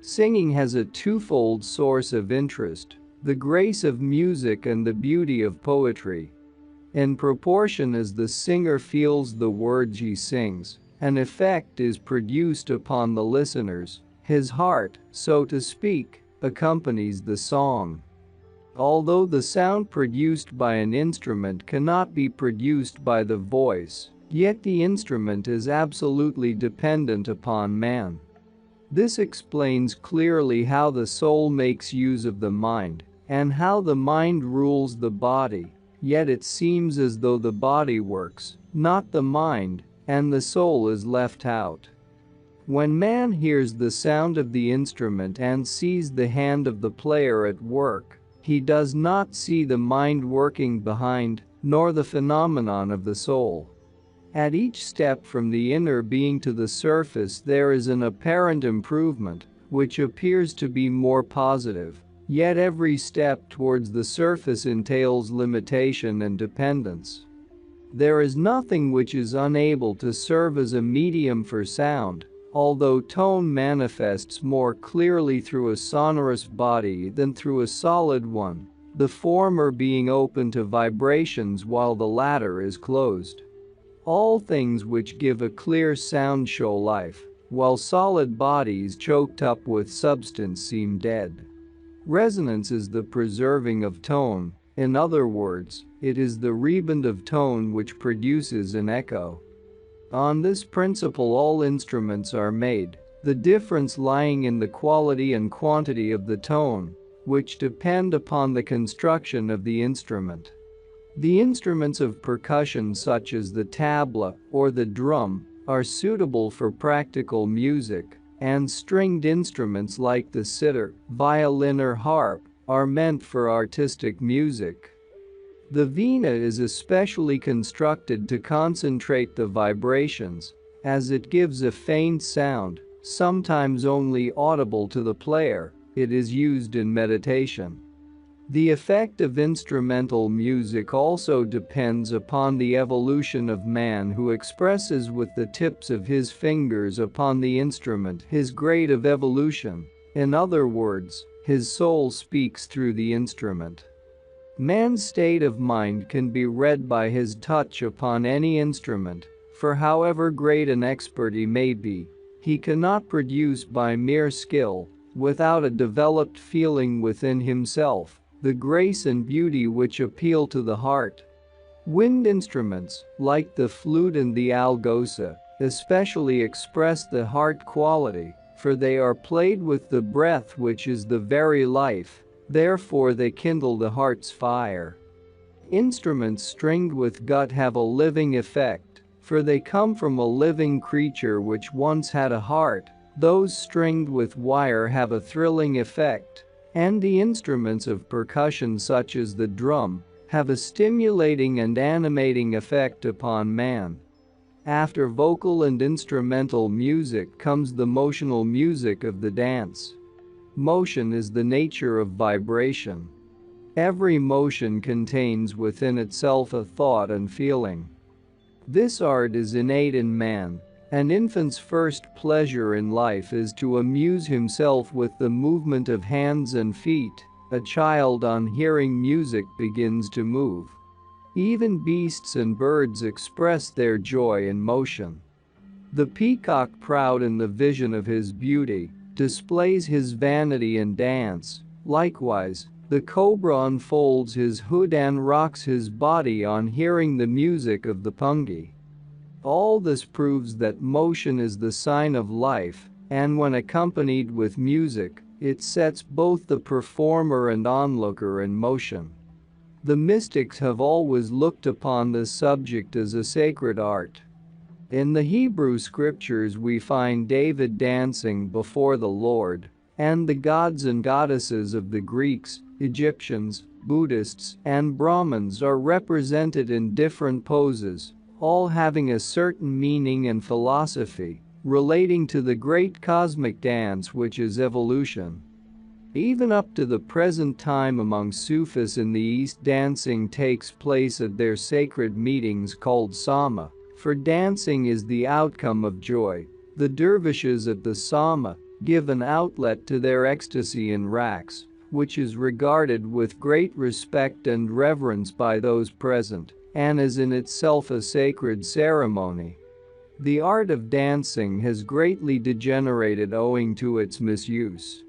Singing has a twofold source of interest: the grace of music and the beauty of poetry. In proportion as the singer feels the words he sings, an effect is produced upon the listeners. His heart, so to speak, accompanies the song. Although the sound produced by an instrument cannot be produced by the voice, yet the instrument is absolutely dependent upon man. This explains clearly how the soul makes use of the mind, and how the mind rules the body. yet it seems as though the body works, not the mind, and the soul is left out. When man hears the sound of the instrument and sees the hand of the player at work, he does not see the mind working behind, nor the phenomenon of the soul. At each step from the inner being to the surface there is an apparent improvement, which appears to be more positive, yet every step towards the surface entails limitation and dependence. There is nothing which is unable to serve as a medium for sound, although tone manifests more clearly through a sonorous body than through a solid one, the former being open to vibrations while the latter is closed. All things which give a clear sound show life, while solid bodies choked up with substance seem dead. Resonance is the preserving of tone, in other words, it is the rebound of tone which produces an echo. On this principle all instruments are made, the difference lying in the quality and quantity of the tone, which depend upon the construction of the instrument. The instruments of percussion such as the tabla or the drum are suitable for practical music, and stringed instruments like the sitar, violin or harp are meant for artistic music. The veena is especially constructed to concentrate the vibrations, as it gives a faint sound, sometimes only audible to the player. It is used in meditation. The effect of instrumental music also depends upon the evolution of man, who expresses with the tips of his fingers upon the instrument his grade of evolution. In other words, his soul speaks through the instrument. Man's state of mind can be read by his touch upon any instrument, for however great an expert he may be, he cannot produce by mere skill, without a developed feeling within himself, the grace and beauty which appeal to the heart. Wind instruments, like the flute and the algosa, especially express the heart quality, for they are played with the breath which is the very life. Therefore they kindle the heart's fire. Instruments stringed with gut have a living effect, for they come from a living creature which once had a heart. Those stringed with wire have a thrilling effect, and the instruments of percussion such as the drum have a stimulating and animating effect upon man. After vocal and instrumental music comes the motional music of the dance. Motion is the nature of vibration. Every motion contains within itself a thought and feeling. This art is innate in man. An infant's first pleasure in life is to amuse himself with the movement of hands and feet. A child on hearing music begins to move. Even beasts and birds express their joy in motion. The peacock, proud in the vision of his beauty, displays his vanity in dance. Likewise, the cobra unfolds his hood and rocks his body on hearing the music of the pungi. All this proves that motion is the sign of life, and when accompanied with music, it sets both the performer and onlooker in motion. The mystics have always looked upon this subject as a sacred art. In the Hebrew scriptures we find David dancing before the Lord, and the gods and goddesses of the Greeks, Egyptians, Buddhists, and Brahmins are represented in different poses, all having a certain meaning and philosophy, relating to the great cosmic dance which is evolution. Even up to the present time among Sufis in the East, dancing takes place at their sacred meetings called Sama. For dancing is the outcome of joy. The dervishes at the Sama give an outlet to their ecstasy in raqs, which is regarded with great respect and reverence by those present, and is in itself a sacred ceremony. The art of dancing has greatly degenerated owing to its misuse.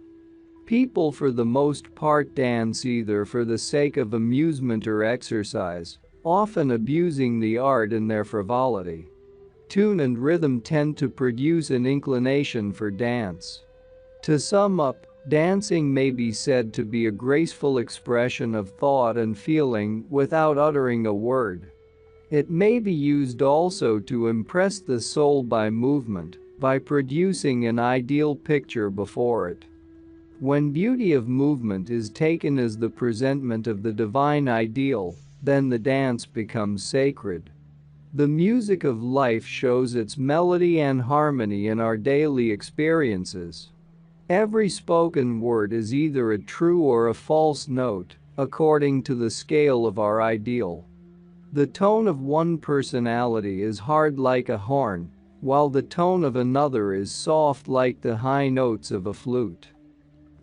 People for the most part dance either for the sake of amusement or exercise, often abusing the art in their frivolity. Tune and rhythm tend to produce an inclination for dance. To sum up, Dancing may be said to be a graceful expression of thought and feeling without uttering a word. It may be used also to impress the soul by movement, by producing an ideal picture before it. When beauty of movement is taken as the presentment of the divine ideal, then the dance becomes sacred. The music of life shows its melody and harmony in our daily experiences. Every spoken word is either a true or a false note, according to the scale of our ideal. The tone of one personality is hard like a horn, while the tone of another is soft like the high notes of a flute.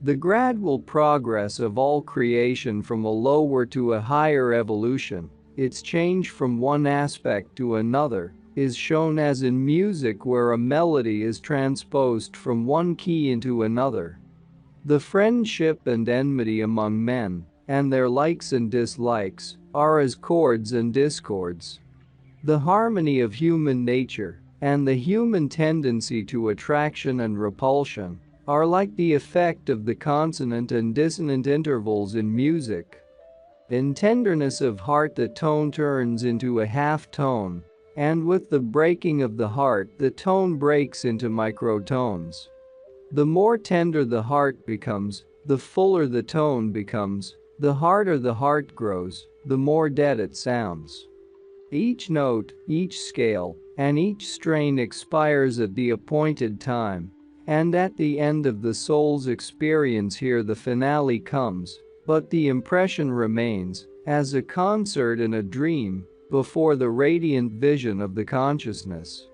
The gradual progress of all creation from a lower to a higher evolution, its change from one aspect to another, is shown as in music where a melody is transposed from one key into another. The friendship and enmity among men, and their likes and dislikes, are as chords and discords. The harmony of human nature, and the human tendency to attraction and repulsion, are like the effect of the consonant and dissonant intervals in music. In tenderness of heart the tone turns into a half tone, and with the breaking of the heart the tone breaks into microtones. The more tender the heart becomes, the fuller the tone becomes, the harder the heart grows, the more dead it sounds. Each note, each scale, and each strain expires at the appointed time, and at the end of the soul's experience here the finale comes, but the impression remains, as a concert in a dream, before the radiant vision of the consciousness.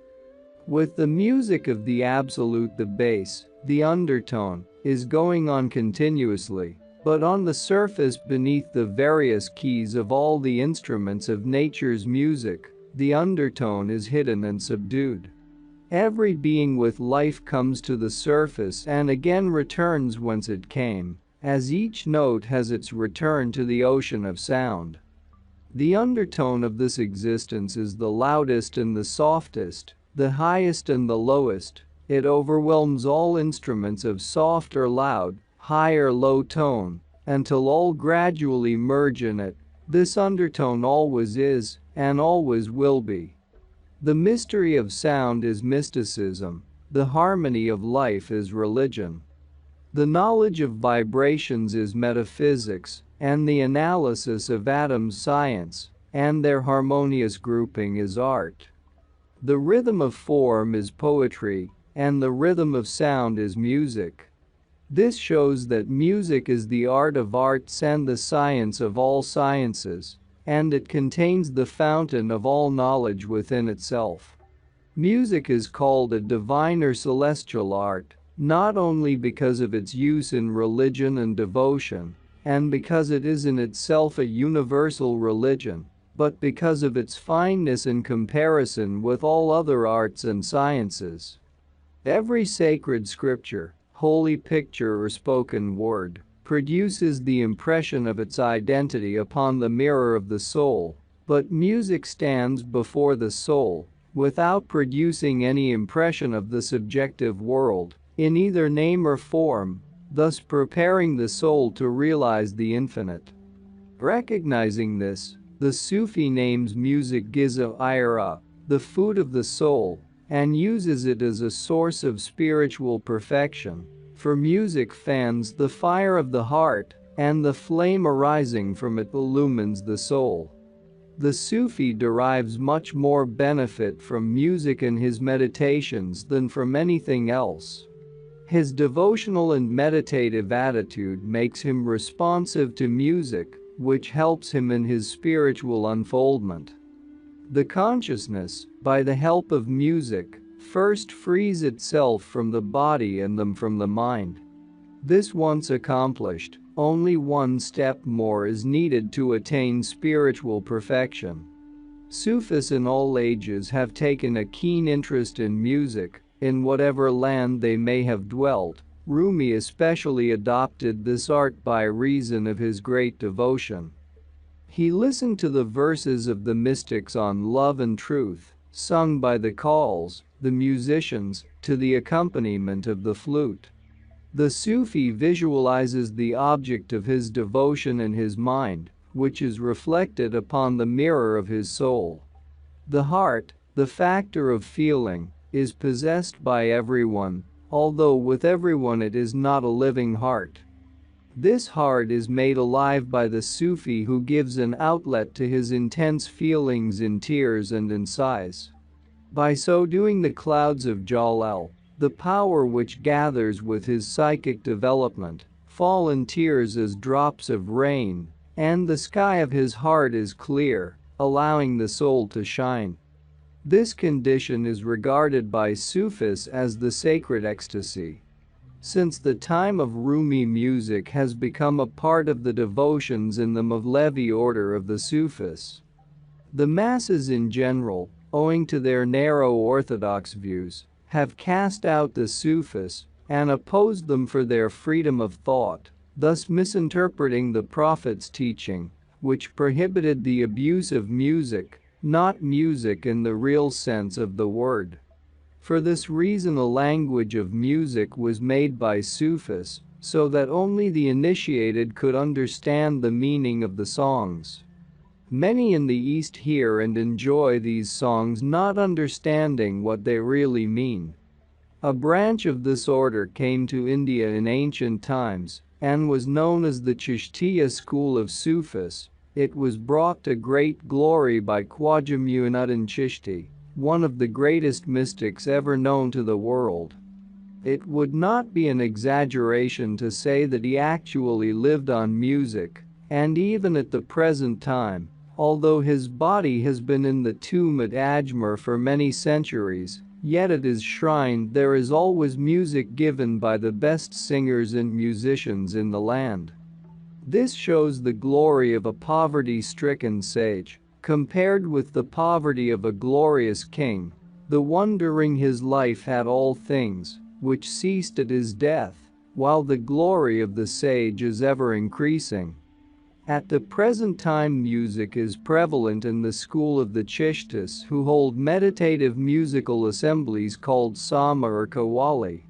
With the music of the Absolute, the bass, the undertone, is going on continuously, but on the surface beneath the various keys of all the instruments of nature's music, the undertone is hidden and subdued. Every being with life comes to the surface and again returns whence it came, as each note has its return to the ocean of sound. The undertone of this existence is the loudest and the softest, the highest and the lowest. It overwhelms all instruments of soft or loud, high or low tone, until all gradually merge in it. This undertone always is, and always will be. The mystery of sound is mysticism, the harmony of life is religion. The knowledge of vibrations is metaphysics, and the analysis of atoms science, and their harmonious grouping is art. The rhythm of form is poetry, and the rhythm of sound is music. This shows that music is the art of arts and the science of all sciences, and it contains the fountain of all knowledge within itself. Music is called a divine or celestial art, not only because of its use in religion and devotion, and because it is in itself a universal religion, but because of its fineness in comparison with all other arts and sciences. Every sacred scripture, holy picture or spoken word, produces the impression of its identity upon the mirror of the soul, but music stands before the soul, without producing any impression of the subjective world, in either name or form, thus preparing the soul to realize the infinite. Recognizing this, the Sufi names music Giza-ira, the food of the soul, and uses it as a source of spiritual perfection. For music fans the fire of the heart, and the flame arising from it illumines the soul. The Sufi derives much more benefit from music in his meditations than from anything else. His devotional and meditative attitude makes him responsive to music, which helps him in his spiritual unfoldment. The consciousness, by the help of music, first frees itself from the body and them from the mind. This once accomplished, only one step more is needed to attain spiritual perfection. Sufis in all ages have taken a keen interest in music, in whatever land they may have dwelt. Rumi especially adopted this art by reason of his great devotion. He listened to the verses of the mystics on love and truth, sung by the calls, the musicians, to the accompaniment of the flute. The Sufi visualizes the object of his devotion in his mind, which is reflected upon the mirror of his soul. The heart, the factor of feeling, is possessed by everyone, although with everyone it is not a living heart. This heart is made alive by the Sufi, who gives an outlet to his intense feelings in tears and in sighs. By so doing, the clouds of Jalal, the power which gathers with his psychic development, fall in tears as drops of rain, and the sky of his heart is clear, allowing the soul to shine. This condition is regarded by Sufis as the sacred ecstasy. Since the time of Rumi, music has become a part of the devotions in the Mevlevi order of the Sufis. The masses in general, owing to their narrow orthodox views, have cast out the Sufis and opposed them for their freedom of thought, thus misinterpreting the Prophet's teaching, which prohibited the abuse of music, not music in the real sense of the word. For this reason, a language of music was made by Sufis, so that only the initiated could understand the meaning of the songs. Many in the East hear and enjoy these songs, not understanding what they really mean. A branch of this order came to India in ancient times and was known as the Chishtiya school of Sufis. It was brought to great glory by Khwaja Muinuddin Chishti, one of the greatest mystics ever known to the world. It would not be an exaggeration to say that he actually lived on music, and even at the present time, although his body has been in the tomb at Ajmer for many centuries, yet at his shrine there is always music given by the best singers and musicians in the land. This shows the glory of a poverty-stricken sage, compared with the poverty of a glorious king, the one during his life had all things, which ceased at his death, while the glory of the sage is ever increasing. At the present time, music is prevalent in the school of the Chishtis, who hold meditative musical assemblies called Sama or Qawwali.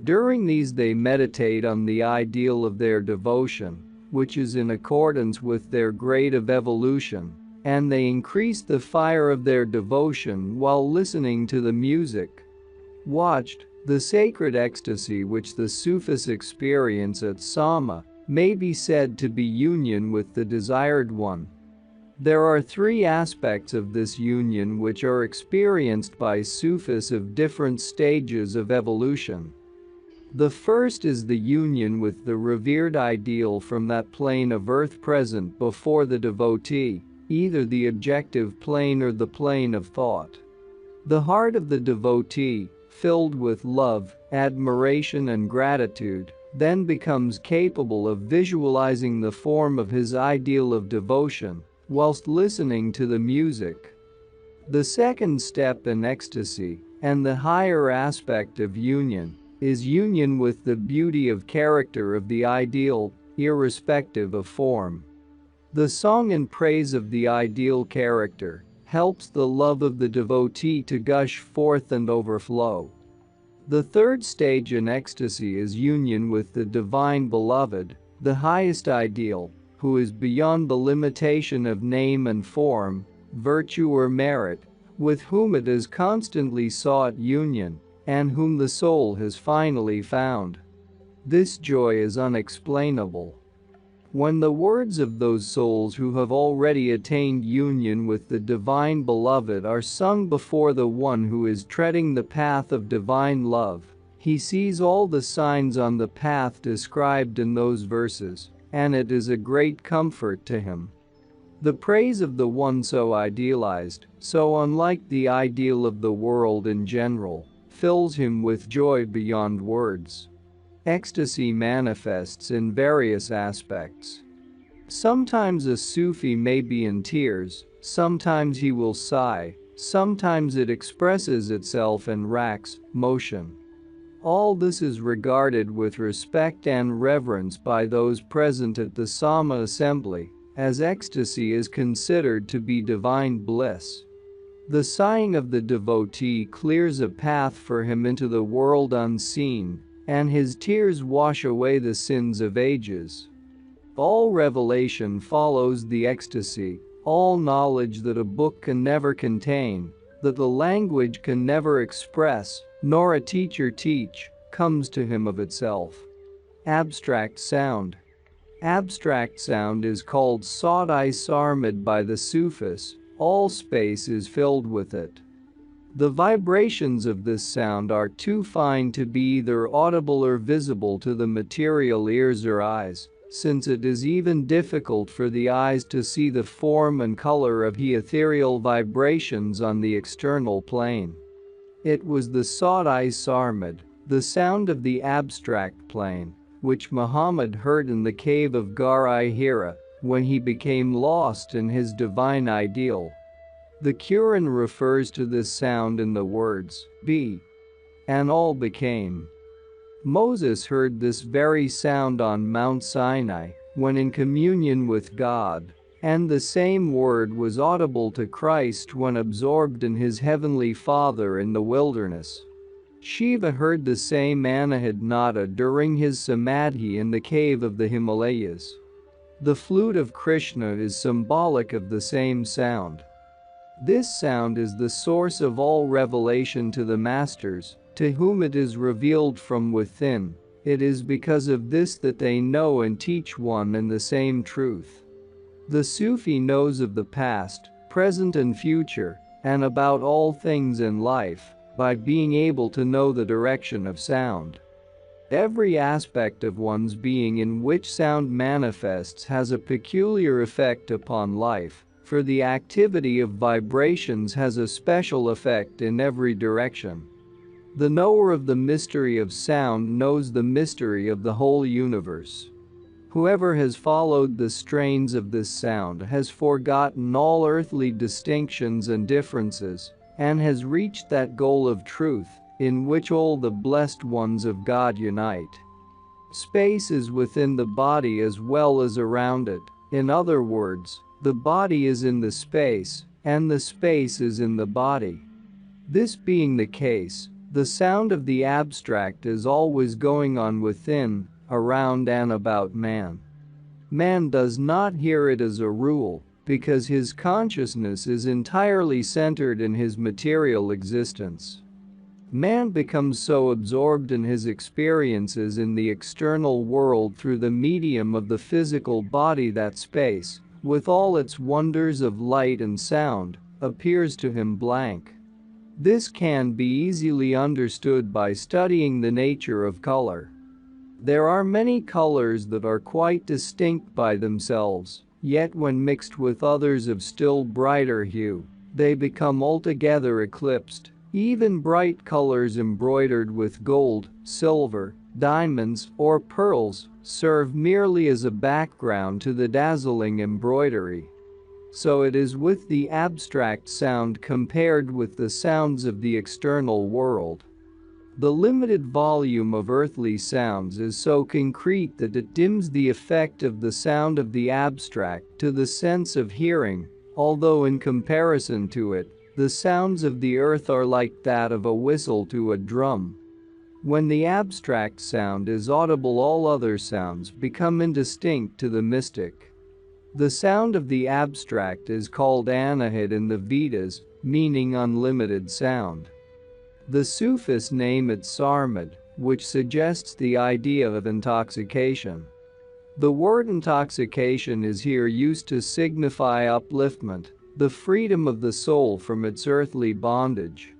During these they meditate on the ideal of their devotion, which is in accordance with their grade of evolution, and they increase the fire of their devotion while listening to the music. Watched, the sacred ecstasy which the Sufis experience at Sama may be said to be union with the desired one. There are three aspects of this union which are experienced by Sufis of different stages of evolution. The first is the union with the revered ideal from that plane of earth present before the devotee, either the objective plane or the plane of thought. The heart of the devotee, filled with love, admiration and gratitude, then becomes capable of visualizing the form of his ideal of devotion whilst listening to the music. The second step in ecstasy, and the higher aspect of union, is union with the beauty of character of the ideal, irrespective of form. The song in praise of the ideal character helps the love of the devotee to gush forth and overflow. The third stage in ecstasy is union with the divine beloved, the highest ideal, who is beyond the limitation of name and form, virtue or merit, with whom it has constantly sought union, and whom the soul has finally found. This joy is unexplainable. When the words of those souls who have already attained union with the divine beloved are sung before the one who is treading the path of divine love, he sees all the signs on the path described in those verses, and it is a great comfort to him. The praise of the one so idealized, so unlike the ideal of the world in general, fills him with joy beyond words. Ecstasy manifests in various aspects. Sometimes a Sufi may be in tears, sometimes he will sigh, sometimes it expresses itself in raks, motion. All this is regarded with respect and reverence by those present at the Sama assembly, as ecstasy is considered to be divine bliss. The sighing of the devotee clears a path for him into the world unseen, and his tears wash away the sins of ages. All revelation follows the ecstasy, all knowledge that a book can never contain, that the language can never express, nor a teacher teach, comes to him of itself. Abstract sound. Abstract sound is called Sod-i Sarmad by the Sufis, all space is filled with it. The vibrations of this sound are too fine to be either audible or visible to the material ears or eyes, since it is even difficult for the eyes to see the form and color of the ethereal vibrations on the external plane. It was the Sod-i Sarmad, the sound of the abstract plane, which Muhammad heard in the cave of Gar-i-Hira when he became lost in his divine ideal. The Quran refers to this sound in the words, "Be," and all became. Moses heard this very sound on Mount Sinai when in communion with God, and the same word was audible to Christ when absorbed in his heavenly Father in the wilderness. Shiva heard the same Anahad Nada during his samadhi in the cave of the Himalayas. The flute of Krishna is symbolic of the same sound. This sound is the source of all revelation to the masters, to whom it is revealed from within. It is because of this that they know and teach one and the same truth. The Sufi knows of the past, present and future, and about all things in life, by being able to know the direction of sound. Every aspect of one's being in which sound manifests has a peculiar effect upon life, for the activity of vibrations has a special effect in every direction. The knower of the mystery of sound knows the mystery of the whole universe. Whoever has followed the strains of this sound has forgotten all earthly distinctions and differences, and has reached that goal of truth, in which all the blessed ones of God unite. Space is within the body as well as around it. In other words, the body is in the space, and the space is in the body. This being the case, the sound of the abstract is always going on within, around and about man. Man does not hear it as a rule, because his consciousness is entirely centered in his material existence. Man becomes so absorbed in his experiences in the external world through the medium of the physical body that space, with all its wonders of light and sound, appears to him blank. This can be easily understood by studying the nature of color. There are many colors that are quite distinct by themselves, yet when mixed with others of still brighter hue, they become altogether eclipsed. Even bright colors embroidered with gold, silver, diamonds, or pearls serve merely as a background to the dazzling embroidery. So it is with the abstract sound compared with the sounds of the external world. The limited volume of earthly sounds is so concrete that it dims the effect of the sound of the abstract to the sense of hearing, although in comparison to it, the sounds of the earth are like that of a whistle to a drum. When the abstract sound is audible, all other sounds become indistinct to the mystic. The sound of the abstract is called Anahad in the Vedas, meaning unlimited sound. The Sufis name it Sarmad, which suggests the idea of intoxication. The word intoxication is here used to signify upliftment, the freedom of the soul from its earthly bondage.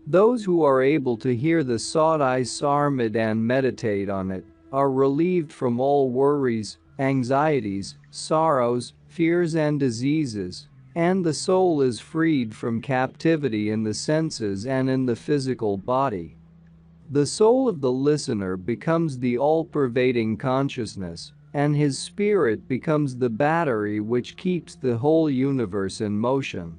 Those who are able to hear the Sod-i Sarmad and meditate on it are relieved from all worries, anxieties, sorrows, fears and diseases, and the soul is freed from captivity in the senses and in the physical body. The soul of the listener becomes the all-pervading consciousness, and his spirit becomes the battery which keeps the whole universe in motion.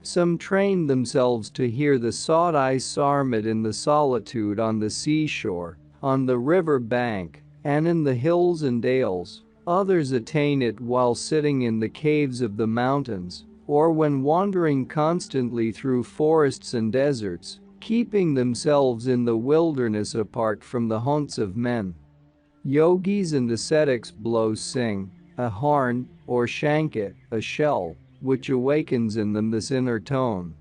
Some train themselves to hear the Sod-i Sarmad in the solitude on the seashore, on the river bank, and in the hills and dales. Others attain it while sitting in the caves of the mountains, or when wandering constantly through forests and deserts, keeping themselves in the wilderness apart from the haunts of men. Yogis and ascetics blow sing, a horn, or shanket, a shell, which awakens in them this inner tone.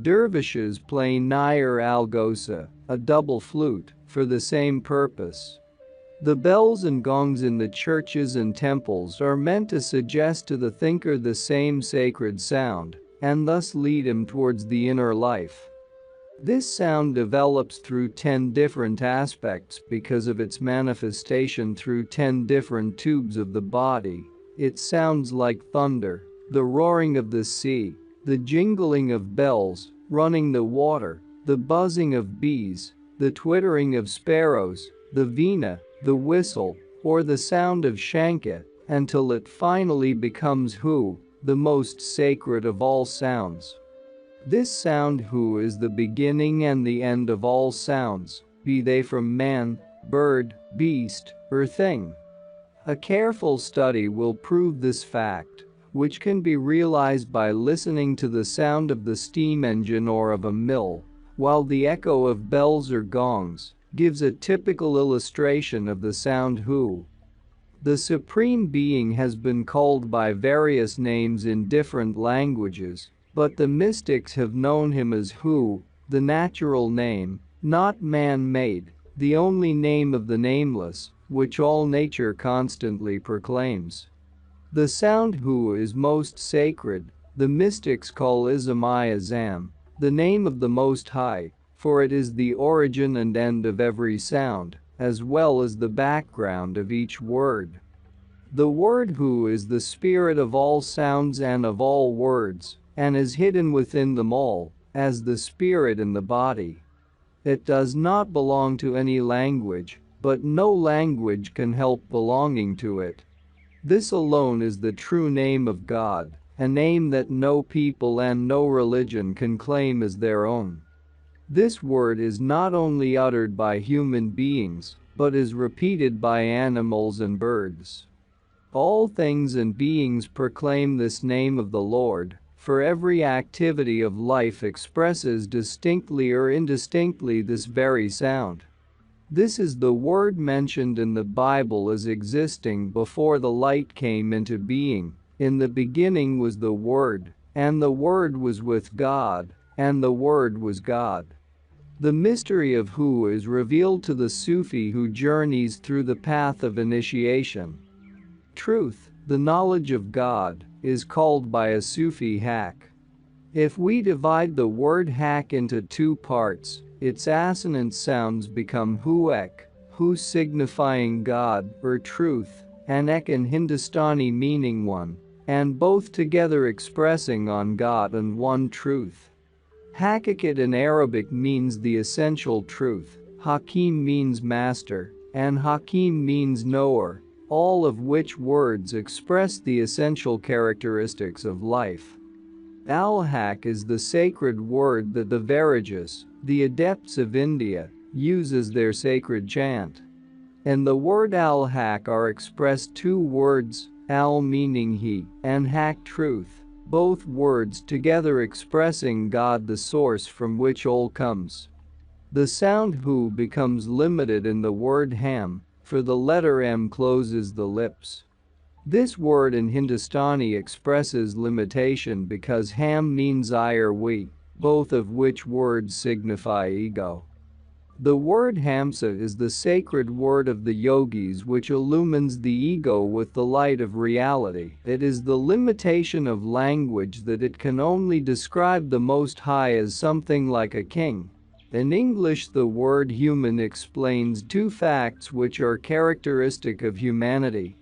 Dervishes play nair algosa, a double flute, for the same purpose. The bells and gongs in the churches and temples are meant to suggest to the thinker the same sacred sound, and thus lead him towards the inner life. This sound develops through 10 different aspects because of its manifestation through 10 different tubes of the body. It sounds like thunder, the roaring of the sea, the jingling of bells, running the water, the buzzing of bees, the twittering of sparrows, the veena, the whistle, or the sound of shanket, until it finally becomes hu, the most sacred of all sounds. This sound hu is the beginning and the end of all sounds, be they from man, bird, beast, or thing. A careful study will prove this fact, which can be realized by listening to the sound of the steam engine or of a mill, while the echo of bells or gongs gives a typical illustration of the sound hu. The Supreme Being has been called by various names in different languages, but the mystics have known him as hu, the natural name, not man-made, the only name of the nameless, which all nature constantly proclaims. The sound hu is most sacred, the mystics call Ism-I Azam, the name of the Most High, for it is the origin and end of every sound, as well as the background of each word. The word hu is the spirit of all sounds and of all words, and is hidden within them all, as the spirit in the body. It does not belong to any language, but no language can help belonging to it. This alone is the true name of God, a name that no people and no religion can claim as their own. This word is not only uttered by human beings, but is repeated by animals and birds. All things and beings proclaim this name of the Lord, for every activity of life expresses distinctly or indistinctly this very sound. This is the word mentioned in the Bible as existing before the light came into being. In the beginning was the Word, and the Word was with God, and the Word was God. The mystery of hu is revealed to the Sufi who journeys through the path of initiation. Truth, the knowledge of God, is called by a Sufi hak. If we divide the word hak into 2 parts, its assonant sounds become hu-ek, hu signifying God or truth, and ek in Hindustani meaning one, and both together expressing on God and one truth. Hakikat in Arabic means the essential truth, Hakim means master, and Hakim means knower, all of which words express the essential characteristics of life. Al-Haq is the sacred word that the Virajas, the adepts of India, use as their sacred chant. In the word Al-Haq are expressed 2 words, Al meaning he, and Haq truth, both words together expressing God the source from which all comes. The sound hu becomes limited in the word ham, for the letter m closes the lips. This word in Hindustani expresses limitation because ham means I or we, both of which words signify ego. The word Hamsa is the sacred word of the yogis which illumines the ego with the light of reality. It is the limitation of language that it can only describe the Most High as something like a king. In English, the word human explains 2 facts which are characteristic of humanity.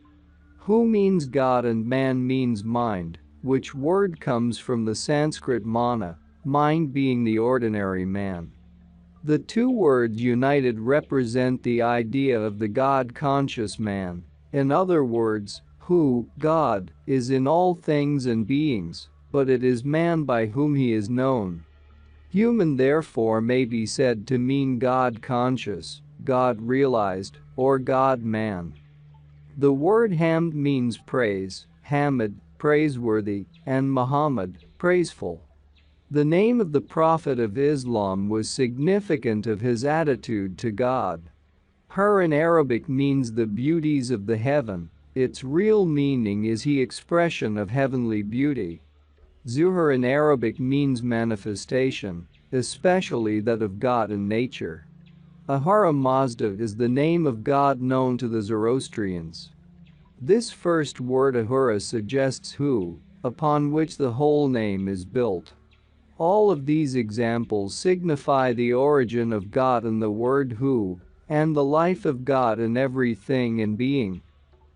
Hu means God and man means mind, which word comes from the Sanskrit mana, mind being the ordinary man. The 2 words united represent the idea of the God-conscious man. In other words, hu, God, is in all things and beings, but it is man by whom he is known. Human therefore may be said to mean God-conscious, God-realized, or God-man. The word hamd means praise, Hamid, praiseworthy, and Muhammad, praiseful. The name of the Prophet of Islam was significant of his attitude to God. Hur in Arabic means the beauties of the heaven. Its real meaning is he expression of heavenly beauty. Zuhur in Arabic means manifestation, especially that of God in nature. Ahura Mazda is the name of God known to the Zoroastrians. This first word Ahura suggests who, upon which the whole name is built. All of these examples signify the origin of God and the word who, and the life of God in everything and being.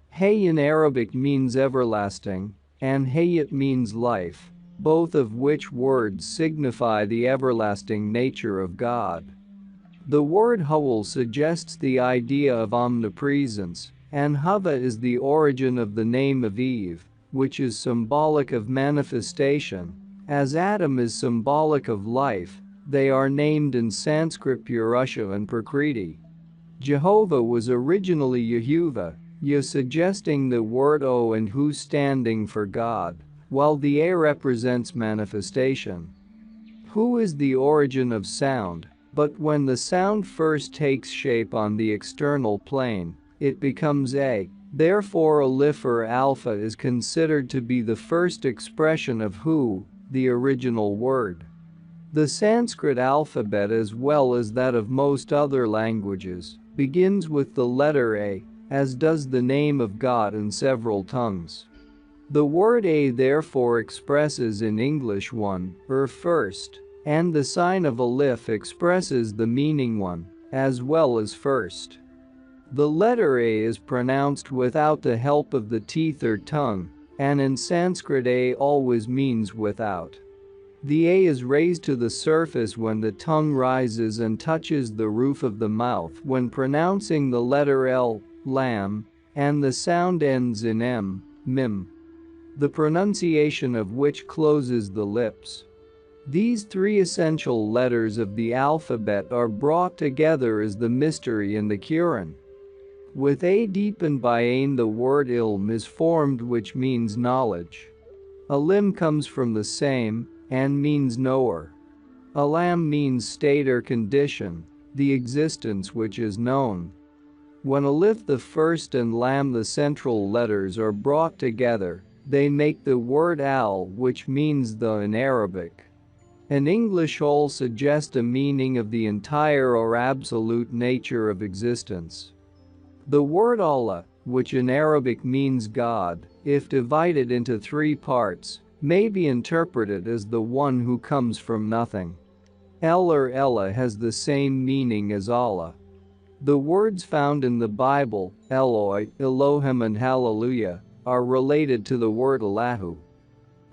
Hay in Arabic means everlasting, and Hayat means life, both of which words signify the everlasting nature of God. The word Hawal suggests the idea of omnipresence, and Hava is the origin of the name of Eve, which is symbolic of manifestation. As Adam is symbolic of life, they are named in Sanskrit Purusha and Prakriti. Jehovah was originally Yehovah, Ye suggesting the word O and Hu standing for God, while the A represents manifestation. Hu is the origin of sound, but when the sound first takes shape on the external plane, it becomes A. Therefore Aleph or Alpha is considered to be the first expression of Hu, the original word. The Sanskrit alphabet, as well as that of most other languages, begins with the letter A, as does the name of God in several tongues. The word A therefore expresses in English one, or first, and the sign of Aleph expresses the meaning one, as well as first. The letter A is pronounced without the help of the teeth or tongue, and in Sanskrit A always means without. The A is raised to the surface when the tongue rises and touches the roof of the mouth when pronouncing the letter L, lam, and the sound ends in M, mim, the pronunciation of which closes the lips. These three essential letters of the alphabet are brought together as the mystery in the Quran. With A deepened by Ain, the word ilm is formed, which means knowledge. Alim comes from the same, and means knower. Alam means state or condition, the existence which is known. When Aleph the first and Lam the central letters are brought together, they make the word Al, which means the in Arabic. In English all suggest a meaning of the entire or absolute nature of existence. The word Allah, which in Arabic means God, if divided into three parts, may be interpreted as the one who comes from nothing. El or Ella has the same meaning as Allah. The words found in the Bible, Eloi, Elohim and Hallelujah, are related to the word Allahu.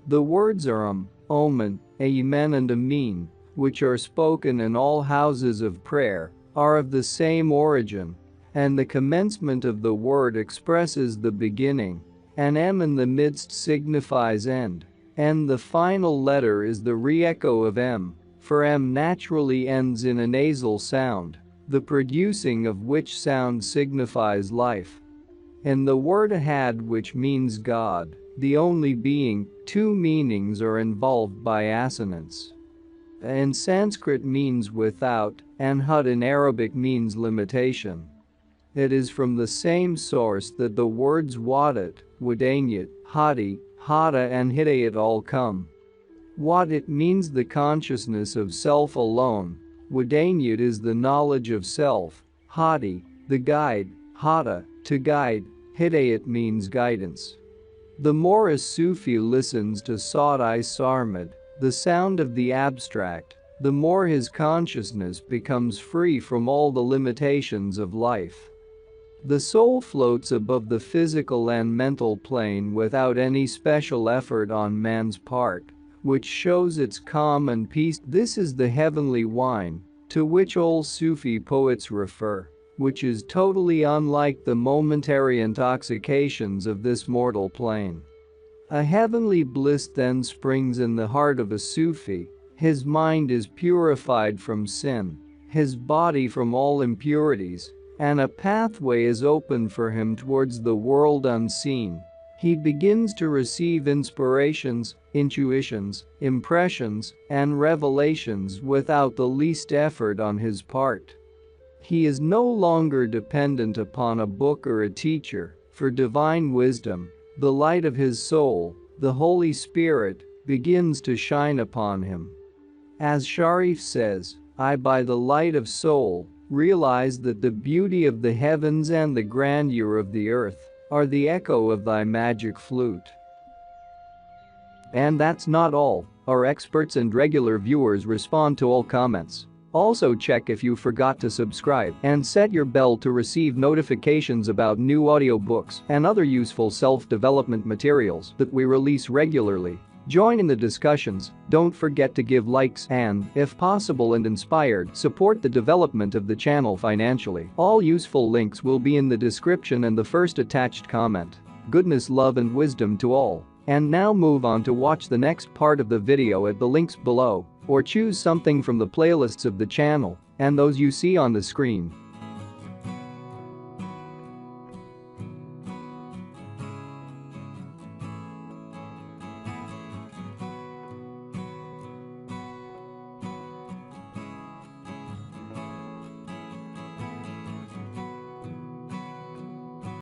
The words are Omen, Amen and Amin, which are spoken in all houses of prayer, are of the same origin, and the commencement of the word expresses the beginning, and M in the midst signifies end, and the final letter is the re-echo of M, for M naturally ends in a nasal sound, the producing of which sound signifies life. In the word Ahad, which means God, the only being, two meanings are involved by assonance. In Sanskrit means without, and Hud in Arabic means limitation. It is from the same source that the words Wadat, Wadanyat, Hadi, Hada and Hidayat all come. Wadat means the consciousness of self alone, Wadanyat is the knowledge of self, Hadi, the guide, Hada, to guide, Hidayat means guidance. The more a Sufi listens to Saudi Sarmad, the sound of the abstract, the more his consciousness becomes free from all the limitations of life. The soul floats above the physical and mental plane without any special effort on man's part, which shows its calm and peace. This is the heavenly wine, to which all Sufi poets refer, which is totally unlike the momentary intoxications of this mortal plane. A heavenly bliss then springs in the heart of a Sufi. His mind is purified from sin, his body from all impurities, and a pathway is open for him towards the world unseen, He begins to receive inspirations, intuitions, impressions, and revelations without the least effort on his part. He is no longer dependent upon a book or a teacher for divine wisdom. The light of his soul, the Holy Spirit, begins to shine upon him. As Sharif says, I by the light of soul realize that the beauty of the heavens and the grandeur of the earth are the echo of thy magic flute. And that's not all, our experts and regular viewers respond to all comments. Also check if you forgot to subscribe and set your bell to receive notifications about new audiobooks and other useful self-development materials that we release regularly. Join in the discussions, don't forget to give likes and, if possible and inspired, support the development of the channel financially. All useful links will be in the description and the first attached comment. Goodness, love and wisdom to all. And now move on to watch the next part of the video at the links below, or choose something from the playlists of the channel and those you see on the screen.